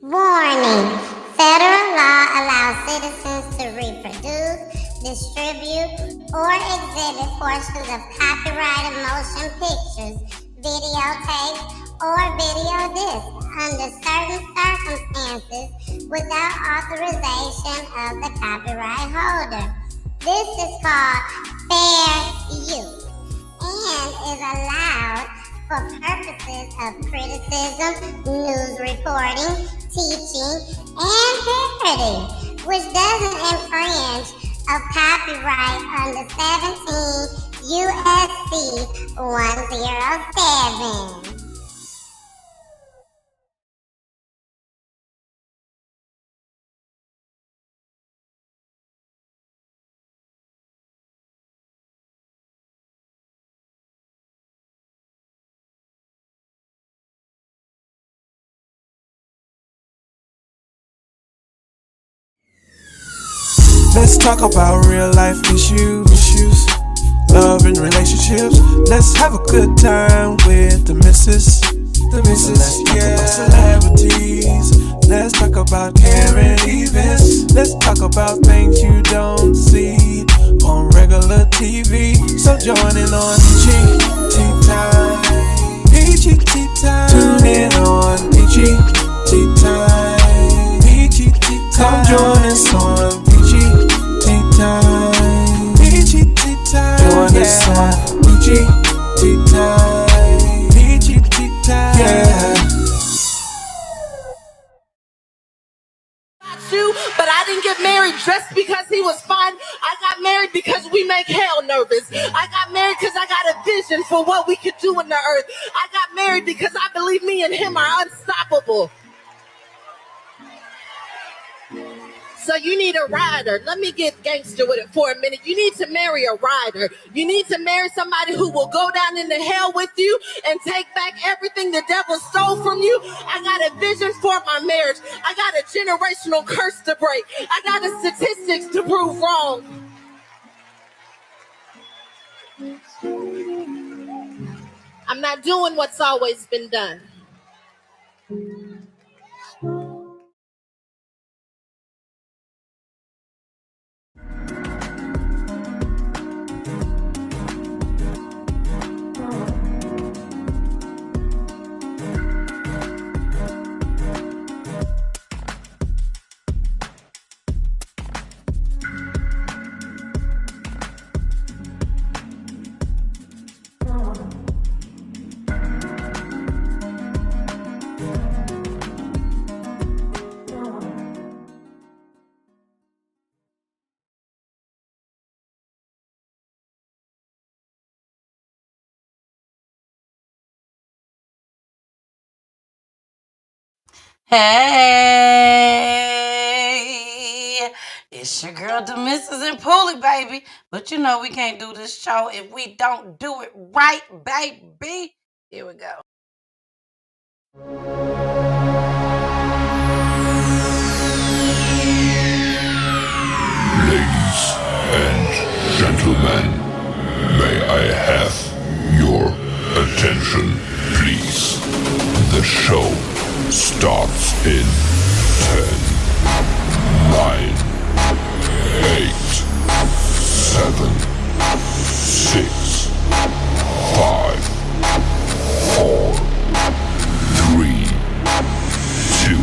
Warning. Federal law allows citizens to reproduce, distribute, or exhibit portions of copyrighted motion pictures, videotapes, or video discs under certain circumstances without authorization of the copyright holder. This is called fair use and is allowed for purposes of criticism, news reporting, teaching, and parody, which doesn't infringe of copyright under 17 USC 107. Let's talk about real life issues, love and relationships. Let's have a good time with the missus. Let's talk about celebrities. Let's talk about current events. Let's talk about things you don't see on regular TV. So join in on GT Time. PGT Time. Tune in on PGT Time. PGT Time. Come join us on PGT Time. PGT Time. Join us on PGT Time. PGT Time. Yeah. But I didn't get married just because he was fine. I got married because we make hell nervous. I got married because I got a vision for what we could do in the earth. I got married because I believe me and him are unstoppable. So you need a rider. Let me get gangster with it for a minute. You need to marry a rider. You need to marry somebody who will go down into hell with you and take back everything the devil stole from you. I got a vision for my marriage. I got a generational curse to break. I got the statistics to prove wrong. I'm not doing what's always been done. Hey, it's your girl, the Mrs. and Poolie, baby. But you know we can't do this show if we don't do it right, baby. Here we go. Ladies and gentlemen, may I have your attention, please? The show starts in 10, 9, 8, 7, 6, 5, 4, 3, 2,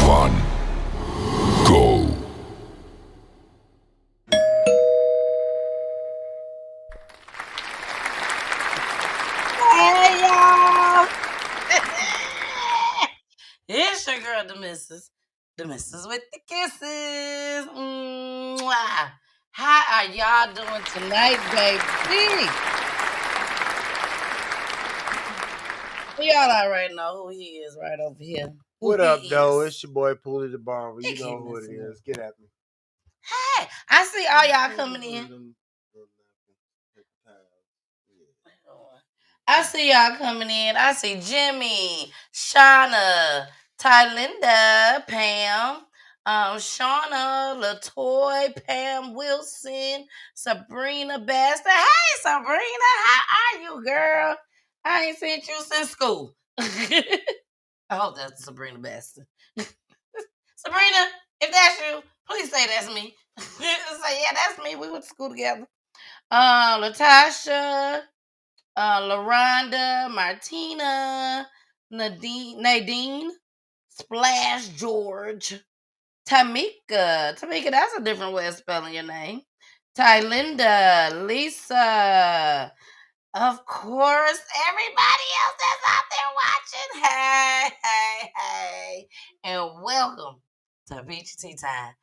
1, go. Hey, y'all. It's your girl, the Mrs. The Mrs. with the kisses. Mwah. How are y'all doing tonight, baby? Y'all already know who he is right over here. What up, though? It's your boy Poolie the Barber. You It know can't who it mess me is. Get at me. Hey, I see all y'all coming in. I see y'all coming in. I see Jimmy, Shauna, Tylinda, Pam, Shauna, Latoy, Pam Wilson, Sabrina Basta. Hey, Sabrina, how are you, girl? I ain't seen you since school. I hope that's Sabrina Baston. Sabrina, if that's you, please say that's me. Say, yeah, that's me. We went to school together. Latasha, LaRonda, Martina, Nadine, Splash George, Tamika, that's a different way of spelling your name. Tylinda, Lisa, of course, everybody else that's out there watching. Hey, and welcome to Peachy Tea Time.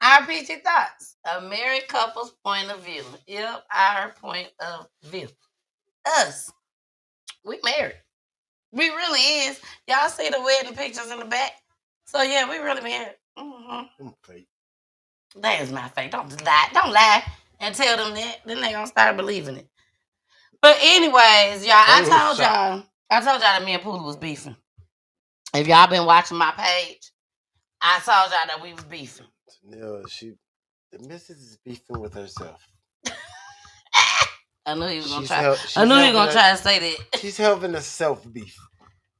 Our Peachy Thoughts, a married couple's point of view. Yep, our point of view. Us, we married. We really is. Y'all see the wedding pictures in the back? So yeah, we really married. Mm-hmm. Fake. That is my fake. Don't lie. Don't lie and tell them that. Then they gonna start believing it. But anyways, y'all, I told y'all that me and Pooh was beefing. If y'all been watching my page, I told y'all that we was beefing. No, the missus is beefing with herself. I knew he was gonna try. I knew he was gonna try to say that. She's having a self beef.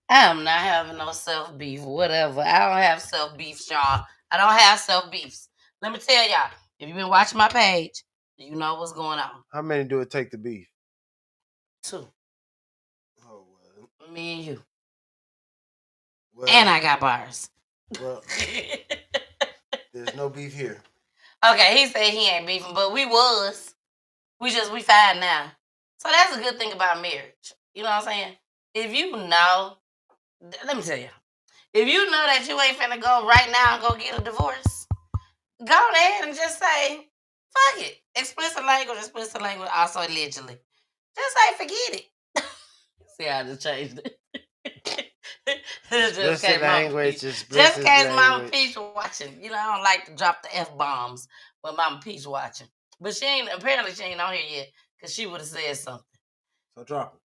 I am not having no self beef. Whatever. I don't have self beefs, y'all. I don't have self beefs. Let me tell y'all. If you've been watching my page, you know what's going on. How many do it take to beef? 2. Oh well. Me and you. Well, and I got bars. Well, there's no beef here. Okay, he said he ain't beefing, but we was. We fine now. So that's a good thing about marriage. You know what I'm saying? If you know, let me tell you, if you know that you ain't finna go right now and go get a divorce, go ahead and just say, fuck it. Explicit language, also allegedly. Just say, forget it. See how I just changed it. just in case Mama Peach watching. You know, I don't like to drop the F-bombs when Mama Peach watching. But apparently she ain't on here yet, because she would have said something. So drop it.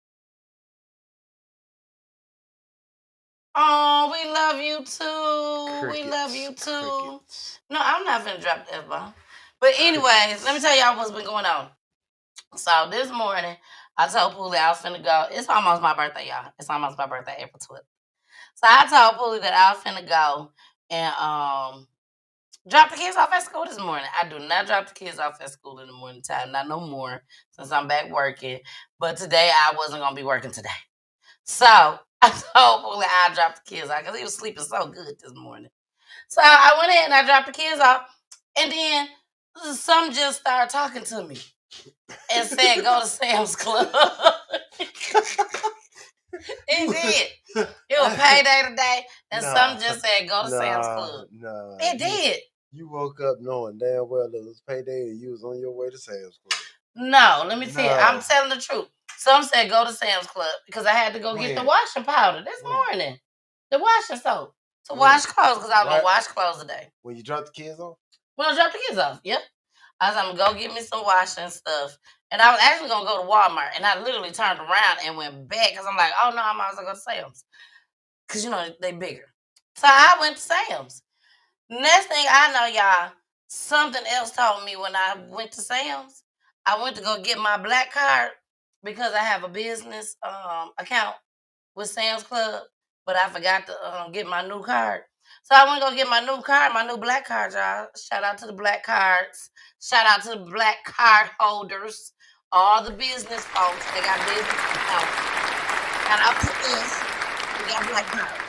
Oh, we love you too. Crickets. We love you too. Crickets. No, I'm not finna drop the F-bomb. But anyways, let me tell y'all what's been going on. So this morning, I told Poolie I was finna go. It's almost my birthday, y'all. It's almost my birthday, April 12th. So I told Poolie that I was finna go and drop the kids off at school this morning. I do not drop the kids off at school in the morning time. Not no more, since I'm back working. But today, I wasn't going to be working today. So I told Poolie I'd drop the kids off because he was sleeping so good this morning. So I went ahead and I dropped the kids off. And then some just started talking to me and said, go to Sam's Club. It did. It was payday today, and some just said, go to Sam's Club. No. It did. You woke up knowing damn well it was payday and you was on your way to Sam's Club. No, let me tell you. I'm telling the truth. Some said go to Sam's Club because I had to go get the washing powder this morning. The washing soap. To wash clothes because I was going to wash clothes today. When you dropped the kids off? When I dropped the kids off, yep. I was going to go get me some washing stuff. And I was actually going to go to Walmart. And I literally turned around and went back because I'm like, oh, no, I might as well go to Sam's. Because, you know, they bigger. So I went to Sam's. Next thing I know, y'all, something else told me when I went to Sam's. I went to go get my black card because I have a business account with Sam's Club. But I forgot to get my new card. So I went to go get my new card, my new black card, y'all. Shout out to the black cards. Shout out to the black card holders. All the business folks, they got business accounts. Shout out to us. We got black cards.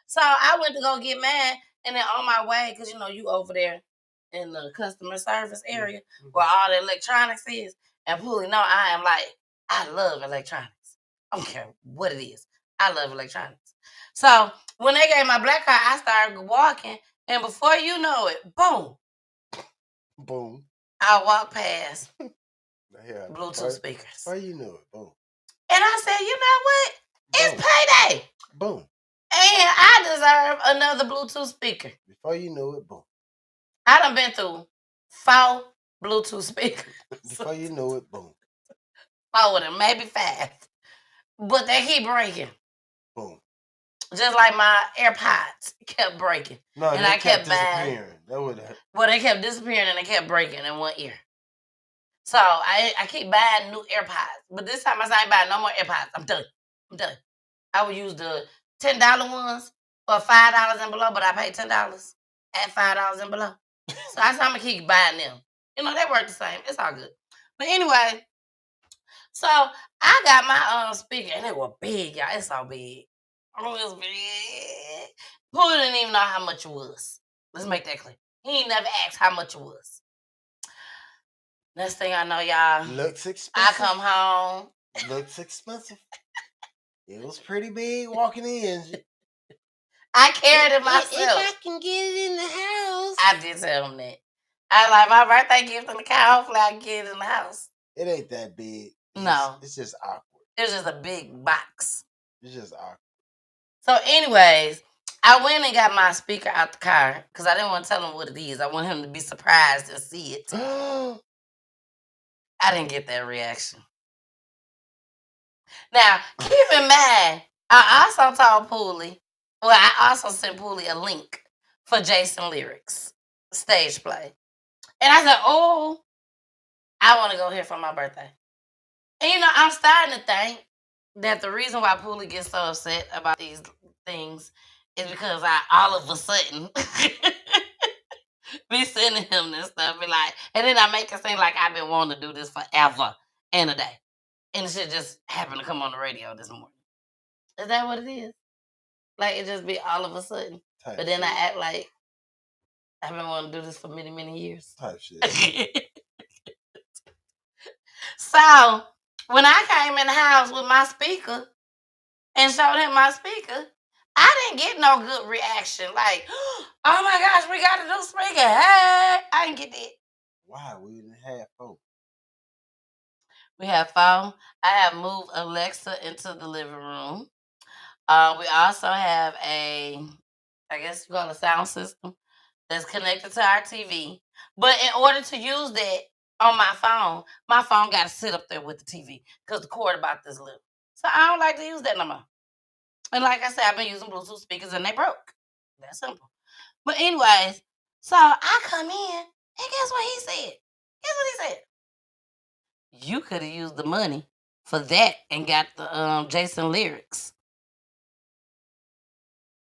So I went to go get mine. And then on my way, because, you know, you over there in the customer service area where all the electronics is. And Poolie, no, I love electronics. I don't care what it is. I love electronics. So when they gave my black card, I started walking, and before you know it, boom. Boom. I walked past Yeah, Bluetooth speakers. Before you knew it, boom. And I said, you know what? It's payday. Boom. And I deserve another Bluetooth speaker. Before you knew it, boom. I done been through 4 Bluetooth speakers. Before you knew it, boom. 4 of them, maybe 5. But they keep breaking. Boom. Just like my AirPods kept breaking. No, and I kept disappearing. Well, they kept disappearing and they kept breaking in one ear. So I keep buying new AirPods. But this time I ain't buying no more AirPods. I'm done. I will use the $10 ones or $5 and below, but I pay $10 at $5 and below. So I'm gonna keep buying them. You know, they work the same. It's all good. But anyway, so I got my speaker, and they were big, y'all. It's so big. Oh, it's big. Pooh didn't even know how much it was. Let's make that clear. He ain't never asked how much it was. Next thing I know, y'all, Looks expensive. I come home. Looks expensive. It was pretty big walking in. I carried it myself. If I can get it in the house. I did tell him that. I like my birthday gift in the car. Hopefully I can get it in the house. It ain't that big. It's just awkward. It was just a big box. It's just awkward. So anyways, I went and got my speaker out the car because I didn't want to tell him what it is. I want him to be surprised and see it. I didn't get that reaction. Now, keep in mind, I also told Pooley, I also sent Pooley a link for Jason Lyrics stage play. And I said, oh, I want to go here for my birthday. And you know, I'm starting to think that the reason why Pooley gets so upset about these things is because I all of a sudden be sending him this stuff, be like, and then I make it seem like I've been wanting to do this forever and a day. And it should just happen to come on the radio this morning. Is that what it is? Like it just be all of a sudden. Type but then shit. I act like I've been wanting to do this for many, many years. Type shit. So when I came in the house with my speaker and showed him my speaker, I didn't get no good reaction. Like, oh my gosh, we got a new speaker. Hey, I didn't get that. Why? We didn't have four. We have phone. I have moved Alexa into the living room. We also have I guess you call it a sound system that's connected to our TV. But in order to use that on my phone got to sit up there with the TV because the cord about this little. So I don't like to use that no more. And like I said, I've been using Bluetooth speakers and they broke. That's simple. But anyways, so I come in and guess what he said? Guess what he said? You could have used the money for that and got the Jason Lyrics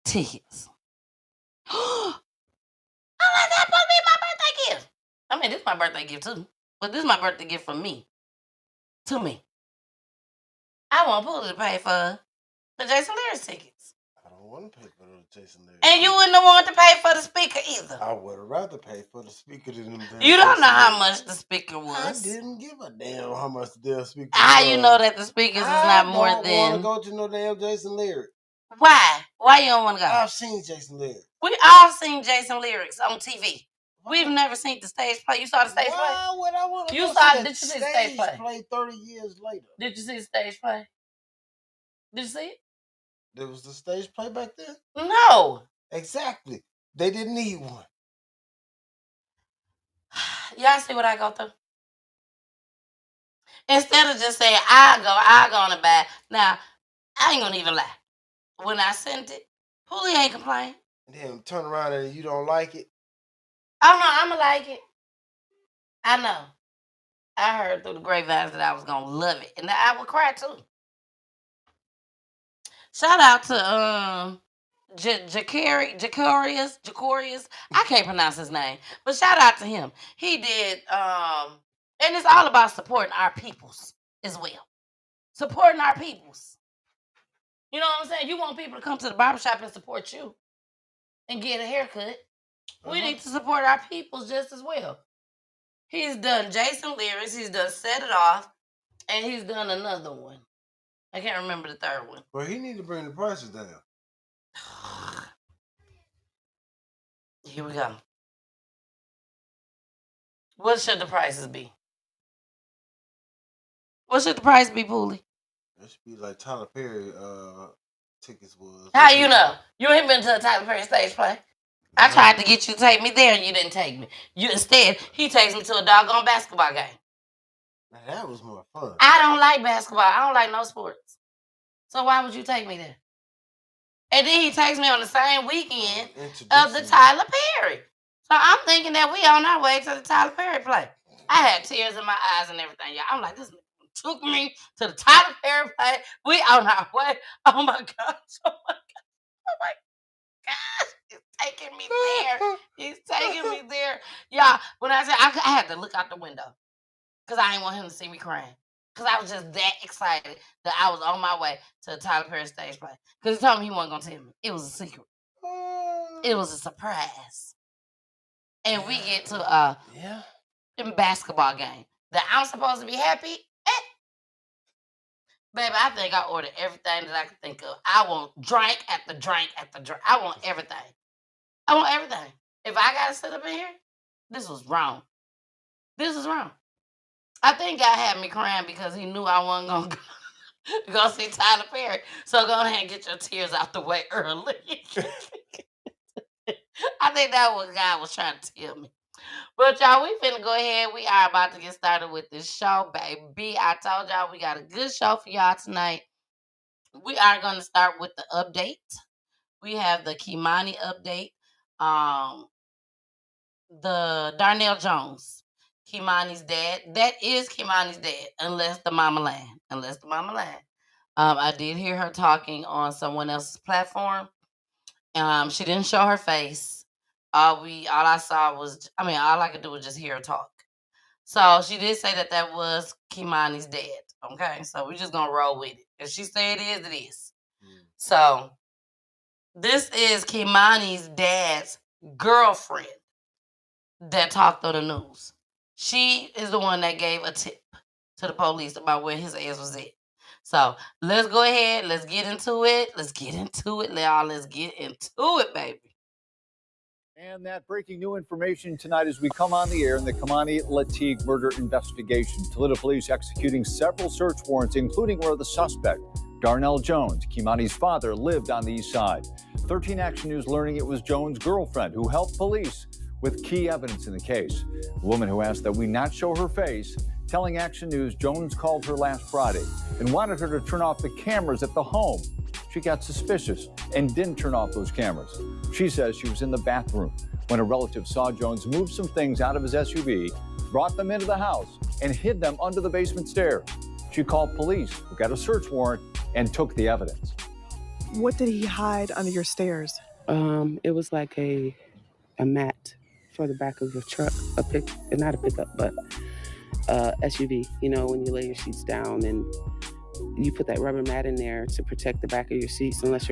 tickets. I'm like, that's supposed to be my birthday gift. I mean, this is my birthday gift too. But this is my birthday gift from me. To me. I want Pooh to pay for the Jason Lyrics tickets. I don't want to pay for the Jason Lyrics. And you wouldn't have wanted to pay for the speaker either. I would have rather paid for the speaker than them. You don't know how much the speaker was. I didn't give a damn how much the damn speaker was. How you know that the speakers is not more than... I don't want to go to no damn Jason Lyrics. Why? Why you don't want to go? I've seen Jason Lyrics. We all seen Jason Lyrics on TV. We've never seen the stage play. You saw the stage play? Why would I want to You go saw? see Did you see the stage play? 30 years later. Did you see the stage play? Did you see it? There was the stage play back then? No. Exactly. They didn't need one. Y'all see what I go through? Instead of just saying, I'll go on and buy. Now, I ain't gonna even lie. When I sent it, Poolie ain't complaining. Then turn around and you don't like it? Oh, no, I'ma like it. I know. I heard through the grapevines that I was gonna love it. And I would cry too. Shout out to Jacorius. I can't pronounce his name. But shout out to him. He did and it's all about supporting our peoples as well. Supporting our peoples. You know what I'm saying? You want people to come to the barbershop and support you and get a haircut. We need to support our peoples just as well. He's done Jason Lyrics, he's done Set It Off, and he's done another one. I can't remember the third one. Well, he need to bring the prices down. Here we go. What should the prices be? What should the price be, Poolie? It should be like Tyler Perry tickets was. How you know? You ain't been to a Tyler Perry stage play. I tried to get you to take me there and you didn't take me. Instead, he takes me to a doggone basketball game. Now that was more fun. I don't like basketball. I don't like no sports. So why would you take me there? And then he takes me on the same weekend of the Tyler Perry. So I'm thinking that we on our way to the Tyler Perry play. I had tears in my eyes and everything, y'all. I'm like, this took me to the Tyler Perry play. We on our way. Oh my gosh. Oh my my gosh, he's taking me there. He's taking me there. Y'all, when I said I had to look out the window because I didn't want him to see me crying. Because I was just that excited that I was on my way to the Tyler Perry stage play. Because he told me he wasn't going to tell me. It was a secret. It was a surprise. And we get to a basketball game that I'm supposed to be happy at. Baby, I think I ordered everything that I could think of. I want drink after drink after drink. I want everything. I want everything. If I got to sit up in here, this was wrong. This is wrong. I think God had me crying because he knew I wasn't going to go see Tyler Perry. So go ahead and get your tears out the way early. I think that was what God was trying to tell me. But y'all, we finna go ahead. We are about to get started with this show, baby. I told y'all we got a good show for y'all tonight. We are going to start with the update. We have the Kimani update. The Darnell Jones, Kimani's dad. That is Kimani's dad, unless the mama lied. I did hear her talking on someone else's platform. She didn't show her face. All I saw was, all I could do was just hear her talk. So she did say that was Kimani's dad. Okay, so we're just gonna roll with it. If she said it is, it is. So this is Kimani's dad's girlfriend that talked on the news. She is the one that gave a tip to the police about where his ass was at. So let's go ahead. Let's get into it. Let's get into it, baby. And that breaking new information tonight as we come on the air in the Kimani Lateef murder investigation. Toledo police executing several search warrants, including where the suspect, Darnell Jones, Kimani's father, lived on the east side. 13 Action News learning it was Jones' girlfriend who helped police with key evidence in the case. A woman who asked that we not show her face, telling Action News Jones called her last Friday and wanted her to turn off the cameras at the home. She got suspicious and didn't turn off those cameras. She says she was in the bathroom when a relative saw Jones move some things out of his SUV, brought them into the house, and hid them under the basement stairs. She called police, who got a search warrant, and took the evidence. What did he hide under your stairs? It was like a mat for the back of your truck, not a pickup, but SUV. You know, when you lay your sheets down and you put that rubber mat in there to protect the back of your seats in case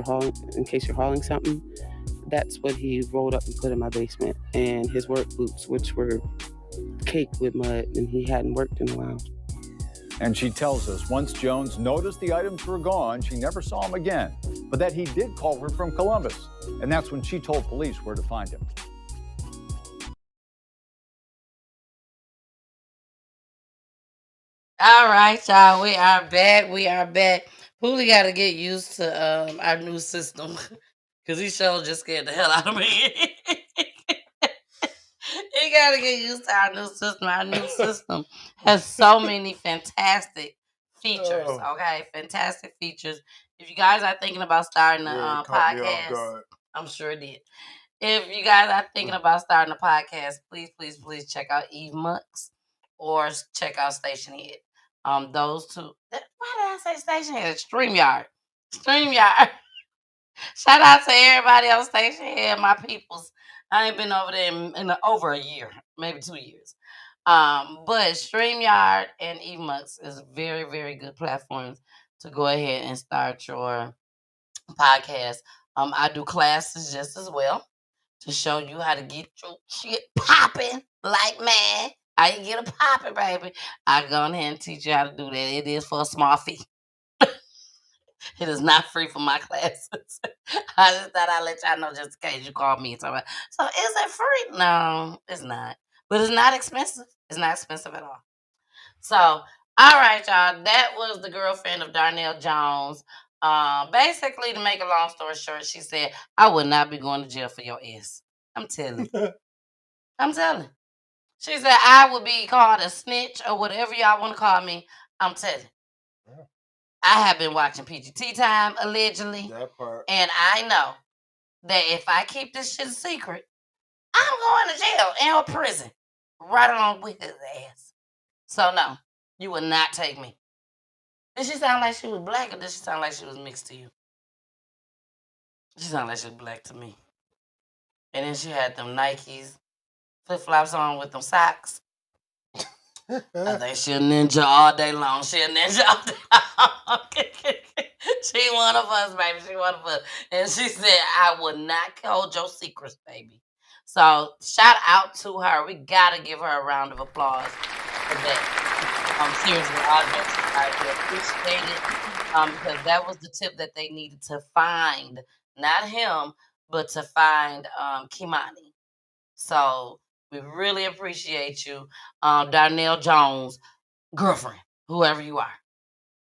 you're hauling something. That's what he rolled up and put in my basement. And his work boots, which were caked with mud, and he hadn't worked in a while. And she tells us once Jones noticed the items were gone, she never saw him again, but that he did call her from Columbus. And that's when she told police where to find him. All right, y'all. We are back. Poolie got to get used to our new system because he sure just scared the hell out of me. He got to get used to our new system. Our new system has so many fantastic features. Okay, fantastic features. If you guys are thinking about starting a podcast, I'm sure it did. If you guys are thinking about starting a podcast, please check out Eve Mux or check out Station Head. Those two. Why did I say Station Head? StreamYard. Shout out to everybody on Station Head, my peoples. I ain't been over there in over a year, maybe 2 years. But StreamYard and Emux is very, very good platforms to go ahead and start your podcast. I do classes just as well to show you how to get your shit popping like man. How you get it popping, baby. I go ahead and teach you how to do that. It is for a small fee. It is not free for my classes. I just thought I'd let y'all know just in case you called me and talk about. So is it free? No, it's not. But it's not expensive. It's not expensive at all. So, all right, y'all. That was the girlfriend of Darnell Jones. Basically, to make a long story short, she said, I would not be going to jail for your ass. I'm telling. She said, I would be called a snitch or whatever y'all want to call me. I'm telling. I have been watching PGT Time, allegedly. That part. And I know that if I keep this shit a secret, I'm going to jail and or prison. Right along with his ass. So, no, you would not take me. Did she sound like she was black or did she sound like she was mixed to you? She sounded like she was black to me. And then she had them Nikes flip-flops on with them socks. I think she a ninja all day long. She a ninja all day long. She one of us, baby. She one of us. And she said, I will not hold your secrets, baby. So shout out to her. We gotta give her a round of applause for that. Seriously, all jokes aside, we appreciate it. Because that was the tip that they needed to find, not him, but to find Kimani. So we really appreciate you, Darnell Jones, girlfriend, whoever you are,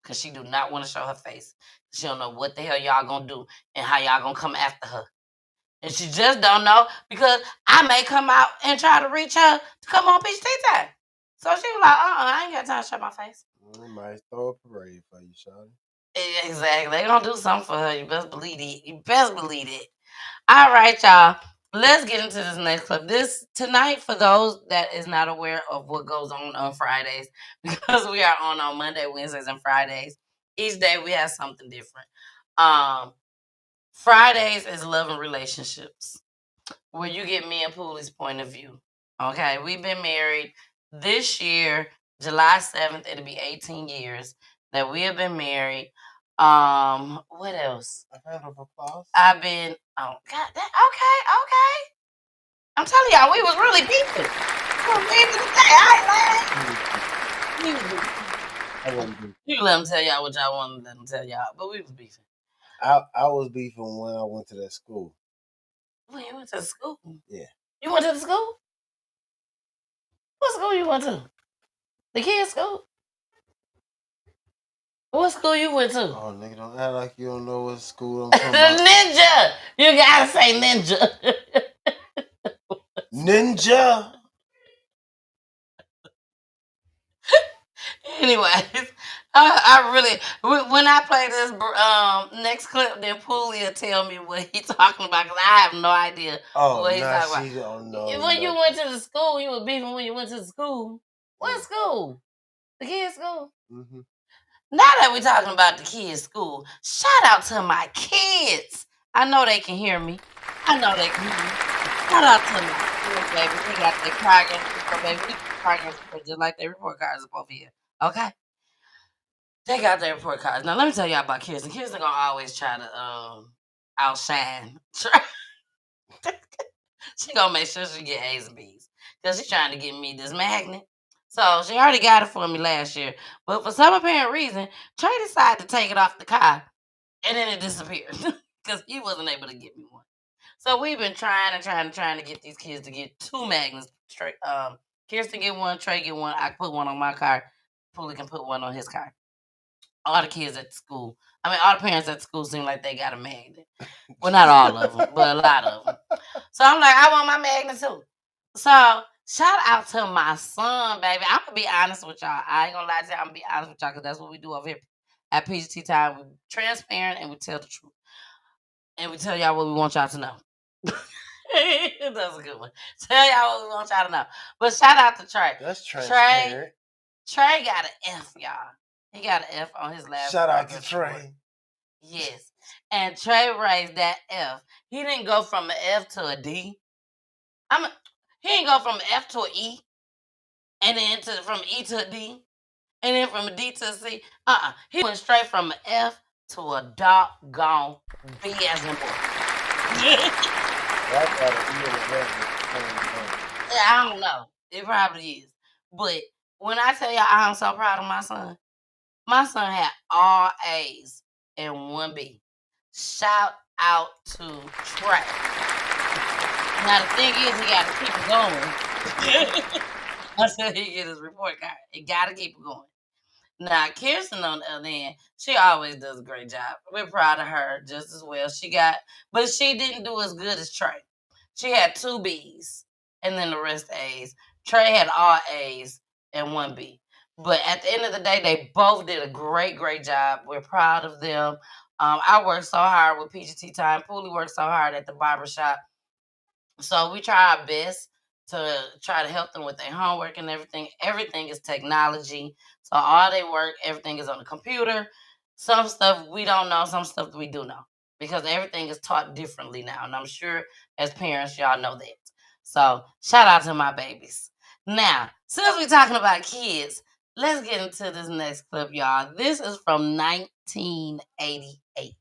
because she do not want to show her face. She don't know what the hell y'all gonna do and how y'all gonna come after her. And she just don't know because I may come out and try to reach her to come on PhD time. So she was like, I ain't got time to show my face. We might throw a parade for you, Shawty. Exactly. They gonna do something for her. You best believe it. You best believe it. All right, y'all. Let's get into this next clip. This tonight, for those that is not aware of what goes on Fridays, because we are on Monday, Wednesdays, and Fridays. Each day we have something different. Fridays is love and relationships, where you get me and Pooley's point of view. Okay, we've been married this year, July 7th. It'll be 18 years that we have been married. What else? A round of applause. I've been. Oh God, okay. I'm telling y'all, we was really beefing. We was beefing today. I ain't lying. We was beefing. I wasn't beefing. You let them tell y'all what y'all want to let them tell y'all, but we was beefing. I was beefing when I went to that school. When you went to school? Yeah. You went to the school? What school you went to? The kids' school? What school you went to? Oh, nigga, don't act like you don't know what school I'm talking about. Ninja! You gotta say ninja. Ninja! Anyways, I really, when I play this next clip, then Poolie will tell me what he's talking about, because I have no idea what he's talking about. Don't know. When you went to the school, you were beefing when you went to the school. What school? The kids' school? Mm-hmm. Now that we're talking about the kids' school, shout out to my kids. I know they can hear me. Shout out to my kids, baby. They got their progress report, baby. We progress report just like their report cards up over here. Okay? They got their report cards. Now let me tell y'all about Kirsten. Kirsten gonna always try to outshine. She gonna make sure she get A's and B's, because she's trying to get me this magnet. So she already got it for me last year. But for some apparent reason, Trey decided to take it off the car, and then it disappeared because he wasn't able to get me one. So we've been trying to get these kids to get two magnets. Kirsten get one, Trey get one. I can put one on my car. Poolie can put one on his car. All the kids at school, all the parents at school seem like they got a magnet. Well, not all of them, but a lot of them. So I'm like, I want my magnet too. So shout out to my son, baby. I'm gonna be honest with y'all. I ain't gonna lie to y'all. I'm gonna be honest with y'all, because that's what we do over here at PGT Time. We're transparent and we tell the truth, and we tell y'all what we want y'all to know. That's a good one. Tell y'all what we want y'all to know. But shout out to Trey. That's transparent. Trey got an F, y'all. He got an F on his last. Shout out to Trey. Report. Yes. And Trey raised that F. He didn't go from an F to a D. He didn't go from an F to an E, and then from E to a D, and then from a D to a C. He went straight from an F to a doggone B as in boy. I don't know. It probably is. But when I tell y'all I'm so proud of my son had all A's and one B. Shout out to Trey. Now the thing is, he got to keep it going until he get his report card. He got to keep it going. Now Kirsten, on the other hand, she always does a great job. We're proud of her just as well. But she didn't do as good as Trey. She had 2 B's and then the rest A's. Trey had all A's and 1 B. But at the end of the day, they both did a great, great job. We're proud of them. I worked so hard with PGT Time. Poolie worked so hard at the barbershop. So we try our best to try to help them with their homework and everything. Everything is technology. So all they work, everything is on the computer. Some stuff we don't know, some stuff we do know. because everything is taught differently now. And I'm sure as parents, y'all know that. So shout out to my babies. Now, since we're talking about kids, let's get into this next clip, y'all. This is from 1988.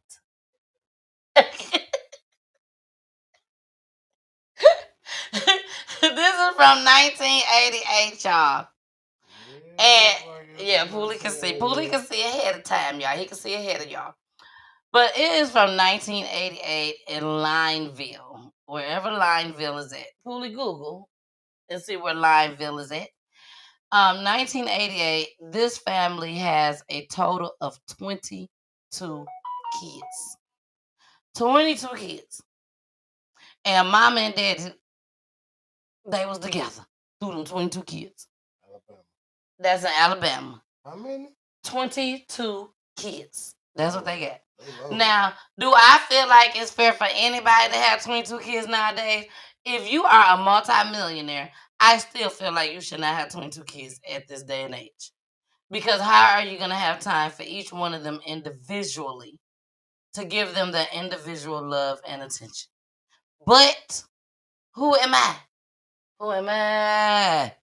This is from 1988, y'all. And yeah, Poolie can see. Poolie can see ahead of time, y'all. He can see ahead of y'all. But it is from 1988 in Lineville, wherever Lineville is at. Poolie Google and see where Lineville is at. 1988. This family has a total of 22 kids. 22 kids. And mama and daddy, they was together through them 22 kids. Alabama. That's in Alabama. How many? 22 kids. That's what they got. Oh. Now, do I feel like it's fair for anybody to have 22 kids nowadays? If you are a multimillionaire, I still feel like you should not have 22 kids at this day and age. Because how are you going to have time for each one of them individually to give them the individual love and attention? But who am I? Who am I?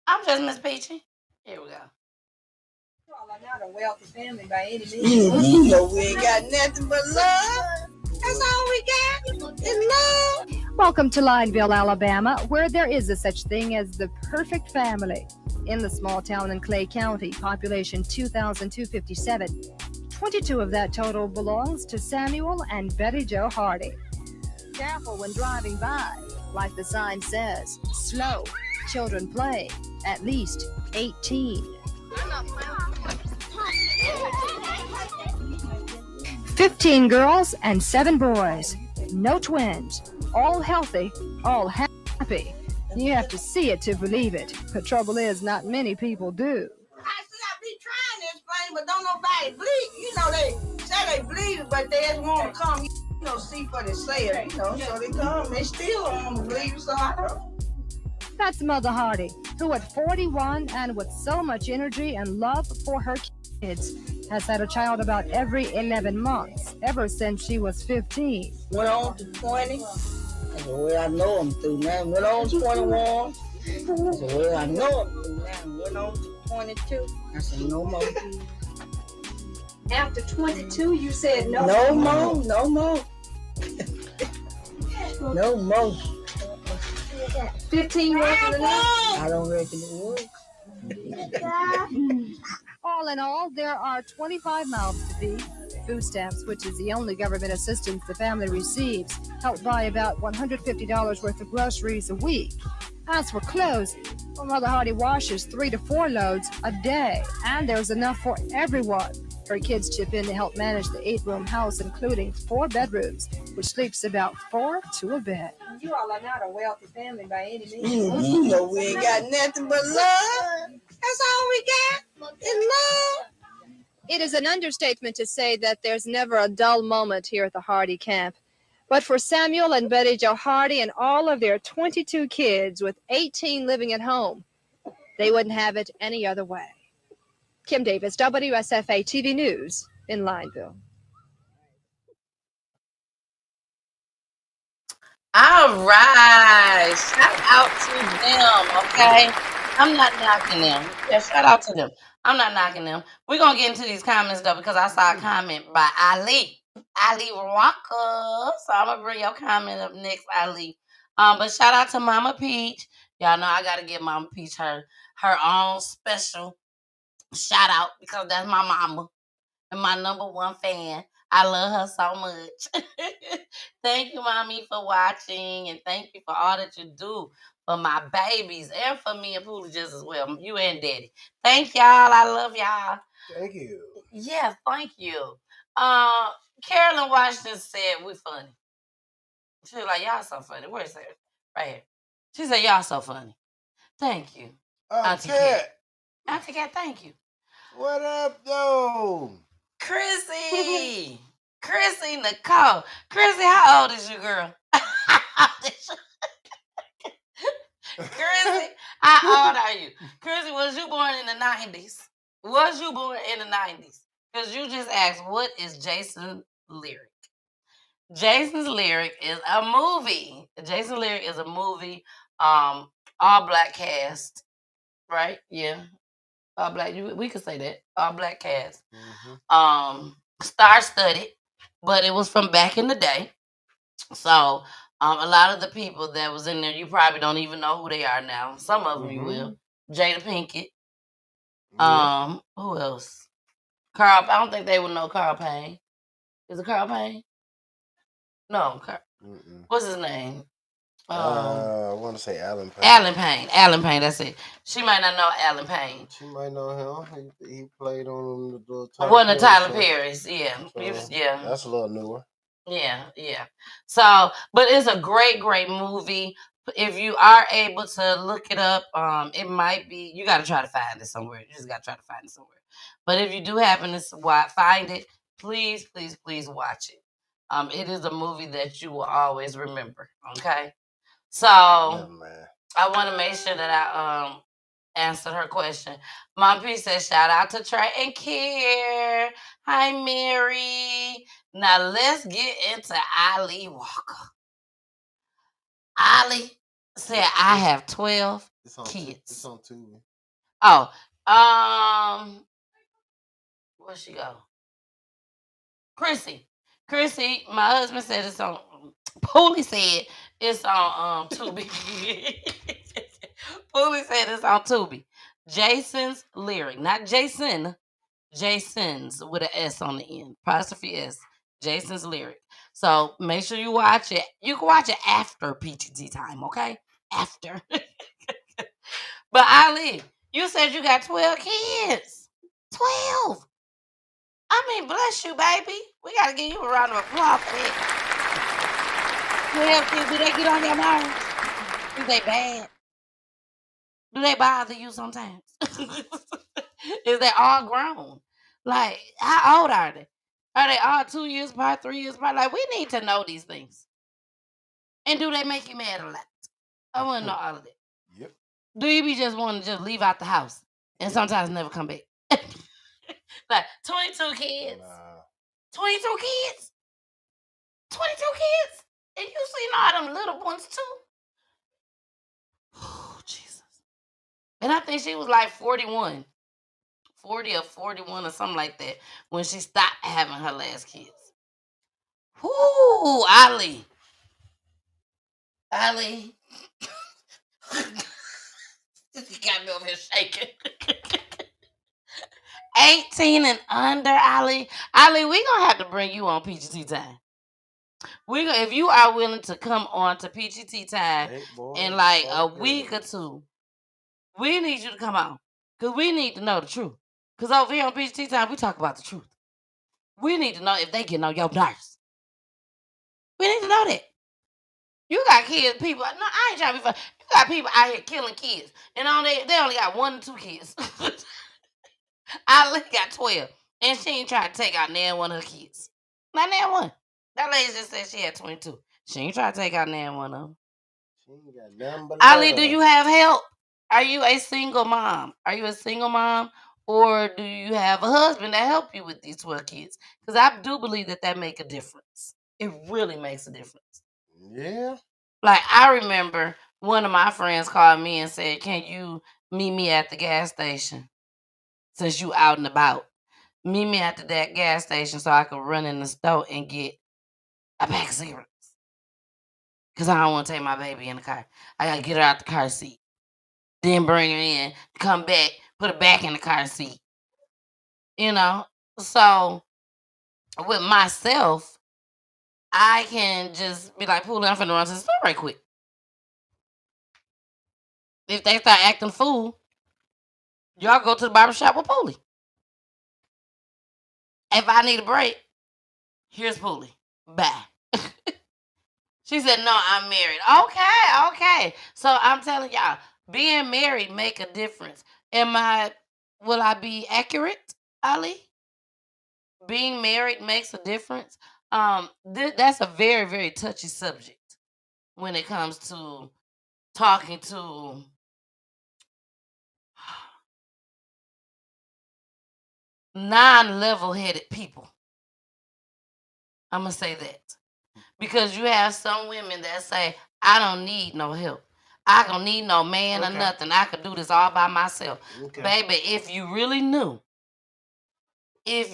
I'm just Miss Peachy. Here we go. I'm not a wealthy family by any means. You know we ain't got nothing but love. That's all we got is love. Welcome to Lineville, Alabama, where there is a such thing as the perfect family. In the small town in Clay County, population 2,257, 22 of that total belongs to Samuel and Betty Jo Hardy. Careful when driving by. Like the sign says, slow, children play, at least 18. 15 girls and 7 boys. No twins. All healthy, all happy. You have to see it to believe it. The trouble is, not many people do. I be trying to explain, but don't nobody believe. You know, they say they believe it, but they just want to come, see for themselves, so they come. They still don't want to believe, so I don't. That's Mother Hardy, who at 41 and with so much energy and love for her kids, has had a child about every 11 months, ever since she was 15. Went on to 20. That's the way I know them through now. Went on to 21. That's the way I know them through now. Went on to 22. I said no more. After 22, you said no. No more. No more. No more. 15 wasn't enough? I don't reckon it would. All in all, there are 25 mouths to feed. Food stamps, which is the only government assistance the family receives, help buy about $150 worth of groceries a week. As for clothes, well, Mother Hardy washes 3 to 4 loads a day, and there's enough for everyone. Her kids chip in to help manage the 8-room house, including 4 bedrooms, which sleeps about 4 to a bed. You all are not a wealthy family by any means. You know we ain't got nothing but love. That's all we got is love. It is an understatement to say that there's never a dull moment here at the Hardy camp. But for Samuel and Betty Jo Hardy and all of their 22 kids with 18 living at home, they wouldn't have it any other way. Kim Davis, WSFA TV News in Lineville. All right. Shout out to them, okay? I'm not knocking them. Yeah, shout out to them. I'm not knocking them. We're going to get into these comments, though, because I saw a comment by Ali Rocker. So I'm going to bring your comment up next, Ali. But shout out to Mama Peach. Y'all know I got to give Mama Peach her own special shout out because that's my mama and my #1 fan. I love her so much. Thank you, Mommy, for watching, and thank you for all that you do for my babies and for me and Poolie just as well. You and Daddy. Thank y'all. I love y'all. Thank you. Yeah, thank you. Carolyn Washington said we funny. She was like, y'all so funny. Where's that? Right here. She said, y'all so funny. Thank you. Auntie Cat. Auntie Cat, thank you. What up, though? Chrissy Nicole. Chrissy, how old is you, girl? Chrissy, how old are you? Chrissy, was you born in the 90s? Was you born in the 90s? Because you just asked, what is Jason lyric? Jason's Lyric is a movie. Jason's Lyric is a movie. All black cast, right? Yeah, all black. We could say that all black cast. Star studded, but it was from back in the day. So a lot of the people that was in there, you probably don't even know who they are now. Some of them you will. Jada Pinkett. Who else? Carl. I don't think they would know Carl Payne. Is it Carl Payne? No. What's his name? I want to say Alan Payne. Alan Payne. That's it. She might not know Alan Payne. She might know him. He played on the One of Tyler Perry's. Yeah. So yeah. That's a little newer. Yeah. So, but it's a great movie. If you are able to look it up, it might be. You got to try to find it somewhere. You just got to try to find it somewhere. But if you do happen to find it, please watch it. It is a movie that you will always remember. Okay. So I want to make sure that I answered her question. Mom P says, shout out to Trey and Kier. Hi, Mary. Now let's get into Ali Walker. Ali said, I have 12 kids. It's on Tubi. Oh, where she go? Chrissy, my husband said it's on. Poolie said it's on Tubi. Poolie said it's on Tubi. Jason's Lyric, not Jason. Jason's with an S on the end, apostrophe S. Jason's Lyric. So make sure you watch it. You can watch it after PGT time, okay? After. But Ali, you said you got 12 kids. 12. I mean, bless you, baby. We gotta give you a round of applause for that. 12 kids, do they get on your nerves? Is they bad? Do they bother you sometimes? Is they all grown? Like, how old are they? Are they all 2 years apart, 3 years apart? Like, we need to know these things. And do they make you mad a lot? I want to know all of that. Yep. Do you be just want to just leave out the house and sometimes never come back? Like 22 kids. 22 kids? 22 kids? And you seen all them little ones too? Oh, Jesus. And I think she was like 41. 40 or 41 or something like that when she stopped having her last kids. Whoo, Ali. You got me over here shaking. 18 and under, Ali. Ali, we gonna have to bring you on PGT time. If you are willing to come on to PGT time in like a week or two, we need you to come on. Because we need to know the truth. Because over here on PGT time, we talk about the truth. We need to know if they getting on your nerves. We need to know that. You got kids, people. No, I ain't trying to be funny. You got people out here killing kids. And they only got 1 or 2 kids. Ali got 12. And she ain't trying to take out nan one of her kids. Not nan one. That lady just said she had 22. She ain't trying to take out nan one of them. She ain't got nothing but Ali, love. do you have help? Are you a single mom? Or do you have a husband that help you with these 12 kids? Because I do believe that make a difference. It really makes a difference. Yeah. Like, I remember one of my friends called me and said, can you meet me at the gas station? Since you out and about. Meet me at that gas station so I can run in the store and get a pack of cigarettes. Because I don't want to take my baby in the car. I got to get her out the car seat. Then bring her in, come back, put her back in the car seat. You know? So, with myself, I can just be like, Pooh, I'm finna run to the store right quick. If they start acting fool, y'all go to the barbershop with Poolie. If I need a break, here's Poolie. Bye. She said, no, I'm married. Okay. So I'm telling y'all, being married make a difference. Will I be accurate, Ali? Being married makes a difference. That's a very, very touchy subject when it comes to talking to non-level-headed people. I'm going to say that. Because you have some women that say, I don't need no help. I don't need no man or nothing. I could do this all by myself. Okay. Baby, if you really knew it's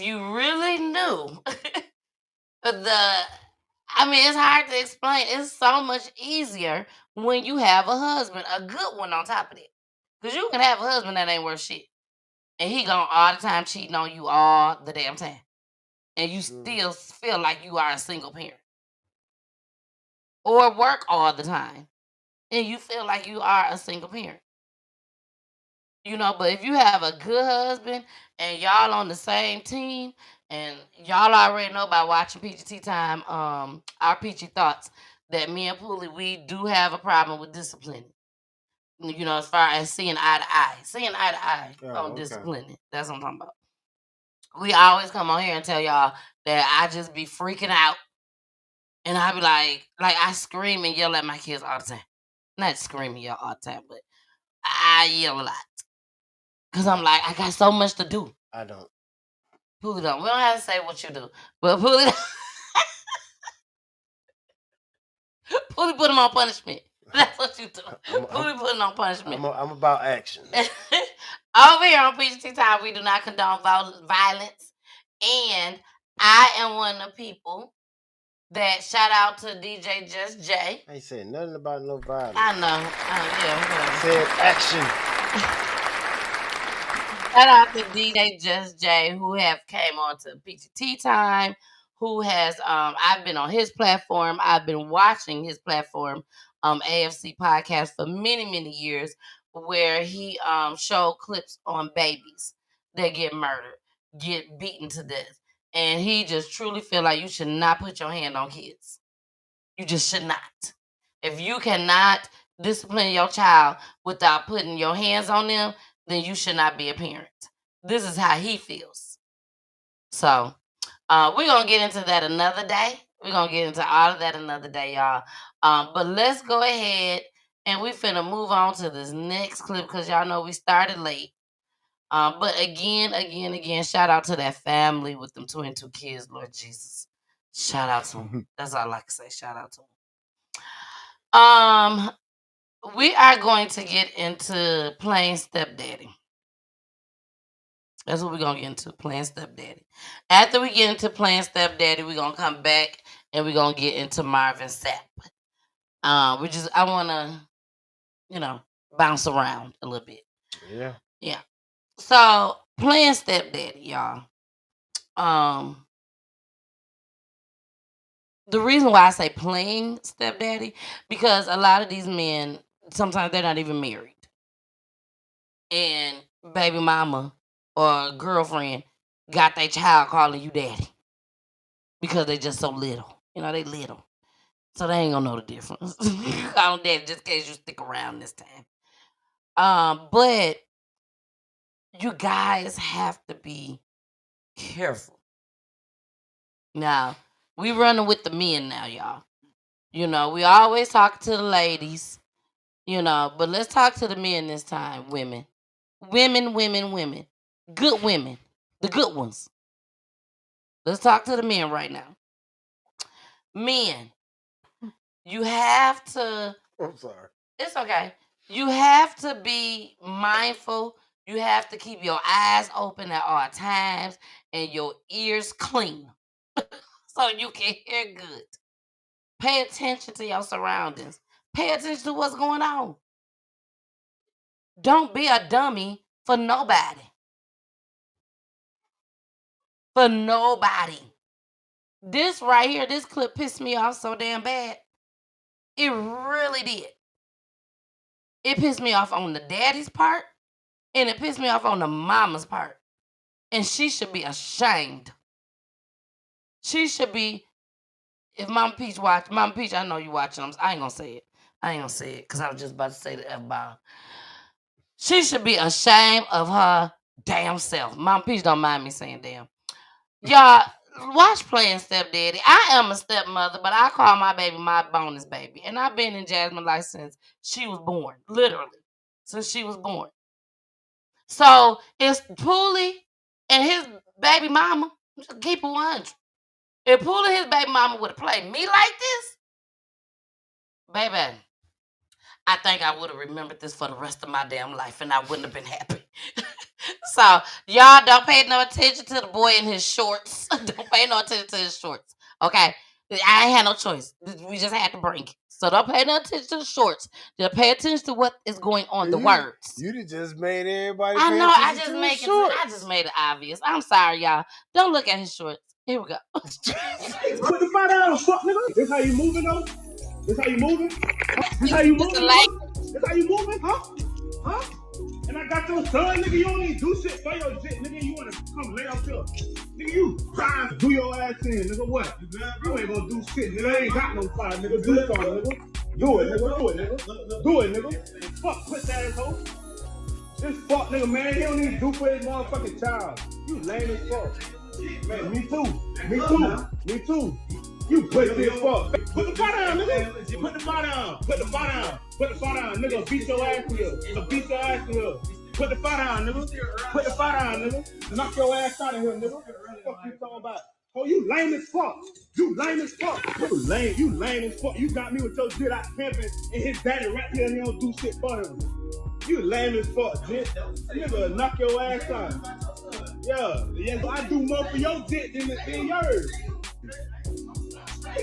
hard to explain. It's so much easier when you have a husband, a good one on top of it. Because you can have a husband that ain't worth shit. And he gonna all the time cheating on you all the damn time. And you still feel like you are a single parent. Or work all the time. And you feel like you are a single parent. But if you have a good husband and y'all on the same team, and y'all already know by watching PGT Time, our PG Thoughts, that me and Poolie, we do have a problem with discipline. As far as seeing eye to eye on disciplining. That's what I'm talking about. We always come on here and tell y'all that I just be freaking out. And I be like I scream and yell at my kids all the time. Not scream and yell all the time, but I yell a lot. Because I'm like, I got so much to do. I don't. Poolie don't. We don't have to say what you do. But Poolie Poolie put him on punishment. That's what you do. Poolie put him on punishment. I'm about action. Over here on PGT Time, we do not condone violence. And I am one of the people that shout out to DJ Just J. I ain't saying nothing about no violence. I know. I said action. Shout out to DJ Just J, who have came on to PGT Time, who has I've been on his platform. I've been watching his platform, AFC podcast, for many, many years, where he showed clips on babies that get murdered, get beaten to death. And he just truly feel like you should not put your hand on kids. You just should not. If you cannot discipline your child without putting your hands on them, then you should not be a parent. This is how he feels. So we're going to get into that another day. We're going to get into all of that another day, y'all. But let's go ahead and we finna move on to this next clip because y'all know we started late. But again, shout out to that family with them 22 kids, Lord Jesus. Shout out to them. That's all I like to say. Shout out to them. We are going to get into playing stepdaddy. That's what we're going to get into, playing stepdaddy. After we get into playing stepdaddy, we're going to come back and we're going to get into Marvin Sapp. I want to, bounce around a little bit. Yeah. Yeah. So, playing stepdaddy, y'all. The reason why I say playing stepdaddy, because a lot of these men, sometimes they're not even married. And baby mama or girlfriend got their child calling you daddy. Because they just so little. They little. So they ain't gonna know the difference. You call them daddy just in case you stick around this time. But you guys have to be careful. Now, we running with the men now, y'all. We always talk to the ladies, but let's talk to the men this time, women. Women. Good women. The good ones. Let's talk to the men right now. Men, you have to... I'm sorry. It's okay. You have to be mindful. You have to keep your eyes open at all times and your ears clean so you can hear good. Pay attention to your surroundings. Pay attention to what's going on. Don't be a dummy for nobody. For nobody. This right here, this clip pissed me off so damn bad. It really did. It pissed me off on the daddy's part, and it pissed me off on the mama's part. And she should be ashamed. She should be, if Mama Peach watch, Mama Peach, I know you watching. I ain't gonna say it. Because I was just about to say the F-bomb. She should be ashamed of her damn self. Mama Peach don't mind me saying damn. Y'all, watch Playing Stepdaddy. I am a stepmother, but I call my baby my bonus baby. And I've been in Jasmine's life since she was born. Literally. Since she was born. So, it's Poolie and his baby mama. Just keep it 100. If Pooh and his baby mama would have played me like this, baby, I think I would have remembered this for the rest of my damn life, and I wouldn't have been happy. So y'all don't pay no attention to the boy in his shorts. Don't pay no attention to his shorts. Okay, I ain't had no choice. We just had to bring it. So don't pay no attention to the shorts. Just pay attention to what is going on. The words. You just made everybody. I pay know. I attention just to make his it. shorts. I just made it obvious. I'm sorry, y'all. Don't look at his shorts. Here we go. Put the fire down, fuck nigga. This how you moving though? This how you moving? This how you moving? This how you moving? Huh? And I got your son, nigga. You don't even do shit for your shit, nigga. You wanna come lay up here, nigga? You trying to do your ass in, nigga? What? You ain't gonna do shit, nigga. I ain't got no fire, nigga. Do something, nigga. Do it, nigga. Do it, nigga. Do it, nigga. Fuck, pussy asshole. This fuck, nigga, man. He don't even do for his motherfucking child. You lame as fuck. Man, me too. Me too. Me too. You pussy as fuck. Put the fire down, nigga. Put the fire down. Put the fire down. Put the fire down, nigga. Beat your ass here. Beat your ass here. Put the fire down, nigga. Put the fire down, nigga. Knock your ass out of here, nigga. What the fuck you talking about? Oh, you lame as fuck. You lame as fuck. You lame as fuck. You got me with your shit out camping and his daddy right here and he don't do shit for him. You lame as fuck, jit. Nigga, knock your ass out. Yeah, I do more for your jit than yours.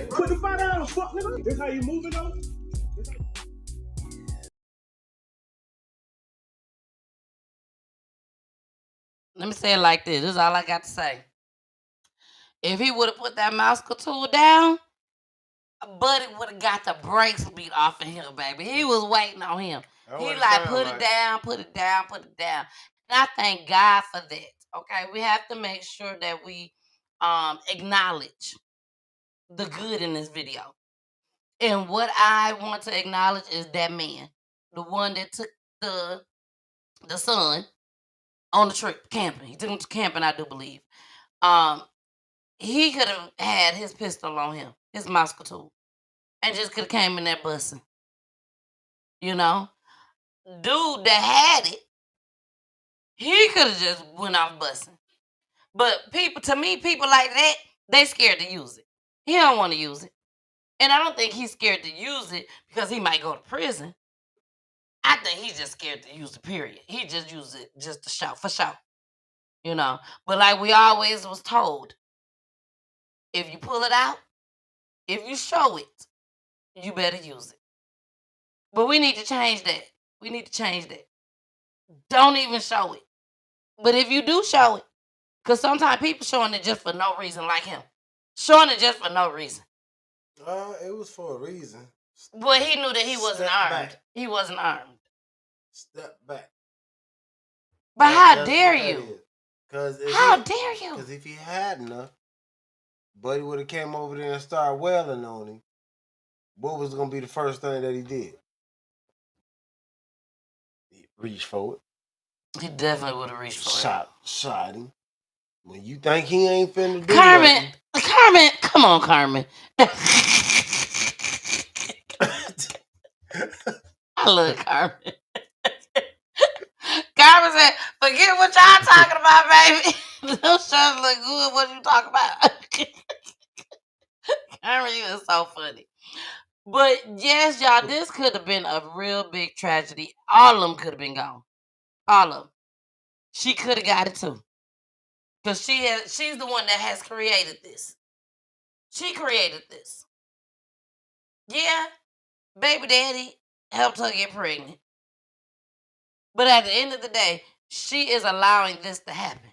Put the fire down, fuck, nigga. This how you moving, though? Let me say it like this. This is all I got to say. If he would have put that mouse tool down, Buddy would have got the brakes beat off of him, baby. He was waiting on him. He like, put it down, put it down, put it down. And I thank God for that. Okay, we have to make sure that we acknowledge the good in this video. And what I want to acknowledge is that man, the one that took the son on the trip camping. He took him to camping, I do believe. He could have had his pistol on him, his mouse tool, and just could have came in there busting. You know, dude that had it, he could have just went off busting. But people like that, they scared to use it. He don't want to use it. And I don't think he's scared to use it because he might go to prison. I think he's just scared to use it, period. He just used it just to shout, for shout. You know, but like we always was told, if you pull it out, if you show it, you better use it. But we need to change that. We need to change that. Don't even show it. But if you do show it, because sometimes people showing it just for no reason, like him. Showing it just for no reason. It was for a reason. Well, he knew that he wasn't armed. Back. He wasn't armed. Step back. But how dare you? How dare you? Because if he hadn't, Buddy would have came over there and started wailing on him. What was going to be the first thing that he did? He reached for it. He definitely would have reached for it. Shot him. When you think he ain't finna do Carmen, come on, Carmen. I love Carmen. Carmen said, forget what y'all talking about, baby. Those shows look good. What you talking about? Carmen, you is so funny. But yes, y'all, this could have been a real big tragedy. All of them could have been gone. All of them. She could have got it too. Because she's the one that has created this. She created this. Yeah, baby daddy helped her get pregnant. But at the end of the day, she is allowing this to happen.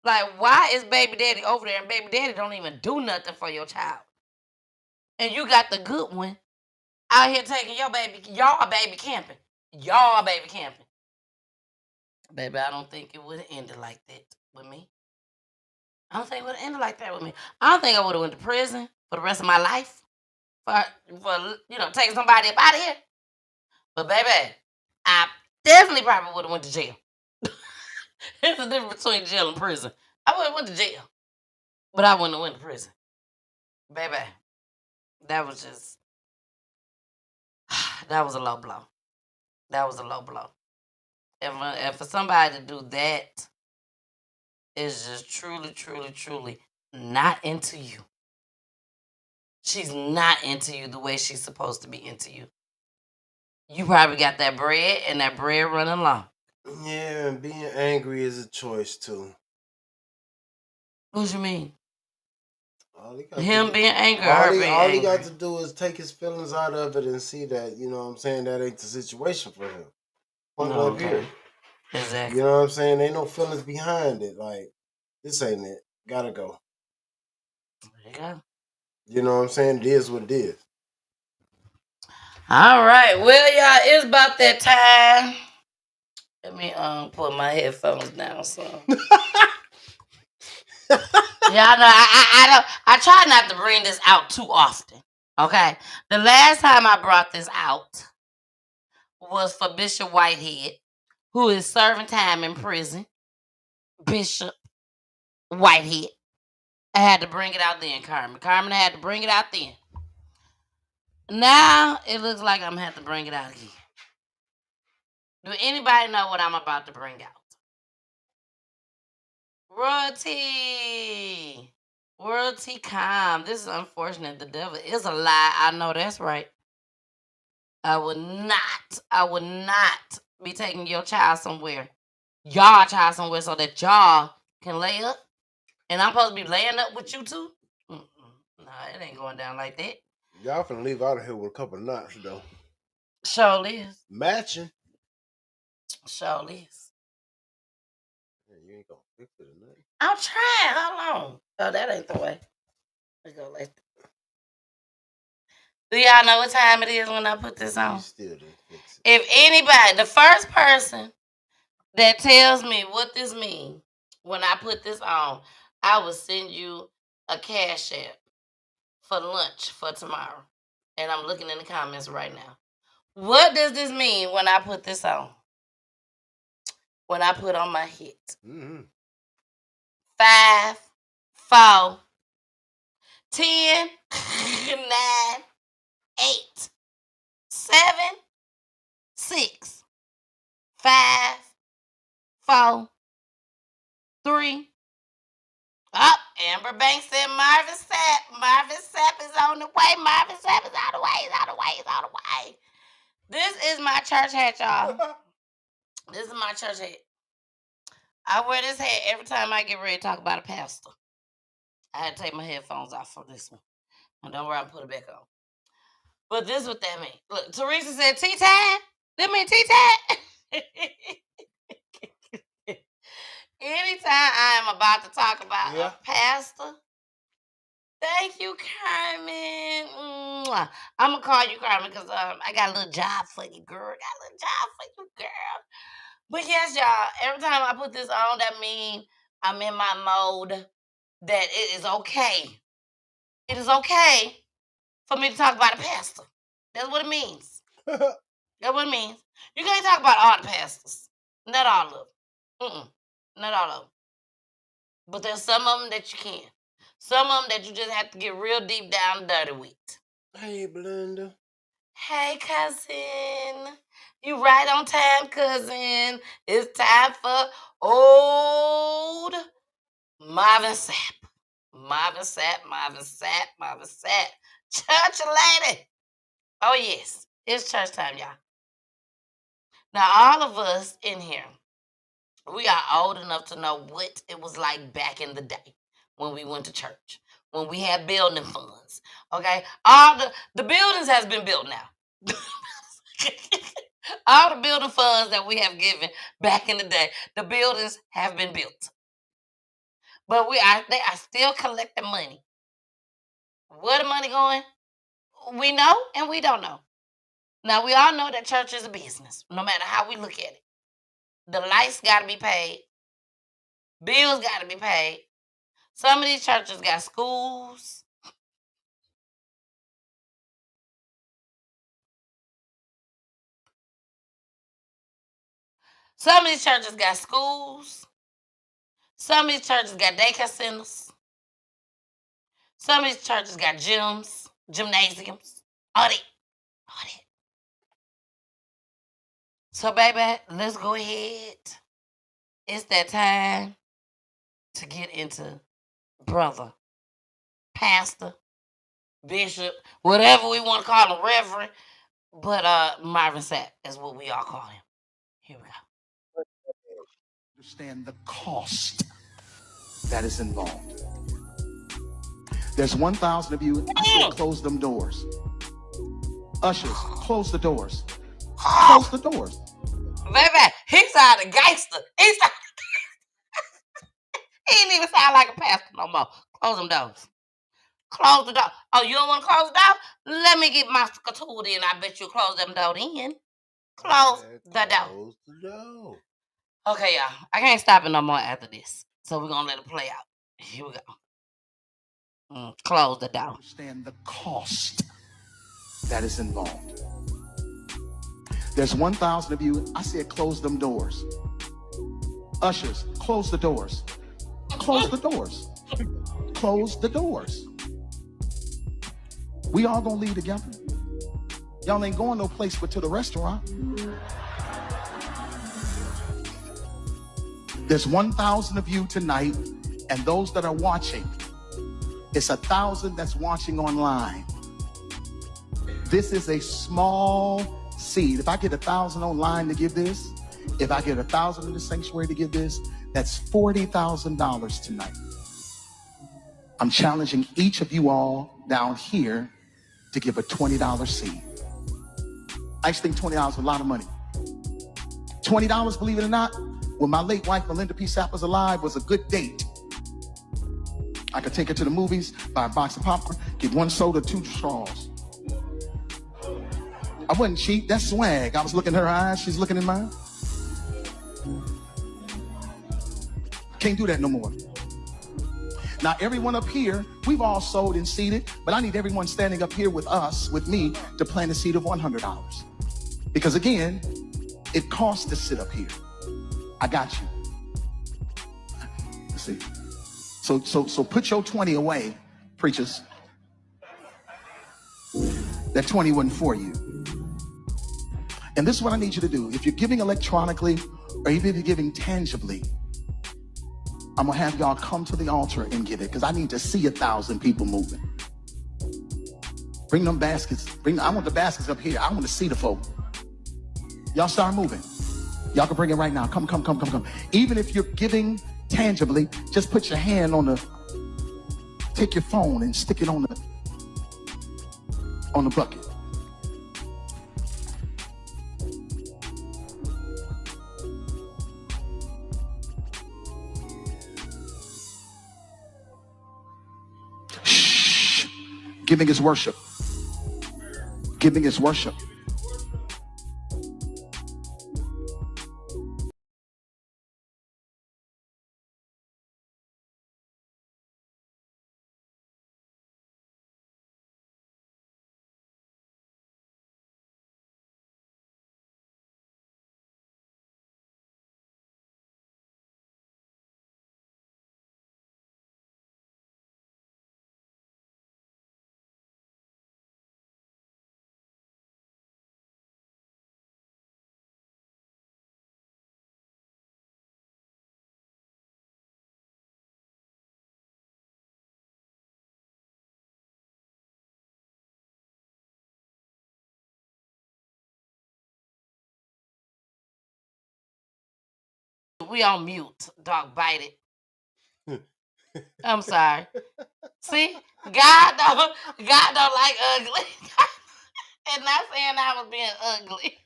Like, why is baby daddy over there and baby daddy don't even do nothing for your child? And you got the good one out here taking your baby, y'all baby camping. Y'all baby camping. Baby, I don't think it would have ended like that with me. I don't think it would have ended like that with me. I don't think I would have went to prison for the rest of my life for taking somebody up out of here. But baby, I definitely probably would have went to jail. There's a difference between jail and prison. I would have went to jail, but I wouldn't have went to prison. Baby, that was a low blow. That was a low blow. And for somebody to do that is just truly, truly, truly not into you. She's not into you the way she's supposed to be into you. You probably got that bread and that bread running long. Yeah, and being angry is a choice too. What you mean? Him being angry or her being all he angry? got to do is take his feelings out of it and see that, you know what I'm saying, that ain't the situation for him. Point blank period. Exactly. You know what I'm saying? Ain't no feelings behind it. Like, this ain't it. Gotta go. There you go. You know what I'm saying? It is what it is. All right. Well, y'all, it's about that time. Let me put my headphones down so. Y'all know I try not to bring this out too often. Okay. The last time I brought this out was for Bishop Whitehead, who is serving time in prison. Bishop Whitehead. I had to bring it out then, Carmen. Carmen had to bring it out then. Now it looks like I'm gonna have to bring it out again. Do anybody know what I'm about to bring out? Royalty. Royalty calm. This is unfortunate. The devil is a lie. I know that's right. I would not be taking your child somewhere. Y'all child somewhere so that y'all can lay up. And I'm supposed to be laying up with you too? Nah, it ain't going down like that. Y'all finna leave out of here with a couple of knots though. Sure is. Matching. Sure is. You ain't gonna fix it or nothing. I'm trying. How long? Oh, that ain't the way. Let's go like that. Do y'all know what time it is when I put this on? You still didn't fix it. If anybody, the first person that tells me what this means when I put this on, I will send you a cash app for lunch for tomorrow. And I'm looking in the comments right now. What does this mean when I put this on? When I put on my hit. 5, 4, 10, 9, 8, 7, 6, 5, 4, 3. Up, Amber Banks said Marvin Sapp. Marvin Sapp is on the way. Marvin Sapp is on the way. He's on the way. He's on the way. This is my church hat, y'all. This is my church hat. I wear this hat every time I get ready to talk about a pastor. I had to take my headphones off for this one. And don't worry, I'll put it back on. But this is what that means. Look, Teresa said tea time. That mean tea time. Anytime I am about to talk about a pastor, thank you, Carmen. Mwah. I'm going to call you Carmen because I got a little job for you, girl. Got a little job for you, girl. But yes, y'all, every time I put this on, that means I'm in my mode that it is okay. It is okay for me to talk about a pastor. That's what it means. That's what it means. You can't talk about all the pastors. Not all of them. Not all of them. But there's some of them that you can. Some of them that you just have to get real deep down and dirty with. Hey, Belinda. Hey, cousin. You right on time, cousin. It's time for old Marvin Sapp. Marvin Sapp, Marvin Sapp, Marvin Sapp. Church lady. Oh, yes. It's church time, y'all. Now, all of us in here, we are old enough to know what it was like back in the day when we went to church, when we had building funds. Okay? All the buildings has been built now. All the building funds that we have given back in the day, the buildings have been built. But they are still collecting money. Where the money going? We know and we don't know. Now, we all know that church is a business, no matter how we look at it. The lights got to be paid. Bills got to be paid. Some of these churches got schools. Some of these churches got schools. Some of these churches got daycare centers. Some of these churches got gyms, gymnasiums. All that. So, baby, let's go ahead. It's that time to get into Brother pastor, bishop, whatever we want to call him, reverend. But Marvin Sapp is what we all call him. Here we go. Understand the cost that is involved. There's 1,000 of you. I said close them doors. Ushers, close the doors. Close the doors. Baby, he sounded gangster. He ain't even sound like a pastor no more. Close them doors. Close the door. Oh, you don't want to close the door? Let me get my tool in. I bet you close them door in. Close the door. Close the door. Okay, y'all. I can't stop it no more after this. So we're going to let it play out. Here we go. Close the door. Understand the cost that is involved. There's 1,000 of you. I said close them doors. Ushers, close the doors. Close the doors. Close the doors. We all gonna leave together. Y'all ain't going no place but to the restaurant. There's 1,000 of you tonight, and those that are watching, it's 1,000 that's watching online. This is a small seed. If I get 1,000 online to give this, if I get 1,000 in the sanctuary to give this, that's $40,000 tonight. I'm challenging each of you all down here to give a $20 seed. I just think $20 is a lot of money. $20, believe it or not, when my late wife, Melinda P. Sapp, was alive, was a good date. I could take her to the movies, buy a box of popcorn, get 1 soda, 2 straws. I wasn't cheap, that's swag. I was looking in her eyes, she's looking in mine. Can't do that no more. Now, everyone up here, we've all sold and seeded, but I need everyone standing up here with us, with me, to plant a seed of $100. Because again, it costs to sit up here. I got you. Let's see. So put your 20 away, preachers. That 20 wasn't for you. And this is what I need you to do. If you're giving electronically, or even if you're giving tangibly, I'm gonna have y'all come to the altar and give it, because I need to see 1,000 people moving. Bring them baskets. I want the baskets up here. I want to see the folk. Y'all start moving. Y'all can bring it right now. Come. Even if you're giving tangibly, just put your hand on take your phone and stick it on the bucket. Giving is worship. Giving is worship. We on mute, dog bite it. I'm sorry. See, God don't like ugly. And not saying I was being ugly.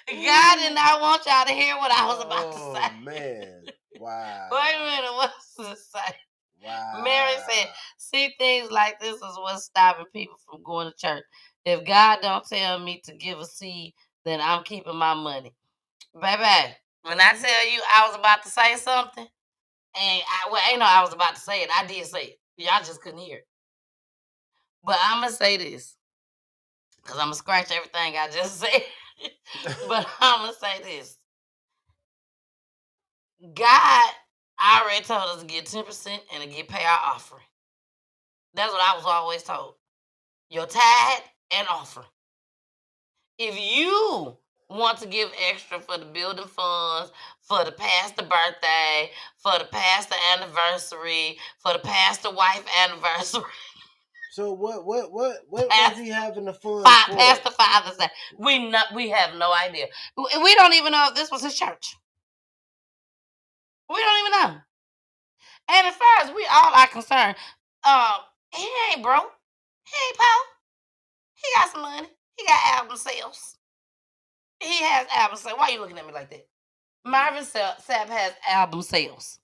God did not want y'all to hear what I was about to say. Oh, man. Wow. Wait a minute, what's this say? Wow. Mary said, see, things like this is what's stopping people from going to church. If God don't tell me to give a seed, then I'm keeping my money. Baby, when I tell you I was about to say something, and I was about to say it. I did say it. Y'all just couldn't hear it. But I'm going to say this, because I'm going to scratch everything I just said. But I'm going to say this. God already told us to get 10% and to pay our offering. That's what I was always told. Your tithe and offering. If you want to give extra for the building funds, for the pastor birthday, for the pastor anniversary, for the pastor wife anniversary. So what was he having the fun for? Pastor Father's Day. We have no idea. We don't even know if this was his church. We don't even know. And as far as we all are concerned, he ain't broke. He ain't poor. He got some money. He got album sales. He has album sales. Why are you looking at me like that? Marvin Sapp has album sales.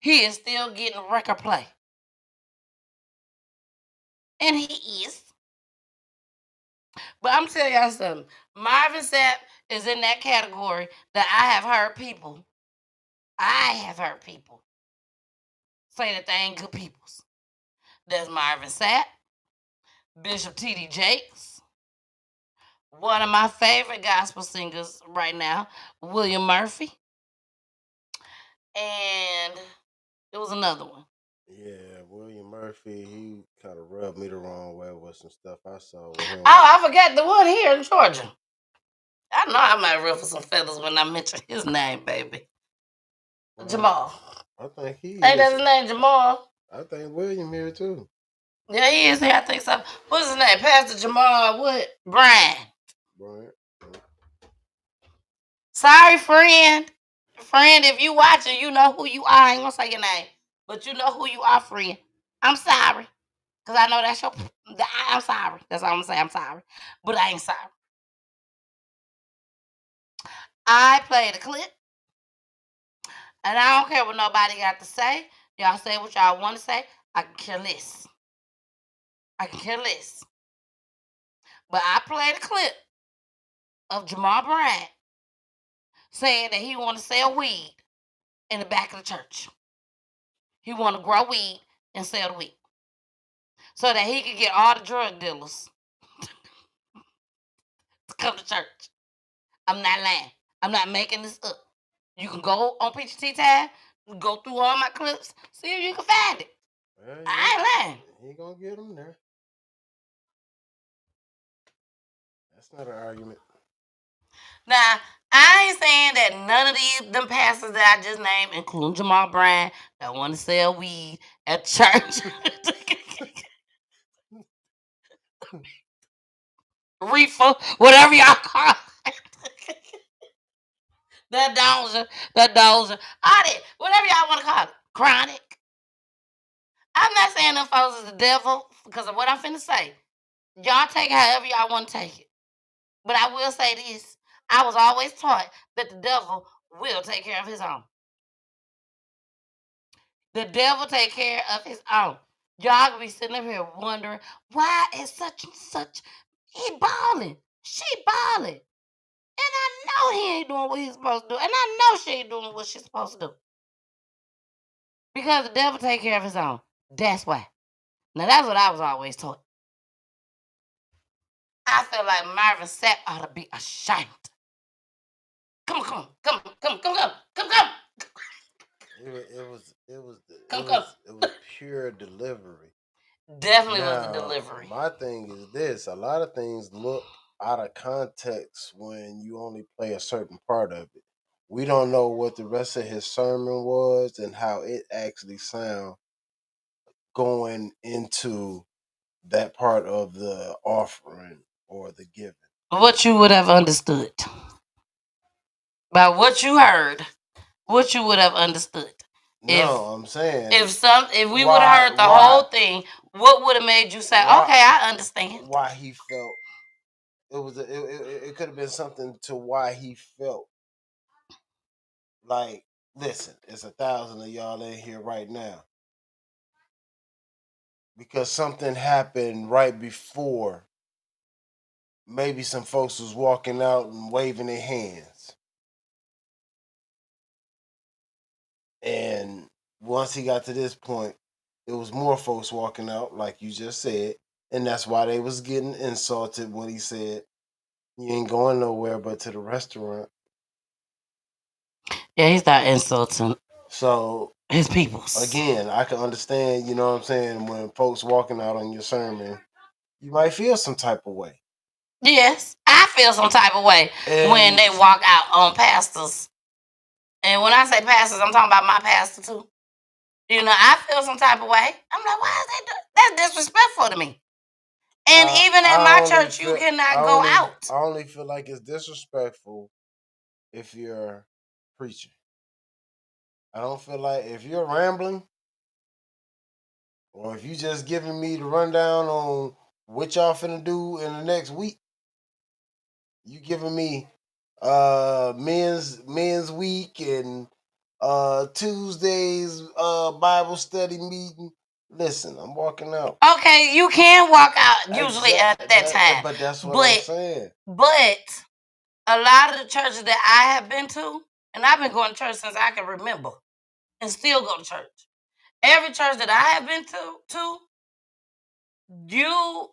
He is still getting record play. And he is. But I'm telling y'all something. Marvin Sapp is in that category that I have heard people say that they ain't good peoples. There's Marvin Sapp, Bishop T.D. Jakes, one of my favorite gospel singers right now, William Murphy, and there was another one. Yeah, William Murphy, he kind of rubbed me the wrong way with some stuff I saw with him. Oh, I forgot the one here in Georgia. I know I might ruffle some feathers when I mention his name, baby. Jamal. I think he Ain't that his name, Jamal? I think William here too. Yeah, he is here. I think so. What's his name? Pastor Jamal what? Brian. Sorry, friend. Friend, if you watching, you know who you are. I ain't gonna say your name, but you know who you are, friend. I'm sorry. Because I know that's your... I'm sorry. That's all I'm gonna say. I'm sorry. But I ain't sorry. I played a clip. And I don't care what nobody got to say. Y'all say what y'all want to say. I can care less. I can care less. But I played a clip of Jamal Bryant saying that he want to sell weed in the back of the church. He want to grow weed and sell the weed so that he can get all the drug dealers to come to church. I'm not lying. I'm not making this up. You can go on PGT Time, go through all my clips, see if you can find it. I ain't lying. He gonna get them there. That's not an argument. Now, I ain't saying that none of them pastors that I just named, including Jamal Bryant, that want to sell weed at church. Reefer, whatever y'all call it. that dozer, all that, whatever y'all want to call it. Chronic. I'm not saying them folks is the devil because of what I'm finna say. Y'all take it however y'all want to take it. But I will say this. I was always taught that the devil will take care of his own. The devil take care of his own. Y'all gonna be sitting up here wondering why is such and such he balling, she balling, and I know he ain't doing what he's supposed to do, and I know she ain't doing what she's supposed to do because the devil take care of his own. That's why. Now that's what I was always taught. I feel like Marvin Sapp ought to be ashamed. Come on. It was pure delivery. Definitely was a delivery. My thing is this: a lot of things look out of context when you only play a certain part of it. We don't know what the rest of his sermon was and how it actually sound going into that part of the offering or the giving. What you would have understood. By what you heard, what you would have understood. I'm saying if we would have heard the whole thing, what would have made you say, "Okay, I understand"? Why he felt it could have been something to why he felt like, listen, it's 1,000 of y'all in here right now because something happened right before. Maybe some folks was walking out and waving their hands. And once he got to this point, it was more folks walking out, like you just said. And that's why they was getting insulted when he said, you ain't going nowhere but to the restaurant. Yeah, he's not insulting. So his people. Again, I can understand, you know what I'm saying, when folks walking out on your sermon, you might feel some type of way. Yes, I feel some type of way when they walk out on pastors. And when I say pastors, I'm talking about my pastor too. You know, I feel some type of way. I'm like, why is they doing? That's disrespectful to me. And even at my church, you cannot go out. I only feel like it's disrespectful if you're preaching. I don't feel like if you're rambling or if you just giving me the rundown on what y'all finna do in the next week, you giving me men's week and Tuesdays Bible study meeting. Listen, I'm walking out. Okay, you can walk out usually at that time. But that's what I'm saying. But a lot of the churches that I have been to, and I've been going to church since I can remember, and still go to church. Every church that I have been to,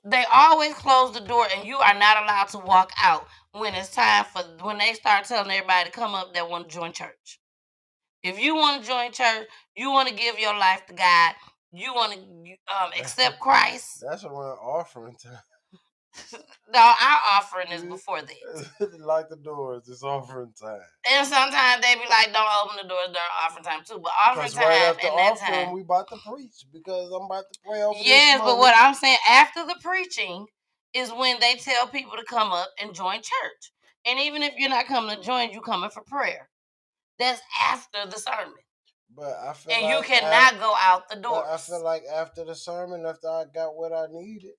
they always close the door, and you are not allowed to walk out when it's time when they start telling everybody to come up that want to join church. If you want to join church, you want to give your life to God, you want to accept Christ. That's around offering time. No, our offering is before that. Like the doors, it's offering time. And sometimes they be like, don't open the doors during offering time too. But offering time right after and that offering, time, we about to preach because I'm about to pray over yes, this but what I'm saying, after the preaching is when they tell people to come up and join church. And even if you're not coming to join, you coming for prayer. That's after the sermon. But I feel and like you cannot go out the door. I feel like after the sermon, after I got what I needed,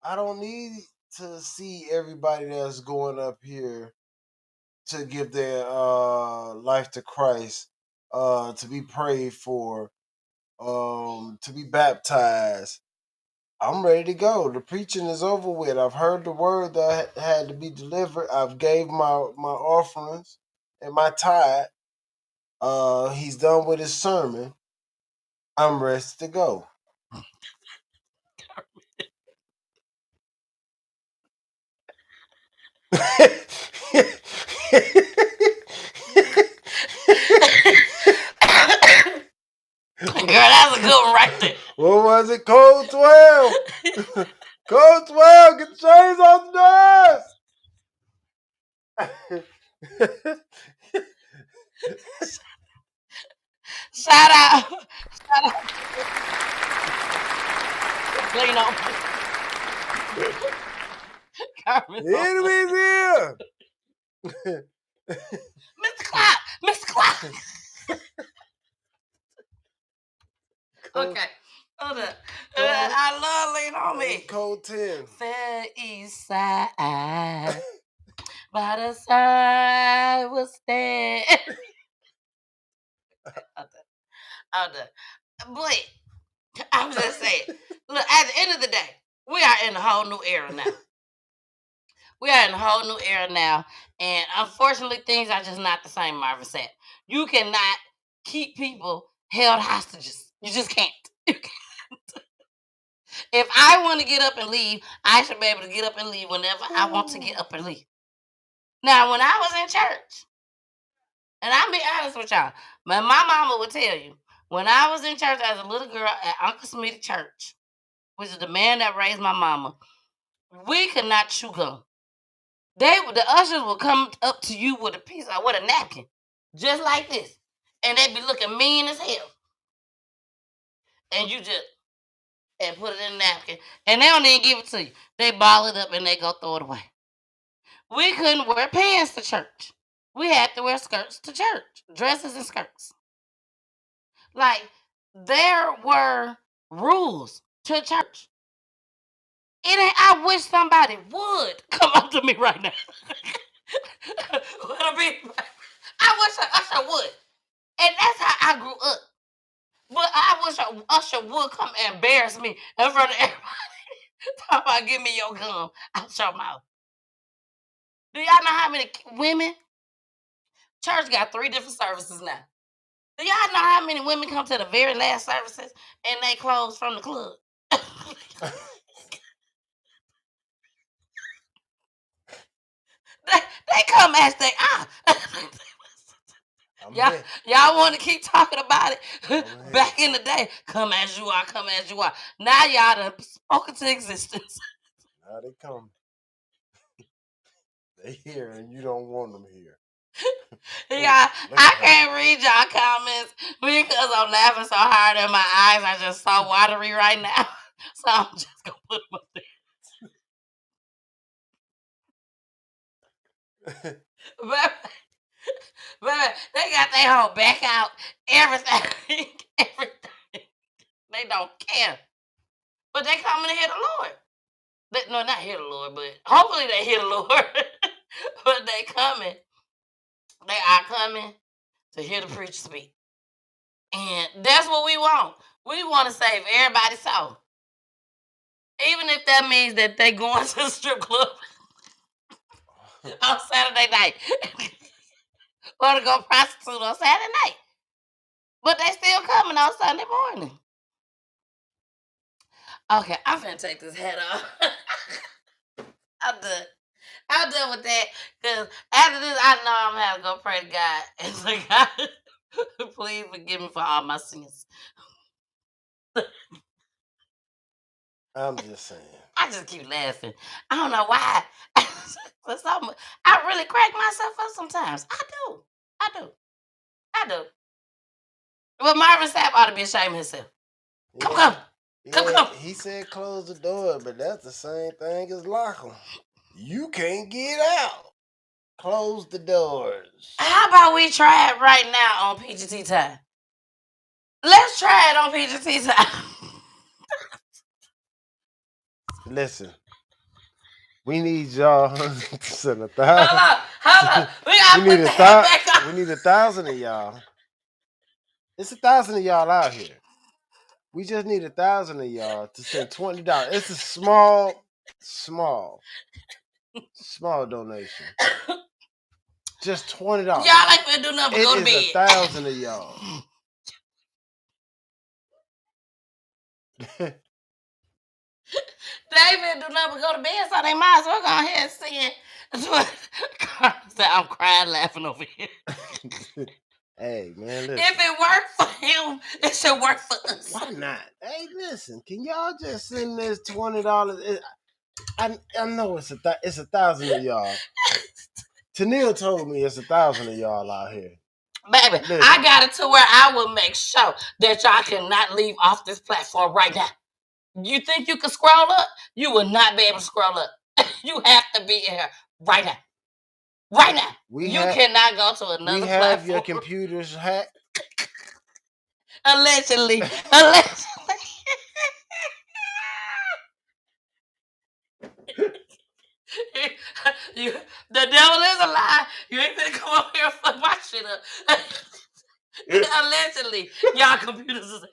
I don't need to see everybody that's going up here to give their life to Christ, to be prayed for, to be baptized. I'm ready to go. The preaching is over with. I've heard the word that had to be delivered. I've gave my offerings and my tithe. He's done with his sermon. I'm ready to go. Girl, that's a good one right there. What was it? Code 12. Code 12. Get the chains off the doors. Shout out. Clean on. The enemy's here. Mr. Clark. Mr. Clark. Okay. Hold up. I love Lean on Me. Code 10. Fair East Side. By the side will stand. Out there. But I'm just saying, look, at the end of the day, we are in a whole new era now. We are in a whole new era now. And unfortunately, things are just not the same, Marvin Sapp. You cannot keep people held hostages. You just can't. If I want to get up and leave, I should be able to get up and leave whenever I want to get up and leave. Now, when I was in church, and I'll be honest with y'all, my mama would tell you, when I was in church as a little girl at Uncle Smith's church, which is the man that raised my mama, we could not chew gum. The ushers would come up to you with a napkin, just like this, and they'd be looking mean as hell. And you just put it in a napkin, and they don't even give it to you. They ball it up and they go throw it away. We couldn't wear pants to church. We had to wear skirts to church, dresses and skirts. Like, there were rules to church. I wish somebody would come up to me right now. I wish an usher would. And that's how I grew up. But I wish an usher would come and embarrass me in front of everybody. Talk about, give me your gum out your mouth. Do y'all know how many women? Church got 3 different services now. Do y'all know how many women come to the very last services and they close from the club? They come as they are. Y'all want to keep talking about it? Back in the day, come as you are, come as you are. Now y'all done spoken to existence. Now they come. They here and you don't want them here. Yeah, I can't read y'all comments because I'm laughing so hard and my eyes are just so watery right now. So I'm just gonna put them up there. But they got their whole back out, everything, everything. They don't care. But they coming to hear the Lord. No, not hear the Lord, but hopefully they hear the Lord. But they coming. They are coming to hear the preacher speak. And that's what we want. We want to save everybody's soul. Even if that means that they going to the strip club on Saturday night. Or to go prostitute on Saturday night. But they still coming on Sunday morning. Okay, I'm finna take this hat off. I'm done with that. Because after this, I know I'm gonna have to go pray to God. And say, God, please forgive me for all my sins. I'm just saying. I just keep laughing. I don't know why. I really crack myself up sometimes. I do. But Marvin Sapp ought to be ashamed of himself. Come. He said close the door, but that's the same thing as lock them. You can't get out. Close the doors. How about we try it right now on PGT time? Let's try it on PGT time. Listen, we need y'all to send 1,000. Hold up. We gotta put the hat back on. We need 1,000 of y'all. It's 1,000 of y'all out here. We just need 1,000 of y'all to send $20. It's a small donation. Just $20. Y'all ain't finna do nothing but go to bed. It is 1,000 of y'all. They ain't finna do nothing but go to bed, so they might as well go ahead and send. I'm crying laughing over here. Hey, man, listen. If it worked for him, it should work for us. Why not? Hey, listen, can y'all just send this $20? I know it's 1,000 of y'all. Tanil told me it's 1,000 of y'all out here. Baby, listen. I got it to where I will make sure that y'all cannot leave off this platform right now. You think you can scroll up? You will not be able to scroll up. You have to be in here right now. Right now. You cannot go to another platform. We have your computers hacked. Allegedly. The devil is a lie. You ain't gonna come over here and fuck my shit up. Allegedly, y'all computers is.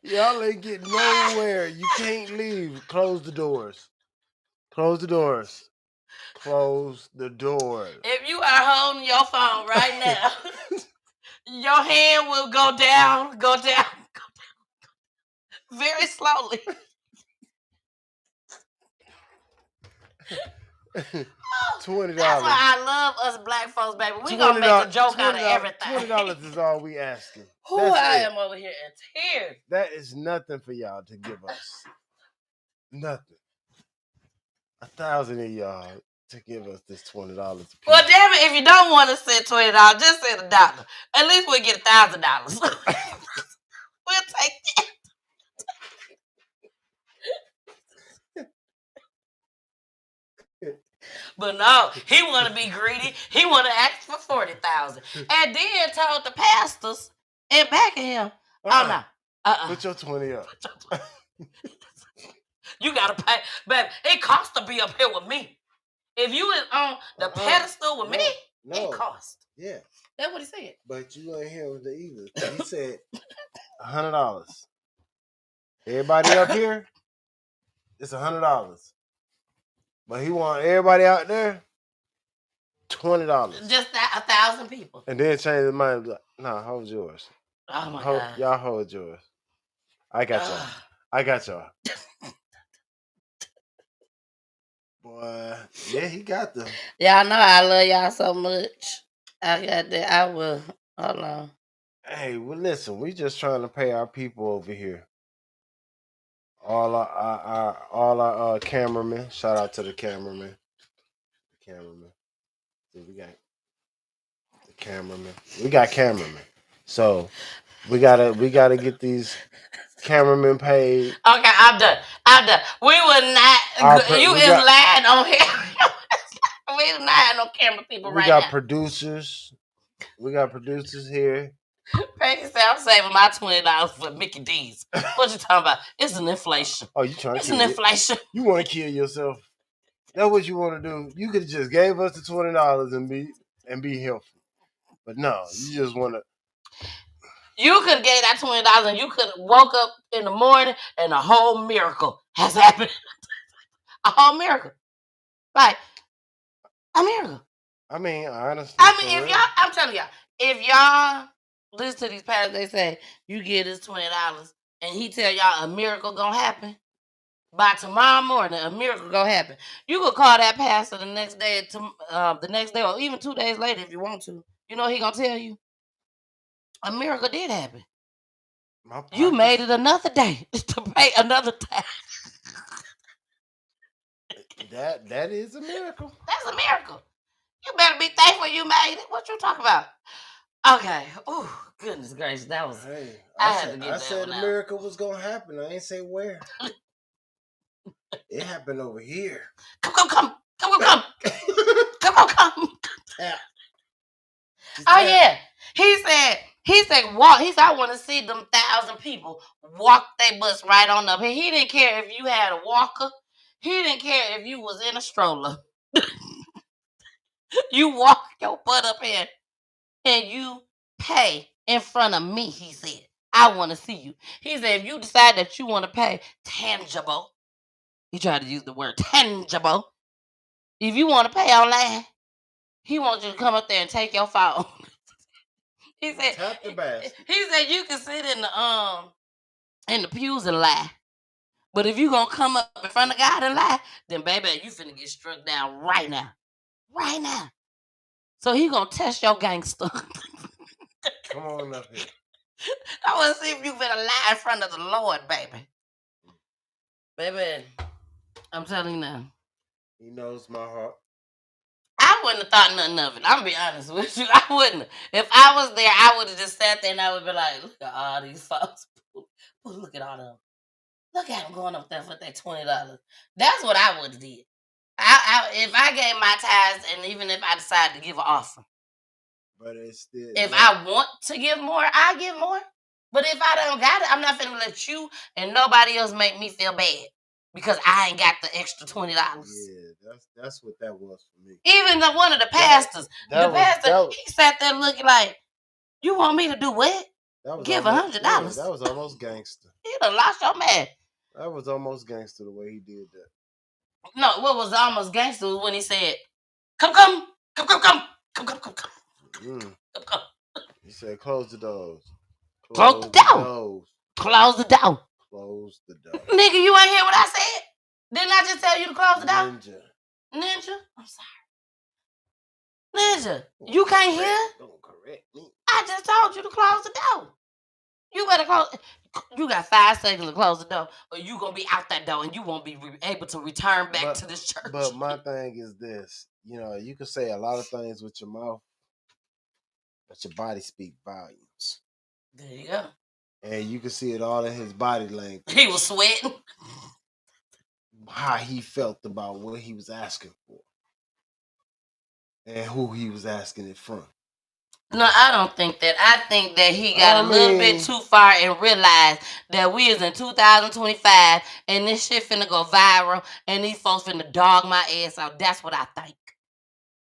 Y'all ain't getting nowhere. You can't leave. Close the doors. Close the doors. Close the doors. If you are holding your phone right now, your hand will go down, very slowly. $20. That's why I love us black folks, baby. We gonna make a joke out of everything. $20 is all we asking. I am over here in tears. That is nothing for y'all to give us. Nothing. 1,000 of y'all to give us this $20. Well, damn it! If you don't want to send $20, just send $1. At least we'll get $1,000. We'll take that. But no, he want to be greedy. He want to ask for 40,000, and then told the pastors and backing him. Oh no! Put your 20 up. You gotta pay, baby. It costs to be up here with me. If you is on the pedestal with me, it costs. Yeah, that's what he said. But you ain't hear with the either. He said $100. Everybody up here, it's $100. But he want everybody out there $20. Just 1,000 people. And then change his mind. Like, nah, hold yours. Oh my God. Y'all hold yours. I got y'all. Boy, yeah, he got them. Y'all know I love y'all so much. I got that. I will. Hold on. Hey, well, listen, we just trying to pay our people over here. All our cameramen. Shout out to the cameramen. So we got the cameramen. We got cameramen. So we gotta get these cameramen paid. Okay, I'm done. We will not. You is lying on here. We is lying on camera people right now. We got producers. We got producers here. Peggy said, I'm saving my $20 for Mickey D's. What you talking about? It's an inflation. Oh, you trying to It's an inflation. You want to kill yourself. That's what you want to do. You could have just gave us the $20 and be helpful. But no, you just want to. You could have gave that $20 and you could have woke up in the morning and a whole miracle has happened. A whole miracle. Like, a miracle. I mean, honestly. if y'all, I'm telling y'all, if y'all listen to these pastors, they say, you get this $20 and he tell y'all a miracle gonna happen. By tomorrow morning, a miracle gonna happen. You could call that pastor the next day, or even 2 days later if you want to. You know what he gonna tell you? A miracle did happen. You made it another day to pay another tax. That is a miracle. That's a miracle. You better be thankful you made it. What you talking about? Okay. Oh, goodness gracious, that was. Hey, I said a miracle was gonna happen. I ain't say where. It happened over here. Come. Yeah. Oh yeah. He said walk. He said I want to see them 1,000 people walk their bus right on up. And he didn't care if you had a walker. He didn't care if you was in a stroller. You walk your butt up here and you pay in front of me, he said. I want to see you. He said if you decide that you want to pay tangible. He tried to use the word tangible. If you want to pay online, he wants you to come up there and take your phone. He said, tap the basket. He said you can sit in the pews and lie. But if you gonna come up in front of God and lie, then baby, you finna get struck down right now. Right now. So he gonna test your gangster. Come on up here. I wanna see if you finna lie in front of the Lord, baby. Baby, I'm telling you now. He knows my heart. I wouldn't have thought nothing of it. I'm gonna be honest with you. I wouldn't. If I was there, I would have just sat there and I would be like, look at all these folks. Look at all of them. Look at them going up there for that $20. That's what I would have did. If I gave my tithes and even if I decided to give an offering. But it's still. If I want to give more, I give more. But if I don't got it, I'm not finna let you and nobody else make me feel bad. Because I ain't got the extra $20. Yeah, that's what that was for me. Even one of the pastors, he sat there looking like, you want me to do what? Give $100. Yeah, that was almost gangster. You done lost your man. That was almost gangster the way he did that. No, what was almost gangster was when he said, come. He said, close the doors. Close the door. Close the door. Close the door. Nigga, you ain't hear what I said? Didn't I just tell you to close the door? Ninja? I'm sorry. Ninja, you can't hear? Don't correct me. I just told you to close the door. You better close. You got 5 seconds to close the door, or you gonna be out that door, and you won't be able to return back to this church. But my thing is this: you can say a lot of things with your mouth, but your body speak volumes. There you go. And you can see it all in his body language. He was sweating. How he felt about what he was asking for, and who he was asking it from. No, I don't think that. I think that he got a little bit too far and realized that we is in 2025 and this shit finna go viral and these folks finna dog my ass out. That's what I think.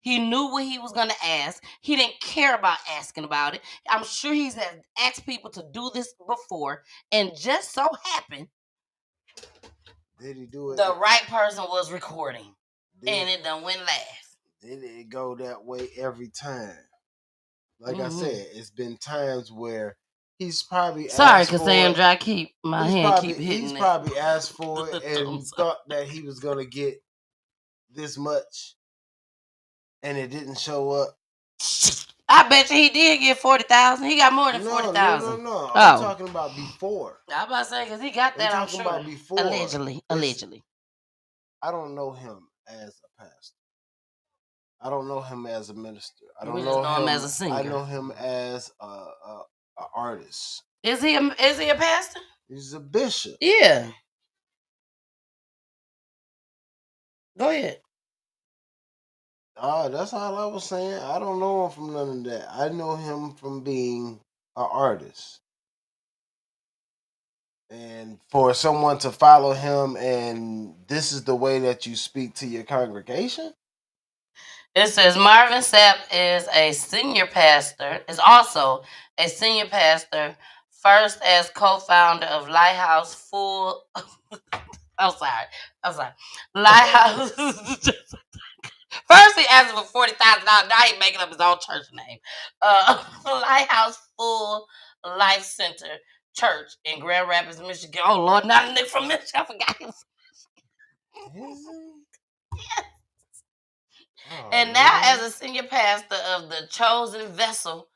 He knew what he was gonna ask. He didn't care about asking about it. I'm sure he's asked people to do this before, and just so happened, did he do it? The right person was recording, and it done went last. Did it go that way every time? Like I said, it's been times where he's probably sorry, Cassandra. I keep my hand keep hitting. He's probably asked for it and thought that he was gonna get this much, and it didn't show up. I I bet you he did get 40,000. He got more than 40,000. No. Oh. I'm talking about before. I was about to say, because he got that, I'm talking sure. about before. Allegedly. I don't know him as a pastor. I don't know him as a minister. I don't We know just know him as a singer. I know him as a artist. Is he a pastor? He's a bishop. Yeah. Go ahead. That's all I was saying. I don't know him from none of that. I know him from being an artist. And for someone to follow him and this is the way that you speak to your congregation? It says Marvin Sapp is a senior pastor, is also a senior pastor, first as co-founder of Lighthouse Full. I'm sorry. Lighthouse. First he asked for $40,000. Now he's making up his own church name. Lighthouse Full Life Center Church in Grand Rapids, Michigan. Oh Lord, not a nigga from Michigan. I forgot him. Oh, and now as a senior pastor of the Chosen Vessel.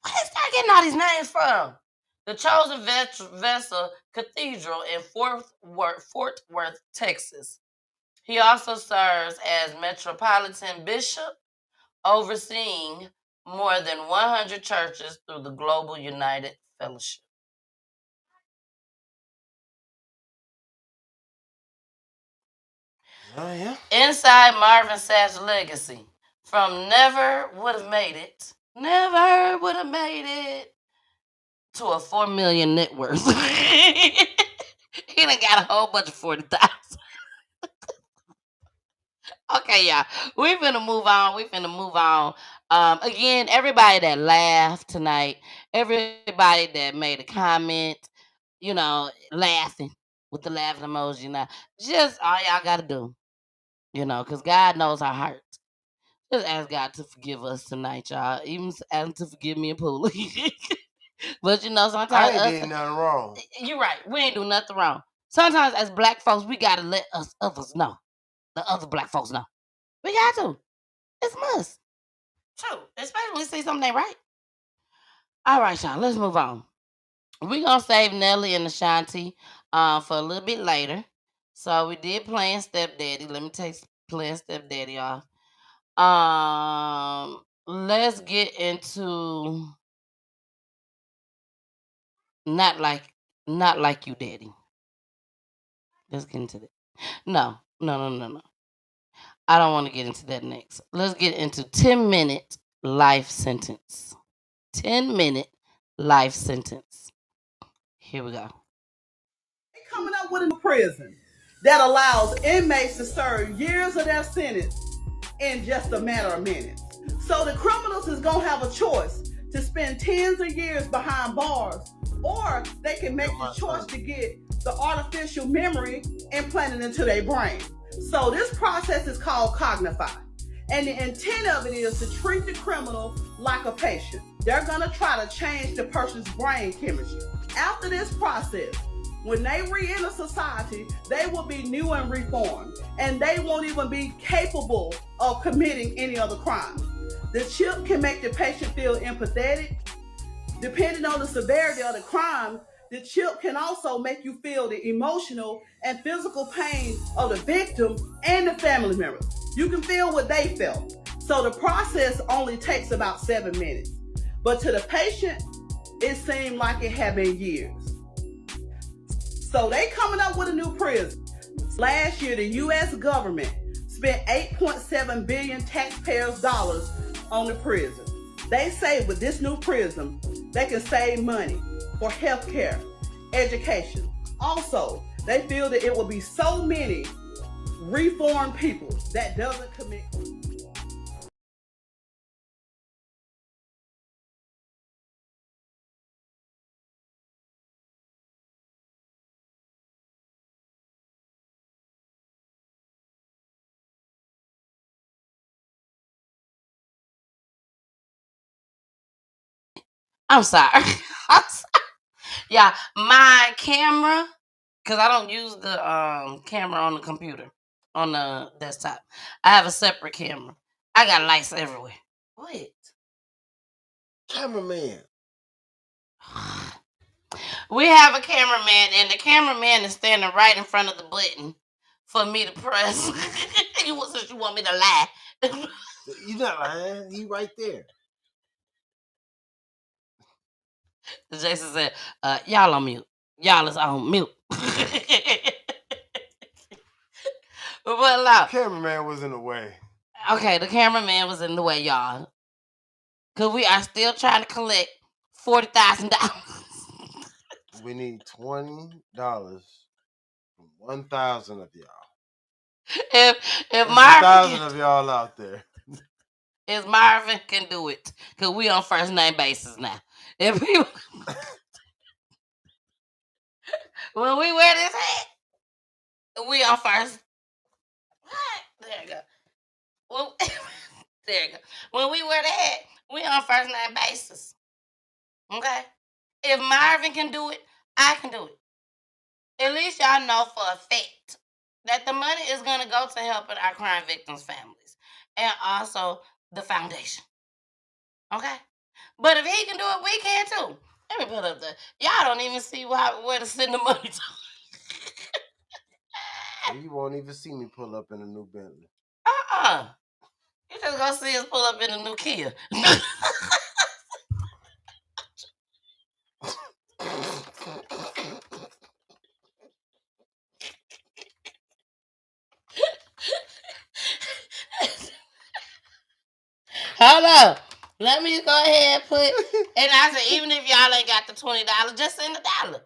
Where is that getting all these names from? The Chosen Vessel Cathedral in Fort Worth, Texas. He also serves as Metropolitan Bishop, overseeing more than 100 churches through the Global United Fellowship. Oh, yeah. Inside Marvin Sapp's legacy, from never would have made it to a 4 million net worth. He done got a whole bunch of 40,000. Okay, y'all. We finna move on. Again, everybody that laughed tonight, everybody that made a comment, laughing with the laughing emoji. Now, just all y'all gotta do, because God knows our hearts. Just ask God to forgive us tonight, y'all. Even ask him to forgive me and Pooh. But sometimes I ain't did nothing wrong. You're right. We ain't do nothing wrong. Sometimes as black folks, we gotta let us others know. The other black folks know. We got to. It's a must. True. Especially when we see something ain't right. All right, y'all. Let's move on. We're gonna save Nelly and Ashanti for a little bit later. So we did Playing Stepdaddy. Let me take Playing Stepdaddy off. Let's get into not like you, Daddy. Let's get into that. No. I don't want to get into that next. Let's get into 10-minute life sentence. 10-minute life sentence. Here we go. Coming up with a new prison that allows inmates to serve years of their sentence in just a matter of minutes. So the criminals is going to have a choice to spend tens of years behind bars, or they can make the choice to get the artificial memory implanted into their brain. So this process is called Cognify. And the intent of it is to treat the criminal like a patient. They're going to try to change the person's brain chemistry. After this process, when they re-enter society, they will be new and reformed, and they won't even be capable of committing any other crime. The chip can make the patient feel empathetic. Depending on the severity of the crime, the chip can also make you feel the emotional and physical pain of the victim and the family members. You can feel what they felt. So the process only takes about 7 minutes. But to the patient, it seemed like it had been years. So they coming up with a new prison. Last year, the U.S. government spent $8.7 billion taxpayers' dollars on the prison. They say with this new prison, they can save money for health care, education. Also, they feel that it will be so many reformed people that doesn't commit. I'm sorry. Yeah, my camera, because I don't use the camera on the computer, on the desktop. I have a separate camera. I got lights everywhere. What? Cameraman. We have a cameraman, and the cameraman is standing right in front of the button for me to press. You want me to lie? You're not lying. He right there. Jason said, y'all on mute. Y'all is on mute. But The cameraman was in the way. Okay, the cameraman was in the way, y'all. Because we are still trying to collect $40,000. We need $20 from 1,000 of y'all. If Marvin 1,000 of y'all out there. If Marvin can do it, because we on first name basis now. If people, when we wear this hat, we on first. There you go. Well, there you go. When we wear the hat, we on first name basis. Okay? If Marvin can do it, I can do it. At least y'all know for a fact that the money is going to go to helping our crime victims' families and also the foundation. Okay? But if he can do it, we can too. Let me put up the. Y'all don't even see where to send the money to. You won't even see me pull up in a new Bentley. You just gonna see us pull up in a new Kia. Hold up. Let me go ahead and put. And I said, even if y'all ain't got the $20, just send $1.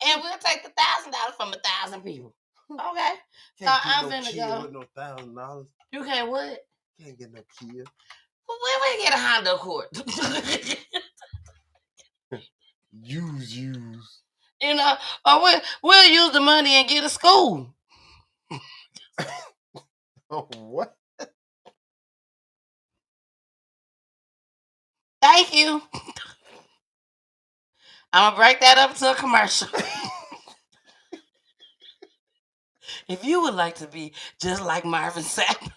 And we'll take the $1,000 from 1,000 people. Okay? So I'm finna go. With no $1,000. You can't what? Can't get no Kia. Well, where we get a Honda Accord? Use. You know, or we'll use the money and get a school. Oh, what? Thank you. I'm gonna break that up to a commercial. If you would like to be just like Marvin Sapp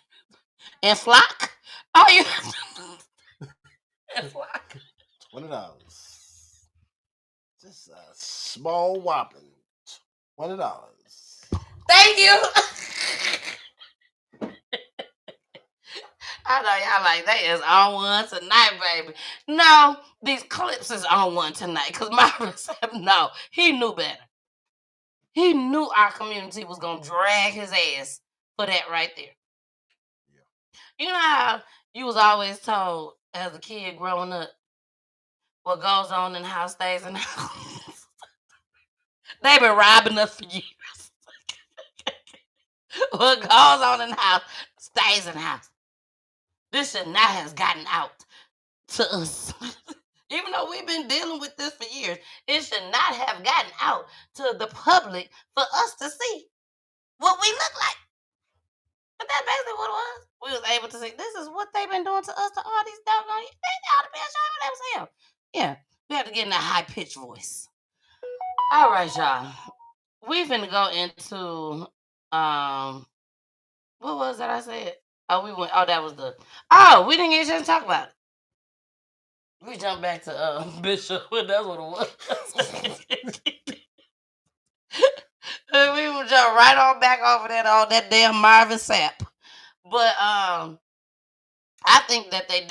and Flock, all you have to do and Flock. $20. Just a small whopping $20. Thank you. I know y'all like that is on one tonight, baby. No, these clips is on one tonight because Marvin Sapp, no, he knew better. He knew our community was gonna drag his ass for that right there. Yeah. You know how you was always told as a kid growing up, what goes on in the house stays in the house. They've been robbing us for years. What goes on in the house stays in the house. This should not have gotten out to us. Even though we've been dealing with this for years, it should not have gotten out to the public for us to see what we look like. But that's basically what it was. We was able to see, this is what they've been doing to us, to all these doggone, they ought to be ashamed of themselves. Yeah, we have to get in that high-pitched voice. All right, y'all. We finna go into, what was that I said? That was we didn't get a chance to talk about it. We jumped back to Bishop, that's what it was. We would jump right on back over that damn Marvin Sapp. But I think that they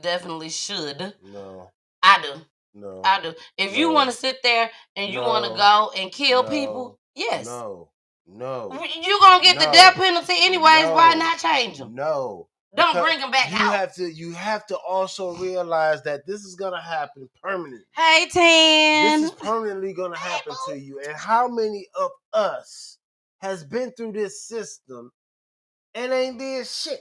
definitely should. No. I do. No. I do. If you want to sit there and you want to go and kill people, yes. No. You're going to get the death penalty anyways. Why not change them? No. Don't bring them back out. You have to also realize that this is going to happen permanently. Hey, Tan. This is permanently going to happen to you. And how many of us has been through this system and ain't did shit?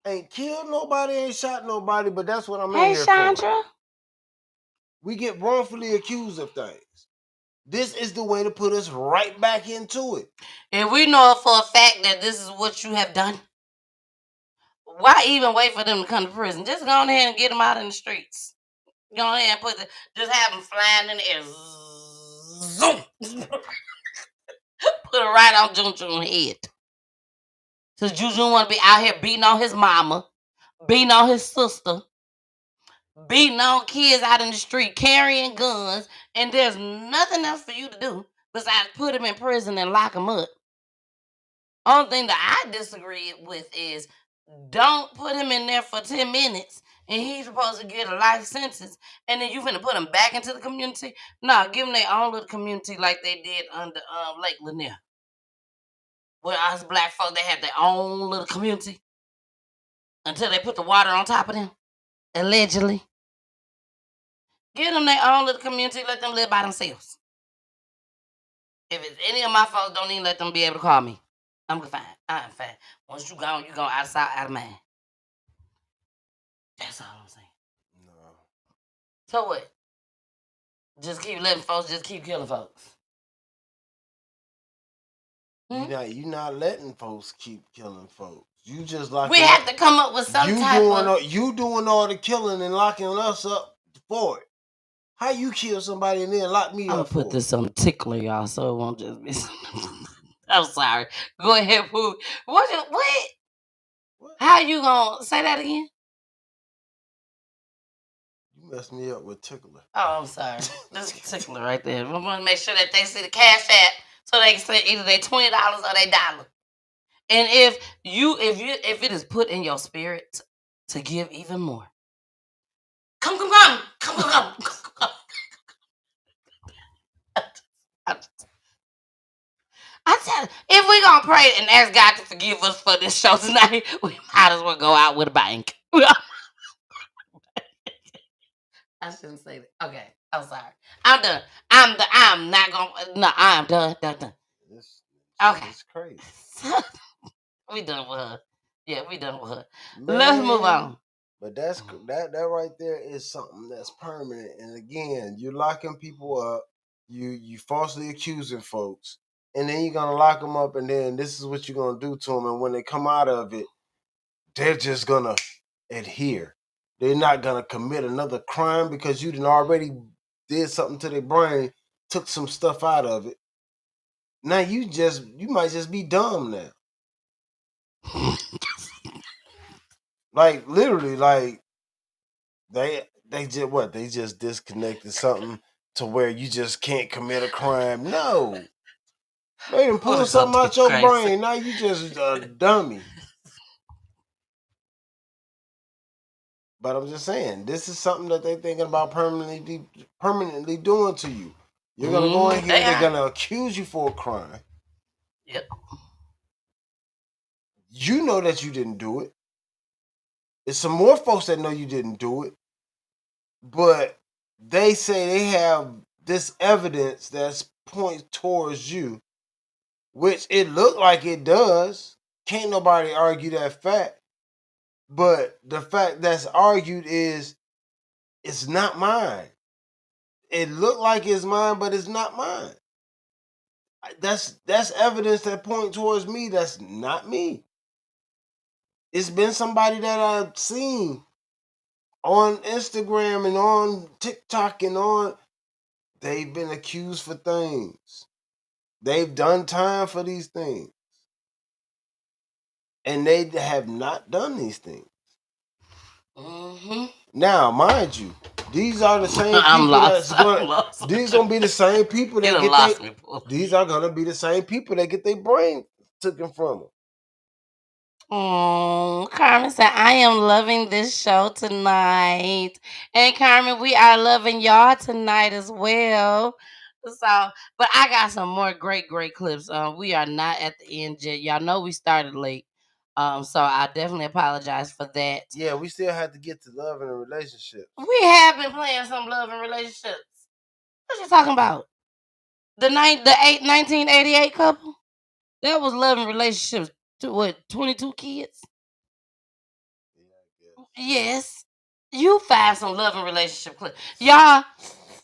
Ain't killed nobody, ain't shot nobody, but that's what I'm in here Chandra. for. We get wrongfully accused of things. This is the way to put us right back into it. And we know for a fact that this is what you have done. Why even wait for them to come to prison? Just go on ahead and get them out in the streets. Go ahead and just have them flying in the air. Zoom. Put it right on Jun head. Because Jun want to be out here beating on his mama beating on his sister, beating on kids out in the street, carrying guns, and there's nothing else for you to do besides put him in prison and lock him up. Only thing that I disagree with is don't put him in there for 10 minutes and he's supposed to get a life sentence and then you finna put him back into the community. No, give them their own little community like they did under Lake Lanier. Where us black folks, they had their own little community until they put the water on top of them, allegedly. Give them their own little community, let them live by themselves. If it's any of my folks, don't even let them be able to call me. I'm fine. I'm fine. Once you gone out of sight, out of mind. That's all I'm saying. No. So what? Just keep letting folks just keep killing folks. You not letting folks keep killing folks. You just like we have to come up with some type of. You doing all the killing and locking us up for it. How you kill somebody and then lock me up? I'm gonna put this on the tickler, y'all, so it won't just be. I'm sorry. Go ahead, Pooh. What? How you gonna say that again? You messed me up with tickler. Oh, I'm sorry. This is tickler right there. We want to make sure that they see the cash app so they can say either they $20 or they $1. And if it is put in your spirit to give even more, come. I tell you, if we gonna pray and ask God to forgive us for this show tonight, we might as well go out with a bang. I shouldn't say that. Okay, I'm sorry. I'm done. I'm not gonna. No, I'm done. Okay. It's crazy. We done with her. Yeah, we done with her. Man, let's move on. But that right there is something that's permanent. And again, you're locking people up. You falsely accusing folks, and then you're gonna lock them up, and then this is what you're gonna do to them. And when they come out of it, they're just gonna adhere. They're not gonna commit another crime because you done already did something to their brain, took some stuff out of it. Now you might just be dumb now. Like literally, like they just disconnected something to where you just can't commit a crime. No. They done pull something out your brain. Now you just a dummy. But I'm just saying, this is something that they're thinking about permanently doing to you. You're gonna go in here, they're gonna accuse you for a crime. Yep. You know that you didn't do it. There's some more folks that know you didn't do it. But they say they have this evidence that points towards you, which it looked like it does. Can't nobody argue that fact. But the fact that's argued is it's not mine. It looked like it's mine, but it's not mine. That's evidence that points towards me. That's not me. It's been somebody that I've seen on Instagram and on TikTok and they've been accused for things. They've done time for these things. And they have not done these things. Mm-hmm. Now, mind you, these are the same people these gonna be the same people that these are gonna be the same people that get their brain taken from them. Oh, Carmen said, I am loving this show tonight. And Carmen, we are loving y'all tonight as well. So, but I got some more great clips. We are not at the end yet. Y'all know we started late. So I definitely apologize for that. Yeah, we still have to get to love and relationships. We have been playing some love and relationships. What you talking about? The 1988 couple? That was love and relationships. 22 kids? Yes. You find some love and relationship clips. Y'all,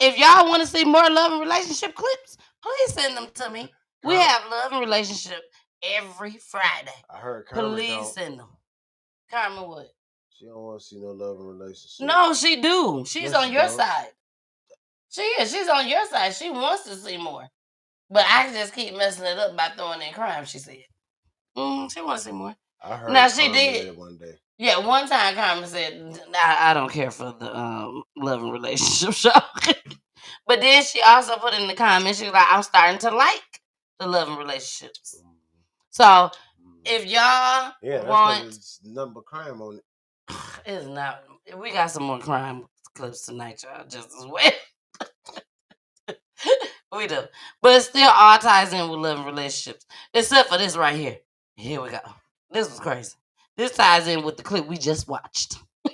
if y'all want to see more love and relationship clips, please send them to me. We have love and relationship every Friday. I heard Carmen Please send them. Carmen what? She don't want to see no love and relationship. No, she do. She's on your side. She is. She's on your side. She wants to see more. But I just keep messing it up by throwing in crime, she said. She wants to see more. I heard now she did one day. Yeah, one time Carmen said, I don't care for the loving relationship show. But then she also put in the comments, she was like, I'm starting to like the loving relationships. So if y'all want, it's nothing but crime on it. It's not. We got some more crime clips tonight, y'all, just as well. We do. But it still all ties in with loving relationships. Except for this right here. Here we go. This was crazy. This ties in with the clip we just watched. All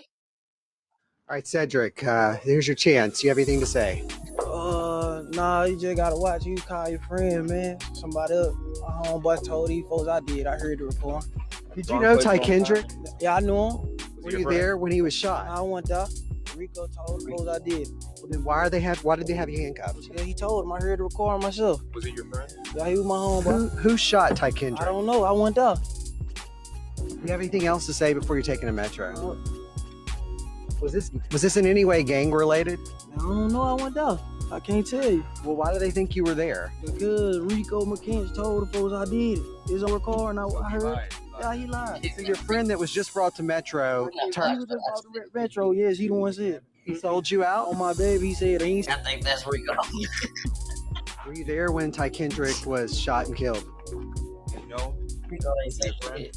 right, Cedric, here's your chance. You have anything to say? Nah, you just gotta watch. You call your friend, man. Somebody up. My homeboy told these folks I did. I heard the report. Did you know Ty Kendrick? Yeah, I knew him. Were you there when he was shot? I went there. Rico told the folks I did. Well, then why did they have you handcuffed? Yeah, he told him. I heard the recording myself. Was it your friend? Yeah, he was my homeboy. Who shot Ty Kendrick? I don't know. I went there. Do you have anything else to say before you're taking a metro? Was this in any way gang related? I don't know. I went there. I can't tell you. Well, why do they think you were there? Because Rico McKinch told the folks I did it. It's on recording. I heard. Yeah, he lied. So your friend that was just brought to Metro He was just about to Metro. Yes, he the one said. He sold you out? On my baby, he said. I think that's Rico. Were you there when Ty Kendrick was shot and killed? No. Rico ain't say shit.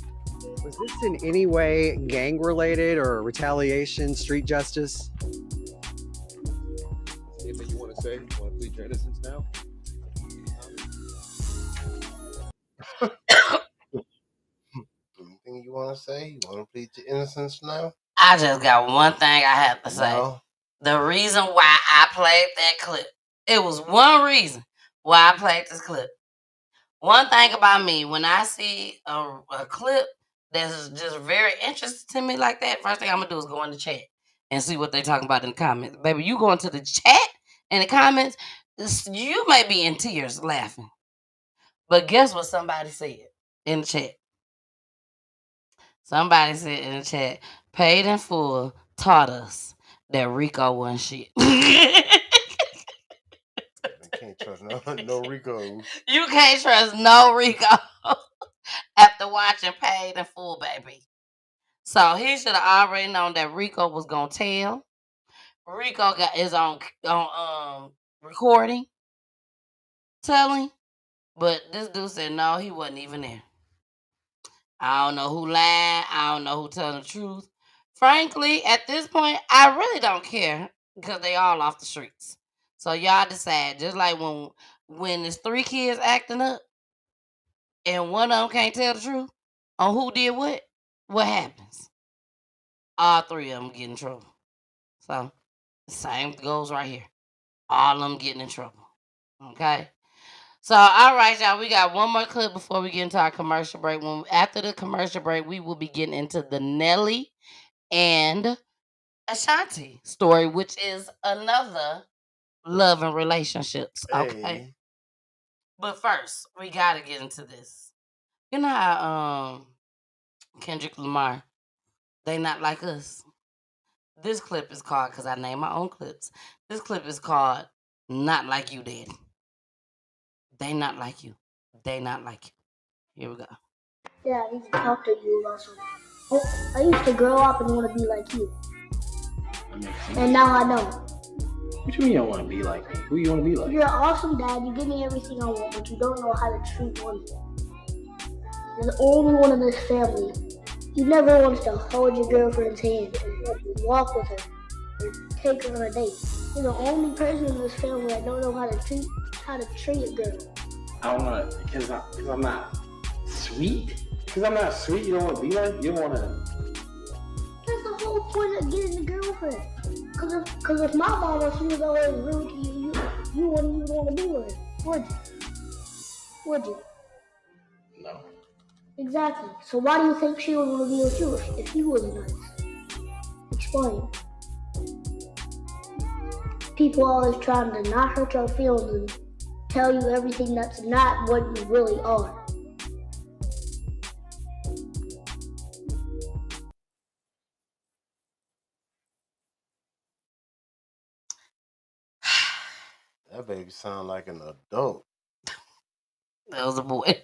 Was this in any way gang related or retaliation, street justice? Anything you want to say? You want to plead your innocence now? Anything you want to say? You want to plead your innocence now? I just got one thing I have to say. No. The reason why I played that clip. It was one reason why I played this clip. One thing about me, when I see a clip that's just very interesting to me like that, first thing I'm going to do is go in the chat and see what they're talking about in the comments. Baby, you go into the chat and the comments, you may be in tears laughing. But guess what somebody said in the chat? Somebody said in the chat, Paid in Full taught us that Rico wasn't shit. Can't trust no Rico. You can't trust no Rico after watching Paid in Full, baby. So he should have already known that Rico was gonna tell. Rico got his on recording, telling, but this dude said no, he wasn't even there. I don't know who lied. I don't know who telling the truth. Frankly, at this point, I really don't care because they all off the streets. So y'all decide. Just like when there's 3 kids acting up and one of them can't tell the truth on who did what happens? All 3 of them get in trouble. So the same goes right here. All of them getting in trouble. Okay? So, all right, y'all, we got one more clip before we get into our commercial break. After the commercial break, we will be getting into the Nelly and Ashanti story, which is another love and relationships. Okay. Hey. But first, we got to get into this. You know how Kendrick Lamar, They Not Like Us? This clip is called, because I name my own clips, this clip is called Not Like You, Daddy. They not like you. They not like you. Here we go. Yeah, I need to talk to you about something. I used to grow up and want to be like you. And now I don't. What you mean you don't want to be like me? Who you want to be like? You're an awesome dad. You give me everything I want, but you don't know how to treat women. You're the only one in this family. You never want to hold your girlfriend's hand and walk with her or take her on a date. You're the only person in this family that don't know how to treat a girl. I don't know, because I'm not sweet. Because I'm not sweet, you don't want to be like? You don't want to... That's the whole point of getting a girlfriend. Because if my mama, she was always rude to you, you wouldn't even want to be with her, would you? Would you? No. Exactly. So why do you think she would want to be with you if you was nice? Explain. People always trying to not hurt your feelings and tell you everything that's not what you really are. That baby sound like an adult. That was a boy.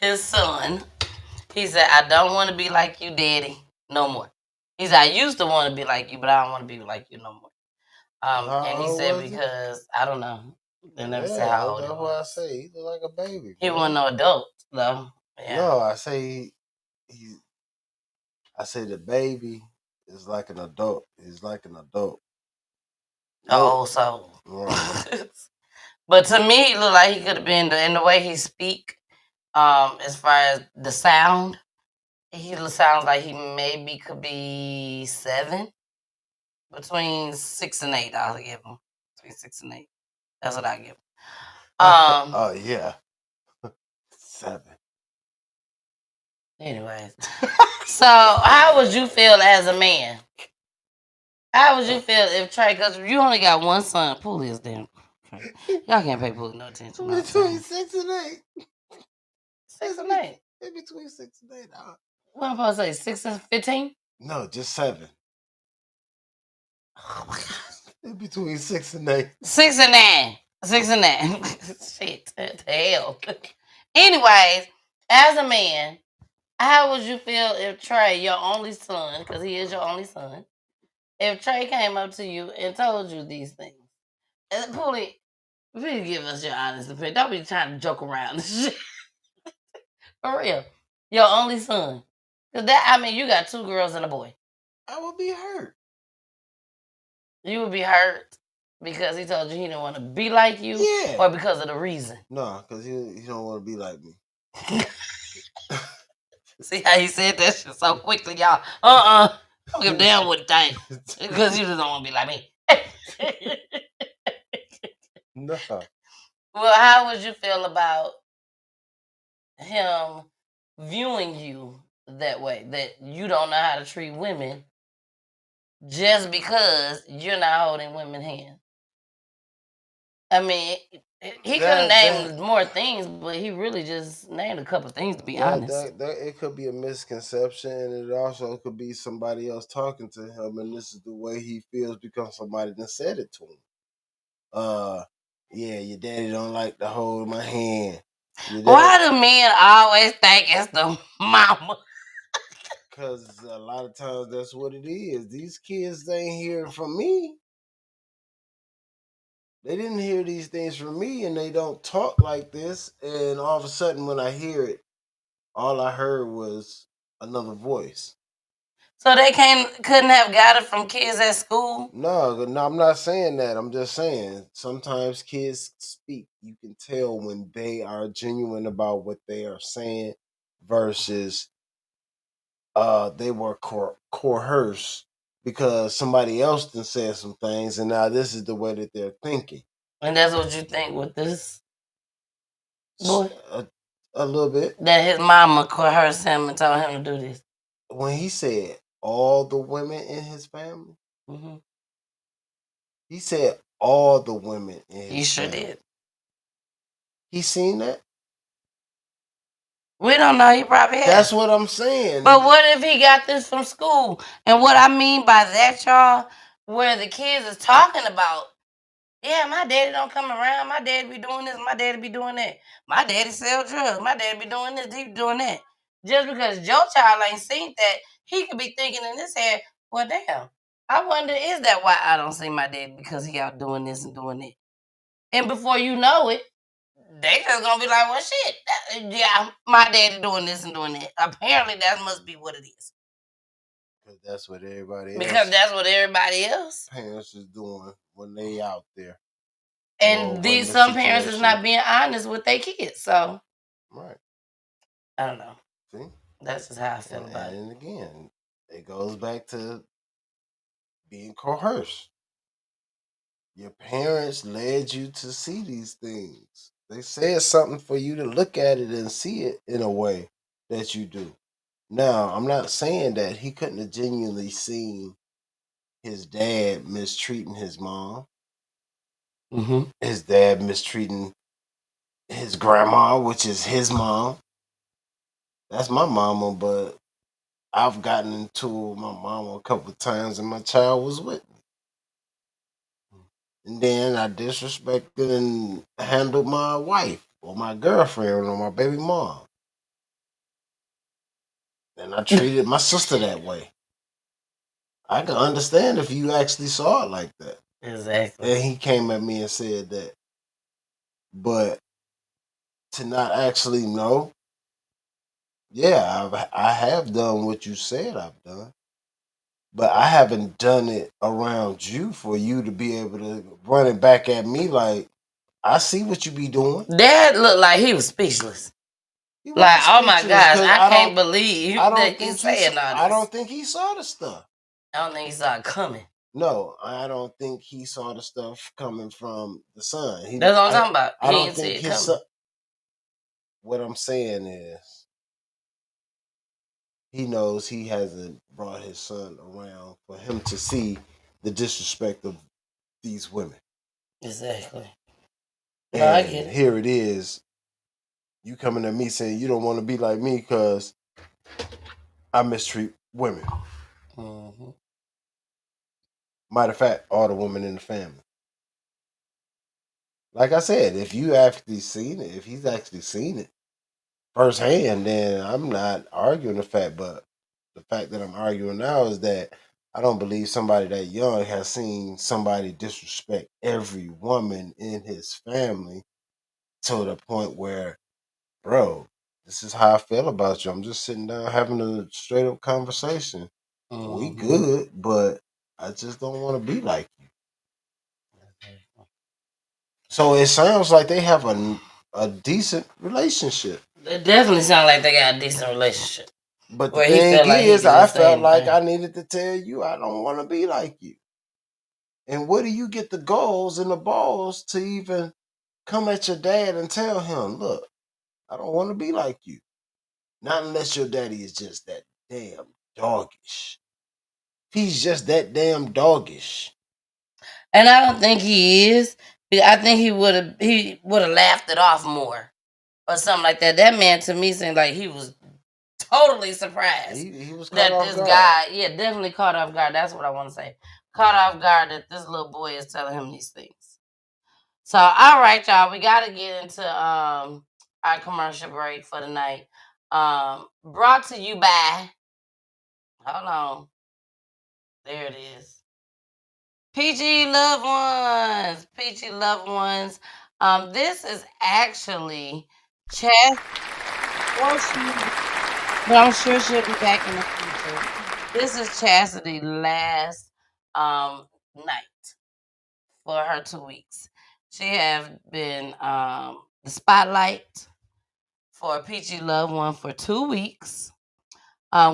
His son. He said, I don't want to be like you, Daddy, no more. He said, I used to want to be like you, but I don't want to be like you no more. And he said, because, I don't know. They never said how old he that's was. what I say. He look like a baby. He bro. wasn't no adult, though. Yeah. No, I say I say the baby is like an adult. He's like an adult. An old soul. Right. But to me, he looked like he could have been, in the way he speak, as far as the sound, he sounds like he maybe could be 7. Between 6 and 8, I'll give him. Between 6 and 8. That's what I give him. Oh yeah. 7. Anyways. So how would you feel as a man? How would you feel if Trey, because you only got one son, pull his damn. Y'all can't pay Pooh no attention. Between 6 and 8. 6 and 8. In between 6 and 8. What am I supposed to say? 6 and 15? No, just 7. Oh my God. In between 6 and 8. 6 and 9. 6 and 9. Shit. The hell. Anyways, as a man, how would you feel if Trey, your only son, because he is your only son, if Trey came up to you and told you these things? And Poolie, please give us your honest opinion. Don't be trying to joke around this shit. For real. Your only son. Because you got 2 girls and a boy. I would be hurt. You would be hurt because he told you he didn't want to be like you? Yeah. Or because of the reason? No, because he don't want to be like me. See how he said that shit so quickly, y'all. I don't give a damn what he think. Because you just don't want to be like me. No. Well, how would you feel about him viewing you that way? That you don't know how to treat women just because you're not holding women's hands? I mean, he could have named more things, but he really just named a couple things, to be honest. It could be a misconception, and it also could be somebody else talking to him, and this is the way he feels because somebody done said it to him. Yeah, your daddy don't like to hold my hand. Why do men always think it's the mama? Because a lot of times that's what it is. These kids ain't hearing from me. They didn't hear these things from me, and they don't talk like this. And all of a sudden, when I hear it, all I heard was another voice. So they couldn't have got it from kids at school? No, I'm not saying that. I'm just saying sometimes kids speak. You can tell when they are genuine about what they are saying versus they were coerced because somebody else done said some things, and now this is the way that they're thinking. And that's what you think with this boy? A little bit. That his mama coerced him and told him to do this. When he said all the women in his family, he said all the women in his family. He sure did. He seen that? We don't know. He probably has. That's what I'm saying. But what if he got this from school? And what I mean by that, y'all, where the kids is talking about, yeah, my daddy don't come around. My daddy be doing this. My daddy be doing that. My daddy sell drugs. My daddy be doing this. He be doing that. Just because your child ain't seen that, he could be thinking in his head, well, damn, I wonder, is that why I don't see my daddy? Because he out doing this and doing that. And before you know it, they just gonna be like, well, shit, yeah, my daddy doing this and doing that. Apparently, that must be what it is. Because that's what everybody else. Because that's what everybody else parents is doing when they out there. And some parents is not being honest with their kids. So, right. I don't know. See, that's just how I feel about it. And again, it goes back to being coerced. Your parents led you to see these things. They said something for you to look at it and see it in a way that you do. Now, I'm not saying that he couldn't have genuinely seen his dad mistreating his mom. His dad mistreating his grandma, which is his mom. That's my mama, but I've gotten into my mama a couple of times and my child was with me. And then I disrespected and handled my wife or my girlfriend or my baby mom. and I treated my sister that way. I can understand if you actually saw it like that. Exactly. And he came at me and said that. But to not actually know, yeah, I have done what you said I've done. But I haven't done it around you for you to be able to run it back at me like, I see what you be doing. Dad looked like he was speechless. He Like, was oh my speechless gosh, 'cause I can't believe I that don't he's think he saying all this. I don't think he saw the stuff. I don't think he saw it coming. No, I don't think he saw the stuff coming from the son. That's what I'm talking about. I He don't didn't see think it his coming. son. What I'm saying is, he knows he hasn't brought his son around for him to see the disrespect of these women. Exactly. And No, I get it. here it is. You coming at me saying you don't want to be like me because I mistreat women. Mm-hmm. Matter of fact, all the women in the family. Like I said, if you actually seen it, if he's actually seen it firsthand, then I'm not arguing the fact. But the fact that I'm arguing now is that I don't believe somebody that young has seen somebody disrespect every woman in his family to the point where, bro, this is how I feel about you. I'm just sitting down having a straight up conversation. We Mm-hmm. good, but I just don't want to be like you. So it sounds like they have a decent relationship. It definitely sounds like they got a decent relationship. But the Where he thing felt like he is, could I just say felt like anything. I needed to tell you I don't want to be like you. And where do you get the goals and the balls to even come at your dad and tell him, look, I don't want to be like you. Not unless your daddy is just that damn doggish. He's just that damn doggish. And I don't think he is. I think he would have laughed it off more. Or something like that. That man to me seemed like he was totally surprised He was caught that off this guard. guy, yeah, definitely caught off guard. That's what I want to say. Caught off guard that this little boy is telling him these things. So, all right, y'all, we got to get into our commercial break for the night. Brought to you by, hold on, there it is. PG Loved Ones. PG Loved Ones. This is actually Chastity. But I'm sure she'll be back in the future. This is Chastity last night for her 2 weeks. She have been the spotlight for PG Loved One for 2 weeks.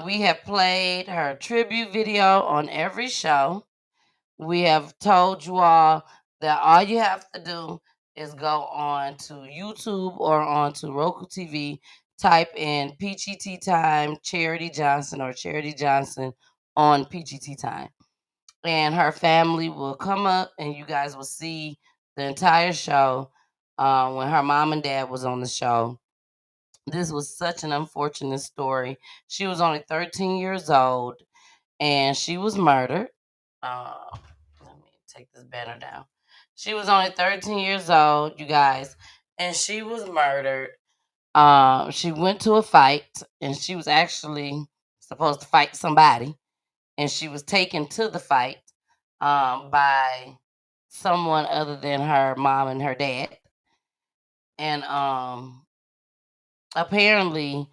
We have played her tribute video on every show. We have told you all that all you have to do is go on to YouTube or on to Roku TV, type in PGT Time Charity Johnson or Charity Johnson on PGT Time. And her family will come up and you guys will see the entire show when her mom and dad was on the show. This was such an unfortunate story. She was only 13 years old and she was murdered. Let me take this banner down. She was only 13 years old, you guys, and she was murdered. She went to a fight, and she was actually supposed to fight somebody, and she was taken to the fight by someone other than her mom and her dad. And apparently,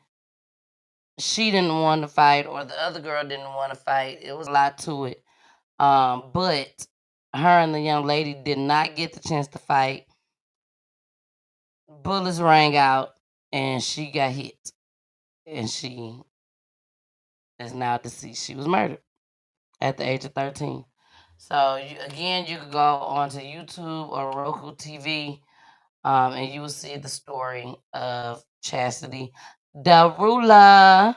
she didn't want to fight, or the other girl didn't want to fight. It was a lot to it. But her and the young lady did not get the chance to fight. Bullets rang out and she got hit. And she is now deceased. She was murdered at the age of 13. So you can go onto YouTube or Roku TV, and you will see the story of Chastity Darula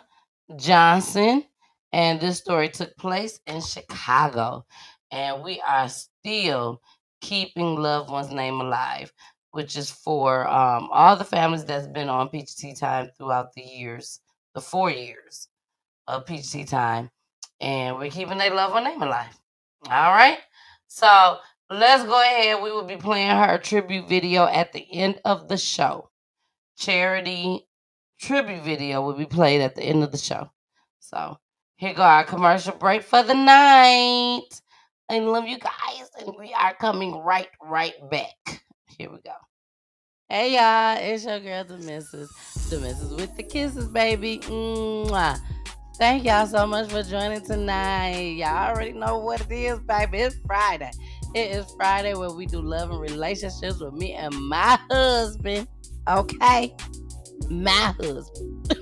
Johnson. And this story took place in Chicago. And we are still keeping loved ones' name alive, which is for all the families that's been on PGT Time throughout the years, the 4 years of PGT Time. And we're keeping their loved one name alive. All right. So let's go ahead. We will be playing her tribute video at the end of the show. Charity tribute video will be played at the end of the show. So here go our commercial break for the night. I love you guys, and we are coming right back. Here we go. Hey y'all, it's your girl the missus with the kisses, baby. Mwah. Thank y'all so much for joining tonight. Y'all already know what it is, baby. It's Friday. It is Friday where we do love and relationships with me and my husband. Okay? My husband.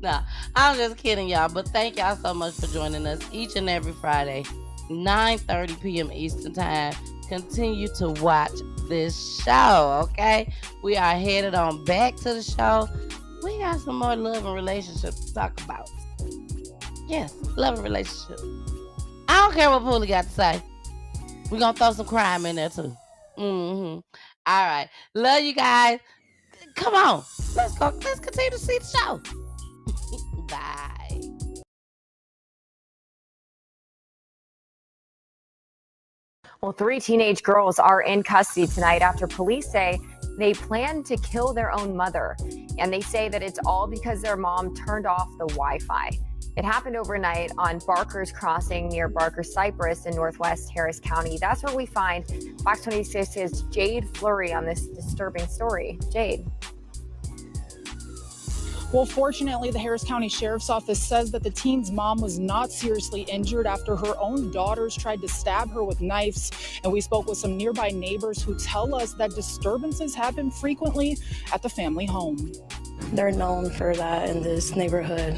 Nah, I'm just kidding, y'all. But thank y'all so much for joining us each and every Friday, 9:30 p.m. Eastern Time. Continue to watch this show, okay? We are headed on back to the show. We got some more love and relationships to talk about. Yes, love and relationships. I don't care what Poolie got to say. We're going to throw some crime in there, too. All right. Love you guys. Come on. Let's go. Let's continue to see the show. Bye. Well, 3 teenage girls are in custody tonight after police say they plan to kill their own mother. And they say that it's all because their mom turned off the Wi-Fi. It happened overnight on Barker's Crossing near Barker Cypress in Northwest Harris County. That's where we find Fox 26's Jade Fleury on this disturbing story. Jade. Well, fortunately, the Harris County Sheriff's Office says that the teen's mom was not seriously injured after her own daughters tried to stab her with knives. And we spoke with some nearby neighbors who tell us that disturbances happen frequently at the family home. They're known for that in this neighborhood.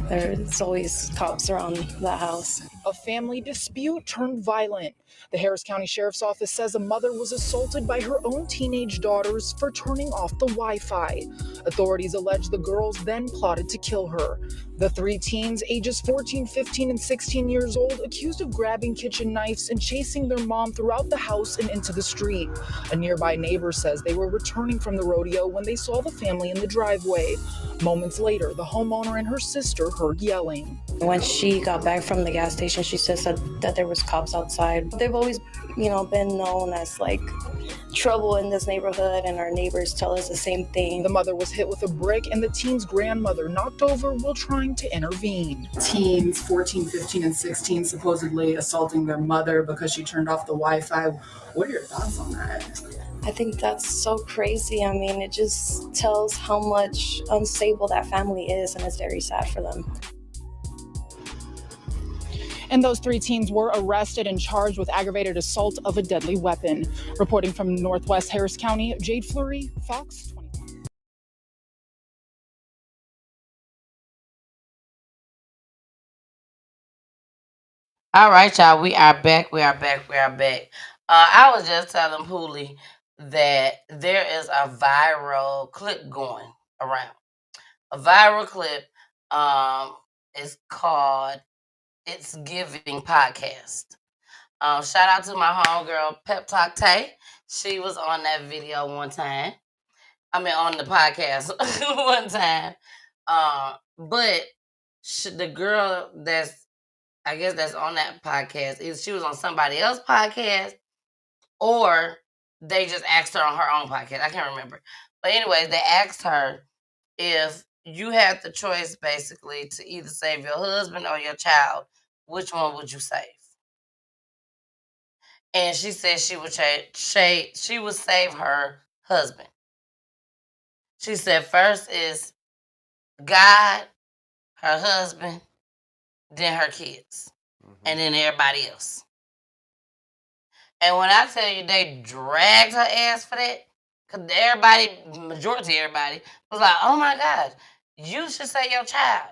There's always cops around the house. A family dispute turned violent. The Harris County Sheriff's Office says a mother was assaulted by her own teenage daughters for turning off the Wi-Fi. Authorities allege the girls then plotted to kill her. The 3 teens, ages 14, 15, and 16 years old, accused of grabbing kitchen knives and chasing their mom throughout the house and into the street. A nearby neighbor says they were returning from the rodeo when they saw the family in the driveway. Moments later, the homeowner and her sister heard yelling. When she got back from the gas station, she said that there was cops outside. They've always, been known as like trouble in this neighborhood, and our neighbors tell us the same thing. The mother was hit with a brick and the teen's grandmother knocked over while trying to intervene. Teens, 14, 15, and 16, supposedly assaulting their mother because she turned off the Wi-Fi. What are your thoughts on that? I think that's so crazy. I mean, it just tells how much unstable that family is, and it's very sad for them. And those 3 teens were arrested and charged with aggravated assault of a deadly weapon. Reporting from Northwest Harris County, Jade Fleury, Fox 20. All right, y'all. We are back. I was just telling Poolie that there is a viral clip going around. A viral clip is called It's Giving Podcast. Shout out to my homegirl, Pep Talk Tay. She was on that video one time. I mean, on the podcast one time. But the girl that's on that podcast, either she was on somebody else's podcast or they just asked her on her own podcast. I can't remember. But anyways, they asked her if you had the choice basically to either save your husband or your child, which one would you save? And she said she would save her husband. She said first is God, her husband, then her kids, and then everybody else. And when I tell you they dragged her ass for that, because majority everybody was like, oh my God, you should say your child.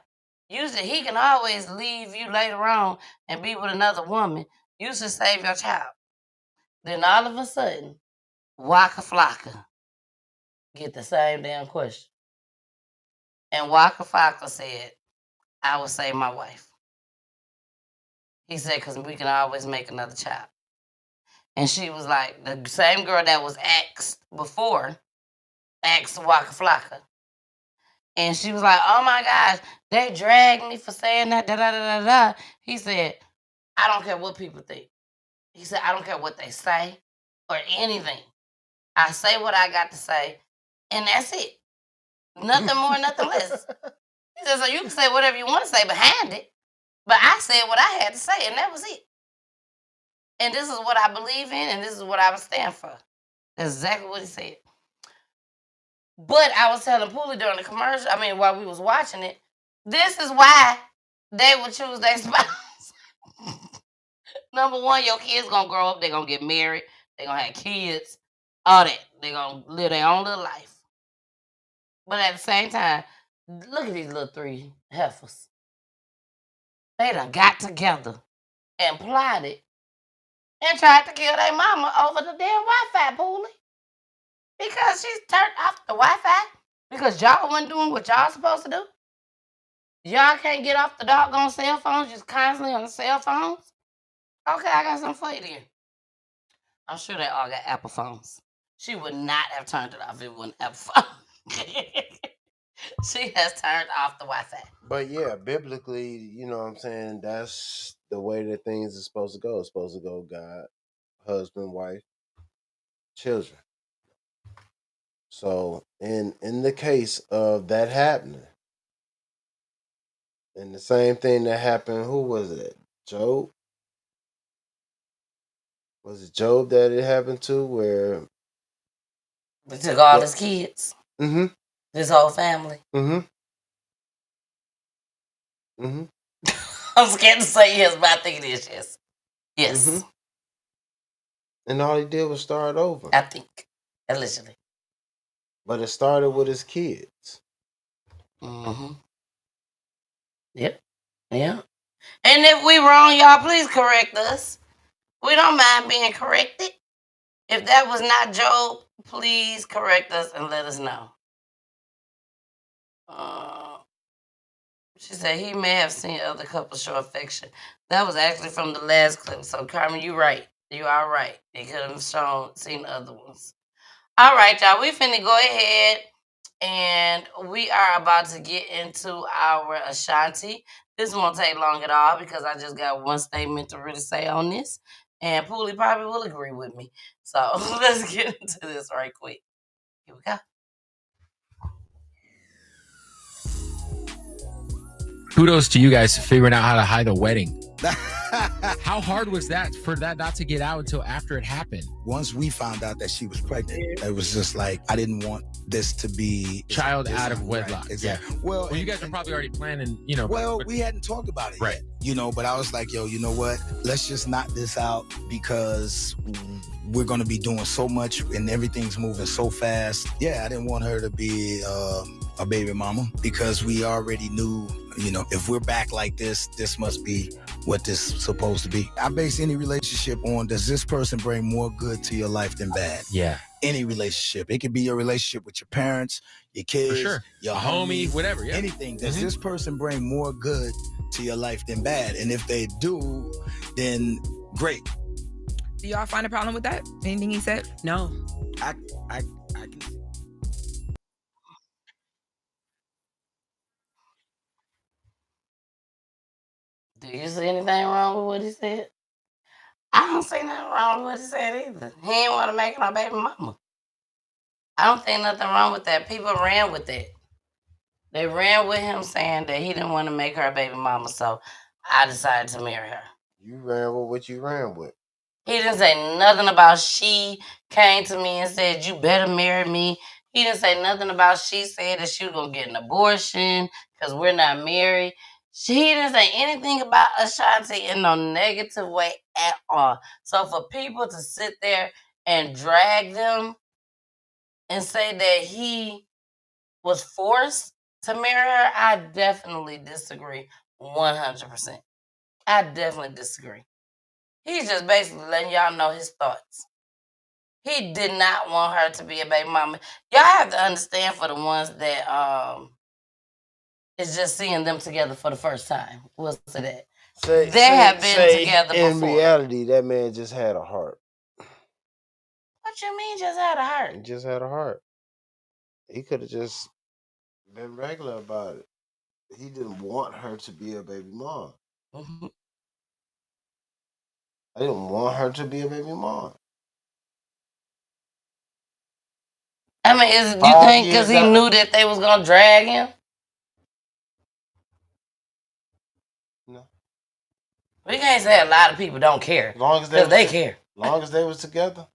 He can always leave you later on and be with another woman. You should save your child. Then all of a sudden, Waka Flocka get the same damn question. And Waka Flocka said, I would save my wife. He said, because we can always make another child. And she was like, the same girl that was asked before, asked Waka Flocka. And she was like, oh my gosh, they dragged me for saying that, da-da-da-da-da. He said, I don't care what people think. He said, I don't care what they say or anything. I say what I got to say, and that's it. Nothing more, nothing less. He said, so you can say whatever you want to say behind it, but I said what I had to say, and that was it. And this is what I believe in, and this is what I would stand for. That's exactly what he said. But I was telling Poolie during the commercial, while we was watching it, this is why they would choose their spouse. Number one, your kids gonna grow up, they're gonna get married, they're gonna have kids, all that. They're gonna live their own little life. But at the same time, look at these little three heifers. They done got together and plotted and tried to kill their mama over the damn Wi-Fi, Poolie. Because she's turned off the Wi-Fi. Because y'all wasn't doing what y'all supposed to do. Y'all can't get off the doggone cell phones, just constantly on the cell phones. Okay, I got something for you then. I'm sure they all got Apple phones. She would not have turned it off if it wasn't Apple phone. She has turned off the Wi-Fi. But yeah, biblically, you know what I'm saying, that's the way that things are supposed to go. It's supposed to go God, husband, wife, children. So in the case of that happening, and the same thing that happened, who was it? Job? Was it Job that it happened to where they took all his kids? Mm-hmm. His whole family. Mm-hmm. Mm-hmm. I'm scared to say yes, but I think it is yes. Yes. Mm-hmm. And all he did was start over. I think. Allegedly. But it started with his kids. Mm-hmm. Yep. Yeah. And if we wrong, y'all, please correct us. We don't mind being corrected. If that was not Job, please correct us and let us know. She said he may have seen other couples show affection. That was actually from the last clip. So, Carmen, you're right. You are right. They could have seen other ones. All right, y'all. We finna go ahead and we are about to get into our Ashanti. This won't take long at all because I just got one statement to really say on this. And Poolie probably will agree with me. So let's get into this right quick. Here we go. Kudos to you guys for figuring out how to hide a wedding. How hard was that for that not to get out until after it happened? Once we found out that she was pregnant, it was just like, I didn't want this to be child out of wedlock. Right, exactly. Yeah. Well, you guys are probably already planning, Well, we hadn't talked about it yet, but I was like, yo, you know what? Let's just knock this out because we're going to be doing so much and everything's moving so fast. Yeah, I didn't want her to be a baby mama because we already knew, if we're back like this, this must be what this is supposed to be. I base any relationship on, does this person bring more good to your life than bad? Yeah. Any relationship. It could be your relationship with your parents, your kids, For sure. your homie, whatever. Yeah. Anything. Does this person bring more good to your life than bad? And if they do, then great. Do y'all find a problem with that? Anything he said? No. I can. Do you see anything wrong with what he said? I don't see nothing wrong with what he said either. He didn't want to make no baby mama. I don't think nothing wrong with that. People ran with it. They ran with him saying that he didn't want to make her a baby mama, so I decided to marry her. You ran with what you ran with. He didn't say nothing about she came to me and said, you better marry me. He didn't say nothing about she said that she was going to get an abortion because we're not married. He didn't say anything about Ashanti in no negative way at all. So for people to sit there and drag them and say that he was forced to marry her, I definitely disagree 100%. I definitely disagree. He's just basically letting y'all know his thoughts. He did not want her to be a baby mama. Y'all have to understand for the ones that is just seeing them together for the first time. We'll say that. They have been together in before. In reality, that man just had a heart. What you mean just had a heart? He just had a heart. He could have just been regular about it. He didn't want her to be a baby mom. Mm-hmm. I didn't want her to be a baby mom. I mean, you think because he knew that they was going to drag him? We can't say a lot of people don't care. As long as they care. Long as they was together,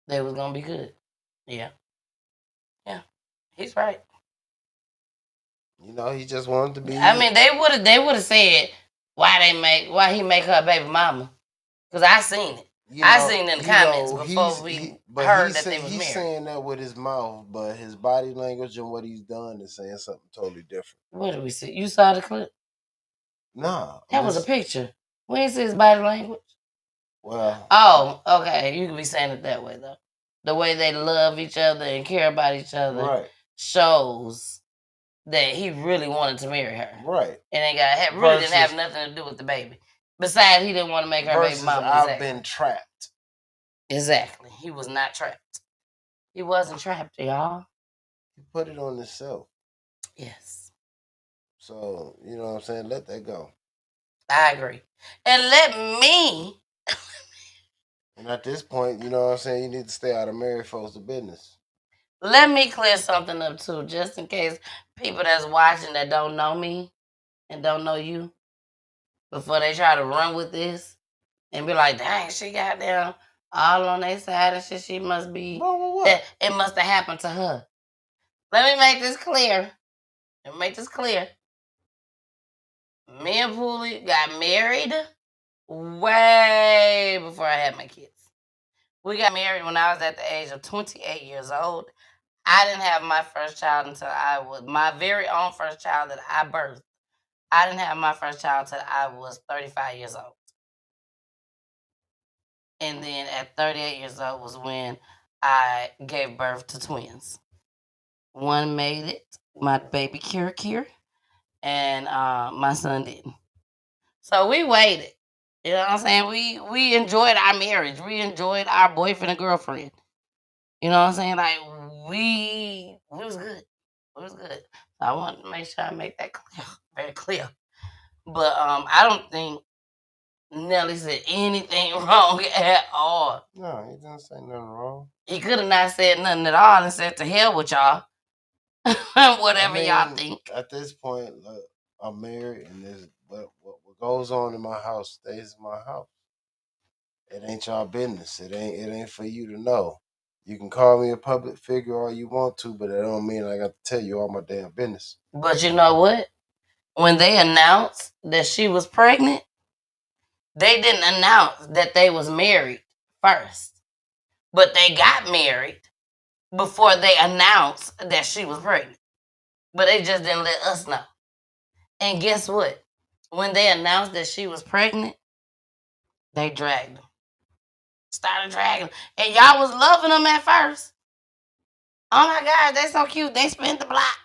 they was gonna be good. Yeah. Yeah. He's right. You know, he just wanted to be. I mean, they would have said why he make her a baby mama. Because I seen it. I seen in the comments before we heard that they was he's married. saying that with his mouth, but his body language and what he's done is saying something totally different. What did we see? You saw the clip? Nah. That was a picture. We didn't see his body language. Well. Oh, okay. You can be saying it that way though. The way they love each other and care about each other shows that he really wanted to marry her. Right. And it really didn't have nothing to do with the baby. Besides, he didn't want to make her baby mama. I've been trapped. Exactly. He was not trapped. He wasn't trapped, y'all. He put it on himself. Yes. So, you know what I'm saying? Let that go. I agree. And let me. And at this point, you know what I'm saying? You need to stay out of married folks' business. Let me clear something up too, just in case people that's watching that don't know me and don't know you, before they try to run with this and be like, dang, she got down all on their side and shit. She must be. It must have happened to her. Let me make this clear. Me and Poolie got married way before I had my kids. We got married when I was at the age of 28 years old. I didn't have my first child until I was my very own first child that I birthed. I didn't have my first child until I was 35 years old. And then at 38 years old was when I gave birth to twins. One made it, my baby Kira, and my son didn't. So we waited. You know what I'm saying? We enjoyed our marriage. We enjoyed our boyfriend and girlfriend. You know what I'm saying? Like we was good. It was good. So I wanted to make sure I make that clear, very clear. But I don't think Nelly said anything wrong at all. No, he didn't say nothing wrong. He could have not said nothing at all and said to hell with y'all. Whatever y'all think. At this point, I'm married, and what goes on in my house stays in my house. It ain't y'all business. It ain't for you to know. You can call me a public figure all you want to, but that don't mean I got to tell you all my damn business. But you know what? When they announced that she was pregnant, they didn't announce that they was married first. But they got married before they announced that she was pregnant. But they just didn't let us know. And guess what? When they announced that she was pregnant, they dragged them. Started dragging them. And y'all was loving them at first. Oh my God, they so cute. They spent the block.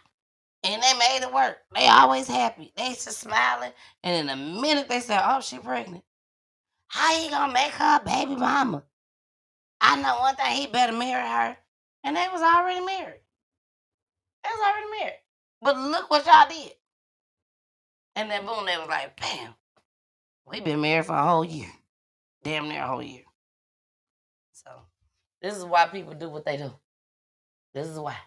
And they made it work. They always happy. They just smiling. And in a minute they said, oh, she pregnant. How he gonna make her a baby mama? I know one thing, he better marry her. And they was already married. But look what y'all did. And then boom, they was like, bam, we been married for a whole year. Damn near a whole year. So this is why people do what they do. This is why.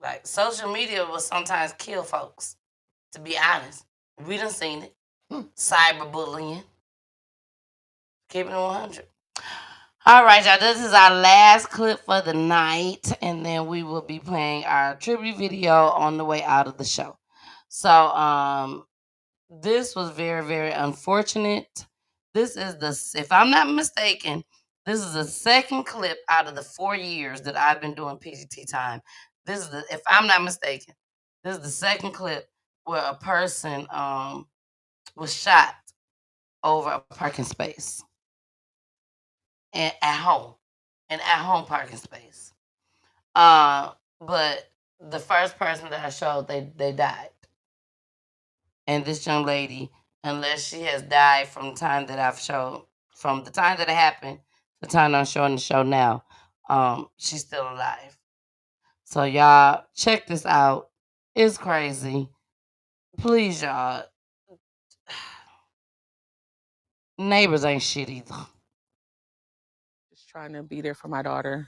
Like social media will sometimes kill folks. To be honest. We done seen it. Cyberbullying. Keeping it 100. All right, y'all. This is our last clip for the night, and then we will be playing our tribute video on the way out of the show. So, this was very, very unfortunate. This is if I'm not mistaken, this is the second clip out of the 4 years that I've been doing PGT time. If I'm not mistaken, this is the second clip where a person was shot over a parking space. And at home parking space. But the first person that I showed, they died. And this young lady, unless she has died from the time that I've showed, from the time that it happened, the time I'm showing the show now, she's still alive. So y'all, check this out. It's crazy. Please, y'all. Neighbors ain't shit either. Just trying to be there for my daughter.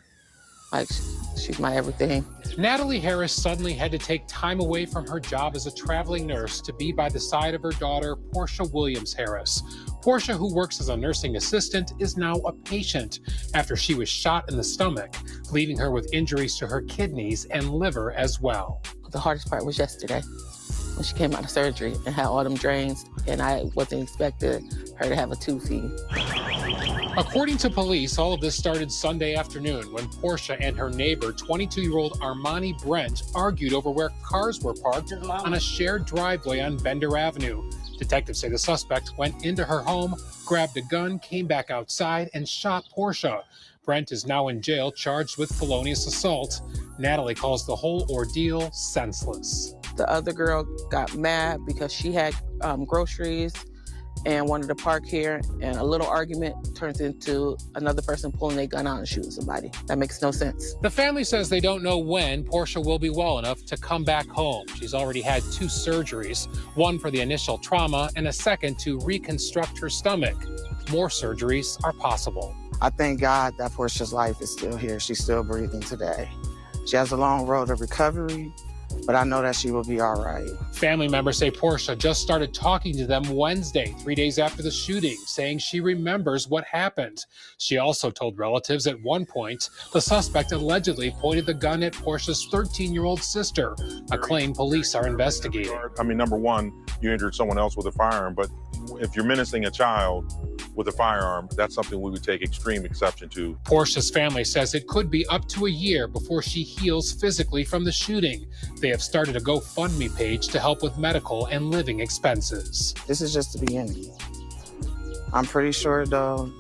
Like, she's my everything. Natalie Harris suddenly had to take time away from her job as a traveling nurse to be by the side of her daughter, Portia Williams Harris. Portia, who works as a nursing assistant, is now a patient after she was shot in the stomach, leaving her with injuries to her kidneys and liver as well. The hardest part was yesterday when she came out of surgery and had all them drains, and I wasn't expecting her to have a tooth feed. According to police, all of this started Sunday afternoon when Portia and her neighbor, 22-year-old Armani Brent, argued over where cars were parked on a shared driveway on Bender Avenue. Detectives say the suspect went into her home, grabbed a gun, came back outside, and shot Portia. Brent is now in jail, charged with felonious assault. Natalie calls the whole ordeal senseless. The other girl got mad because she had groceries and wanted to park here, and a little argument turns into another person pulling a gun out and shooting somebody. That makes no sense. The family says they don't know when Portia will be well enough to come back home. She's already had 2 surgeries, one for the initial trauma and a second to reconstruct her stomach. More surgeries are possible. I thank God that Portia's life is still here. She's still breathing today. She has a long road of recovery, but I know that she will be all right. Family members say Portia just started talking to them Wednesday, 3 days after the shooting, saying she remembers what happened. She also told relatives at one point the suspect allegedly pointed the gun at Portia's 13-year-old sister, a claim police are investigating. I mean, number one, you injured someone else with a firearm, but if you're menacing a child with a firearm, that's something we would take extreme exception to. Portia's family says it could be up to a year before she heals physically from the shooting. They have started a GoFundMe page to help with medical and living expenses. This is just the beginning. I'm pretty sure, though,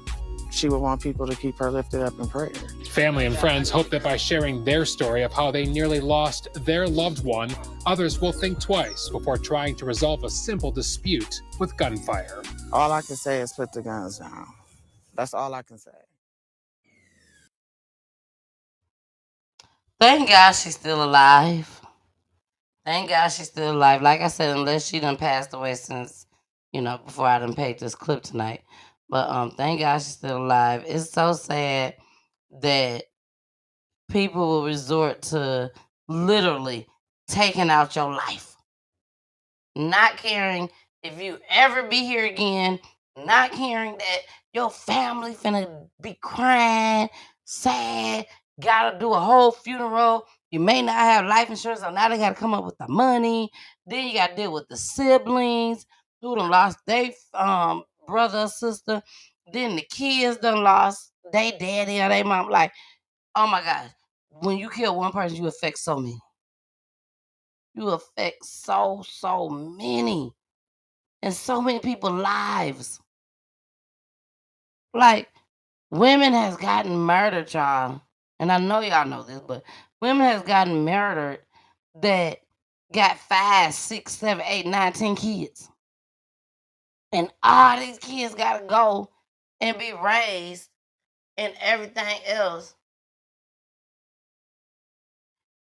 she would want people to keep her lifted up in prayer. Family and friends hope that by sharing their story of how they nearly lost their loved one, others will think twice before trying to resolve a simple dispute with gunfire. All I can say is put the guns down. That's all I can say. Thank God she's still alive. Thank God she's still alive. Like I said, unless she done passed away since, before I done paid this clip tonight. But thank God she's still alive. It's so sad that people will resort to literally taking out your life. Not caring if you ever be here again. Not caring that your family finna be crying, sad, gotta do a whole funeral. You may not have life insurance, so now they gotta come up with the money. Then you gotta deal with the siblings who done lost their brother or sister. Then the kids done lost their daddy or their mom. Like, oh my God. When you kill one person, you affect so many. You affect so many. And so many people's lives. Like, women has gotten murdered, y'all. And I know y'all know this, but women has gotten murdered that got 5, 6, 7, 8, 9, 10 kids. And all these kids gotta go and be raised and everything else.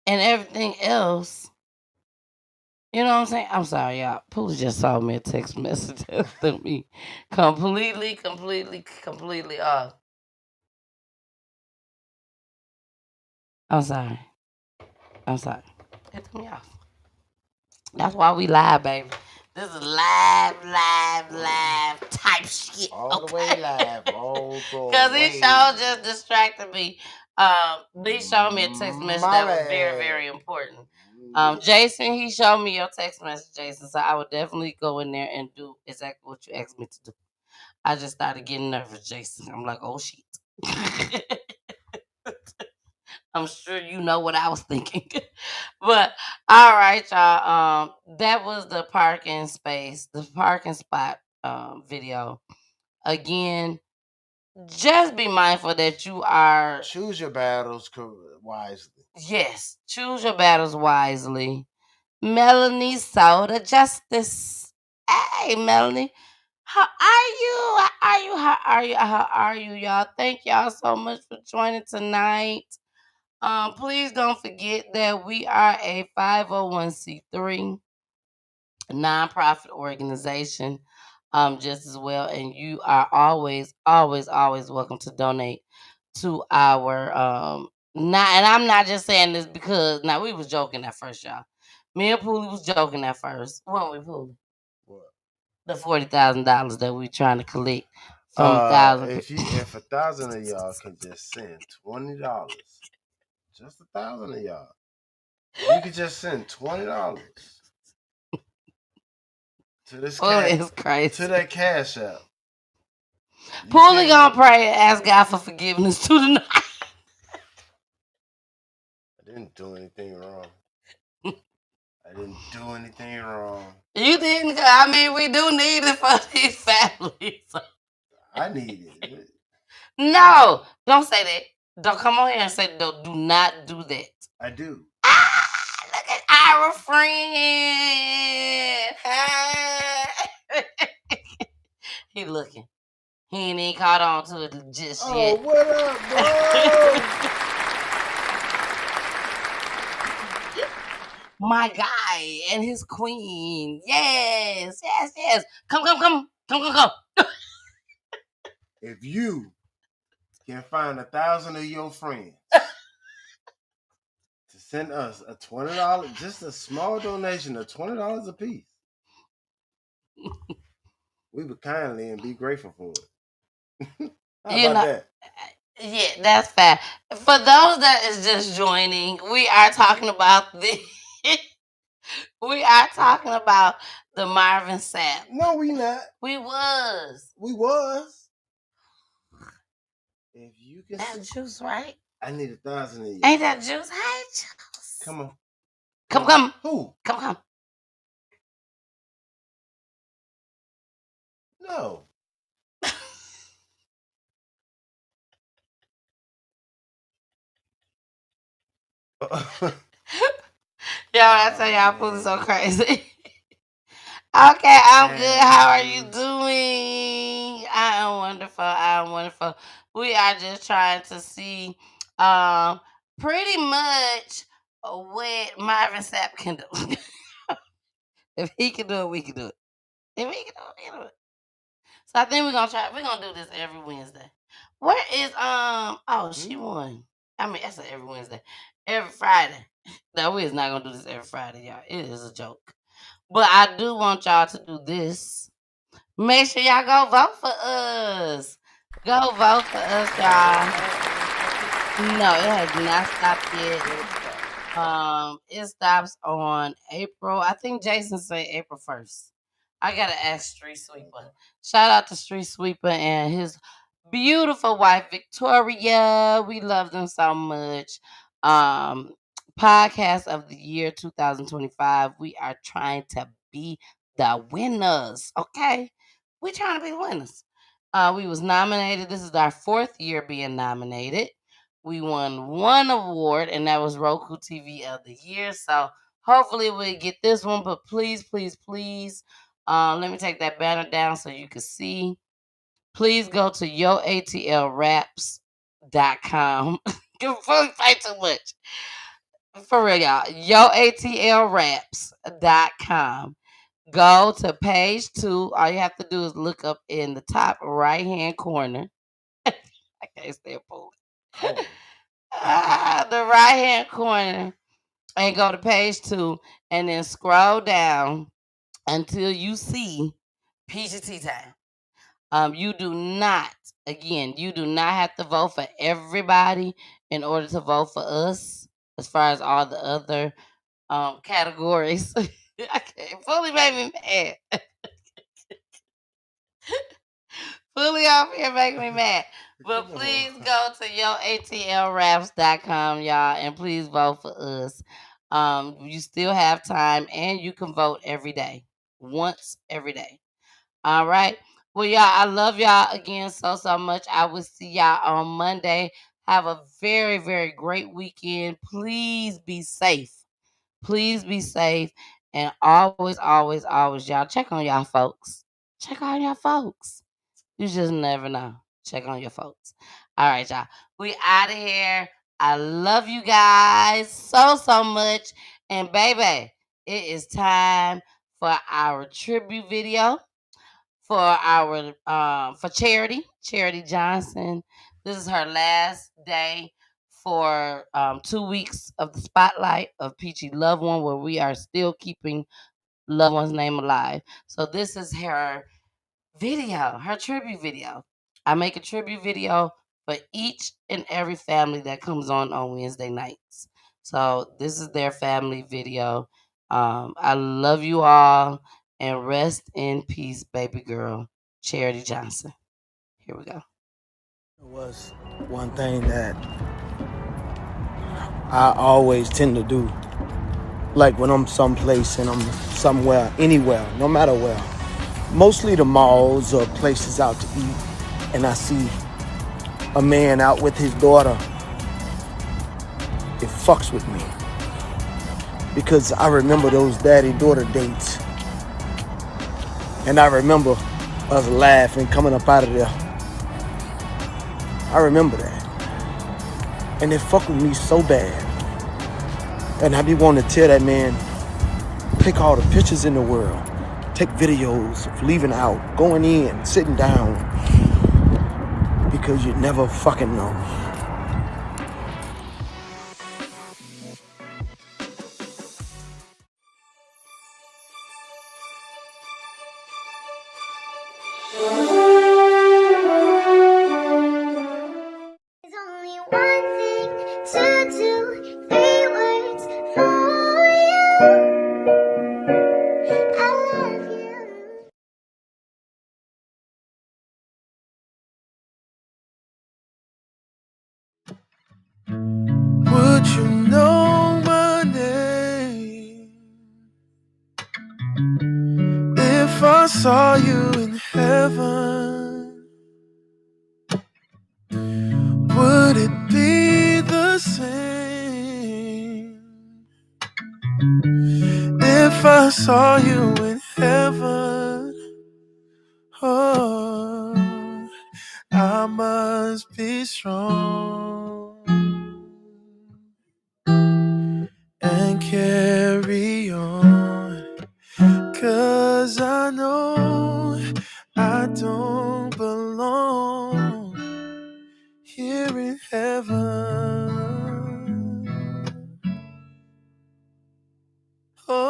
And everything else. You know what I'm saying? I'm sorry, y'all. Pooh just saw me a text message to me completely off. I'm sorry. It threw me off. That's why we live, baby. This is live type shit. All the way live. Because he sure just distracted me. He showed me a text message that was very, very important. Jason, he showed me your text message, Jason. So I would definitely go in there and do exactly what you asked me to do. I just started getting nervous, Jason. I'm like, oh shit. I'm sure you know what I was thinking. But all right, y'all. That was the parking spot video. Again, just be mindful that you are choose your battles wisely. Yes, choose your battles wisely. Melanie Soda Justice. Hey, Melanie. How are you, y'all? Thank y'all so much for joining tonight. Please don't forget that we are a 501c3 nonprofit organization, just as well. And you are always welcome to donate to our And I'm not just saying this because now we was joking at first, y'all. Me and Poolie was joking at first. Weren't we, Poolie? What? The $40,000 that we trying to collect from 1,000 if 1,000 of y'all can just send $20, just 1,000 of y'all, you could just send $20 to this Poolie is crazy. to that cash app. Poolie gonna pray and ask God for forgiveness to tonight. I didn't do anything wrong. I didn't do anything wrong. You didn't. I mean, we do need it for these families. I need it. No, don't say that. Don't come on here and say no. Do not do that. I do. Look at our friend. Hey. He looking. He ain't even caught on to it just yet. Oh, what up, bro? My guy and his queen. Yes. Come. If you can find 1,000 of your friends to send us a $20, just a small donation of $20 a piece, we would kindly and be grateful for it. How about that? Yeah, that's fair. For those that is just joining, we are talking about the the Marvin Sapp. No, we not. We was. If you can, that's juice, right? I need 1,000 of you. Ain't that juice? Hey, juice. Come on. Come. Who? Come. No. Yo, I tell y'all, Pooh's so crazy. Okay, I'm good. How are you doing? I am wonderful. We are just trying to see pretty much what Marvin Sapp can do. If he can do it, we can do it. If he can do it, we can do it. So I think we're gonna do this every Wednesday. Where is she won. I mean, I said every Wednesday. Every Friday. No, we is not gonna do this every Friday, y'all. It is a joke. But I do want y'all to do this. Make sure y'all go vote for us. Go vote for us, y'all. No, it has not stopped yet. It stops on April. I think Jason said April 1st. I gotta ask Street Sweeper. Shout out to Street Sweeper and his beautiful wife Victoria. We love them so much. Podcast of the year 2025. We are trying to be the winners. Okay, we trying to be the winners. We was nominated. This is our 4th year being nominated. We won 1 award, and that was Roku TV of the year. So hopefully we get this one. But please, let me take that banner down so you can see. Please go to yoatlraps.com. Fully fight too much. For real, y'all. yoatlraps.com. Go to page 2. All you have to do is look up in the top right-hand corner. I can't stand Pooh. The right-hand corner. And go to page 2. And then scroll down until you see PGT time. You do not have to vote for everybody in order to vote for us as far as all the other categories. I can't fully make me mad. Fully off here making me mad. But please go to yoatlraps.com, y'all, and please vote for us. You still have time, and you can vote every day. Once every day. All right. Well, y'all, I love y'all again so much. I will see y'all on Monday. Have a very, very great weekend. Please be safe. Please be safe. And always, y'all, check on y'all folks. Check on your folks. You just never know. Check on your folks. All right, y'all. We out of here. I love you guys so much. And baby, it is time for our tribute video for our for Charity Johnson. This is her last day for 2 weeks of the spotlight of Peachy Loved One, where we are still keeping loved one's name alive. So this is her video, her tribute video. I make a tribute video for each and every family that comes on Wednesday nights. So this is their family video. I love you all, and rest in peace, baby girl, Charity Johnson. Here we go. It was one thing that I always tend to do. Like when I'm someplace and I'm somewhere, anywhere, no matter where. Mostly the malls or places out to eat. And I see a man out with his daughter. It fucks with me. Because I remember those daddy-daughter dates. And I remember us laughing, coming up out of there. I remember that. And it fucked with me so bad. And I be wanting to tell that man, take all the pictures in the world. Take videos of leaving out, going in, sitting down. Because you never fucking know. Would you know my name if I saw you in heaven? Would it be the same if I saw you in heaven? Oh, I must be strong and carry on, 'cause I know I don't belong here in heaven. Oh,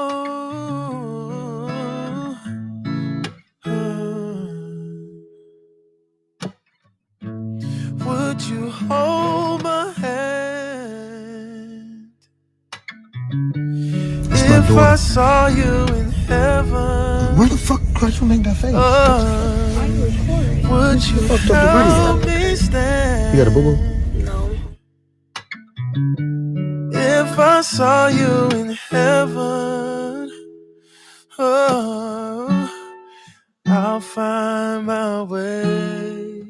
would you hold my hand if I saw you in heaven? Where the fuck could you make that face? Would you help me stand? You got a boo-boo? If I saw you in heaven, oh, I'll find my way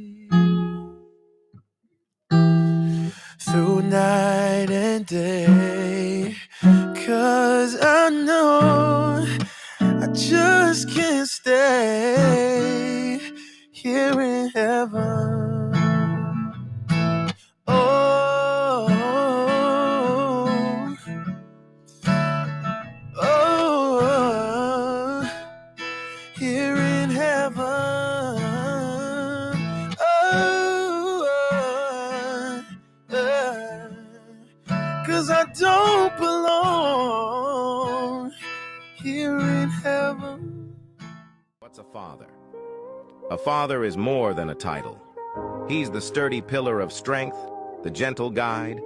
through night and day, 'cause I know I just can't stay here in heaven. Oh, oh, here in heaven. Oh, 'cause I don't belong here in heaven. What's a father? A father is more than a title. He's the sturdy pillar of strength, the gentle guide,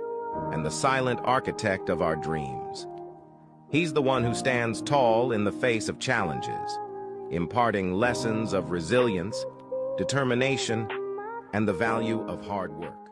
and the silent architect of our dreams. He's the one who stands tall in the face of challenges, imparting lessons of resilience, determination, and the value of hard work.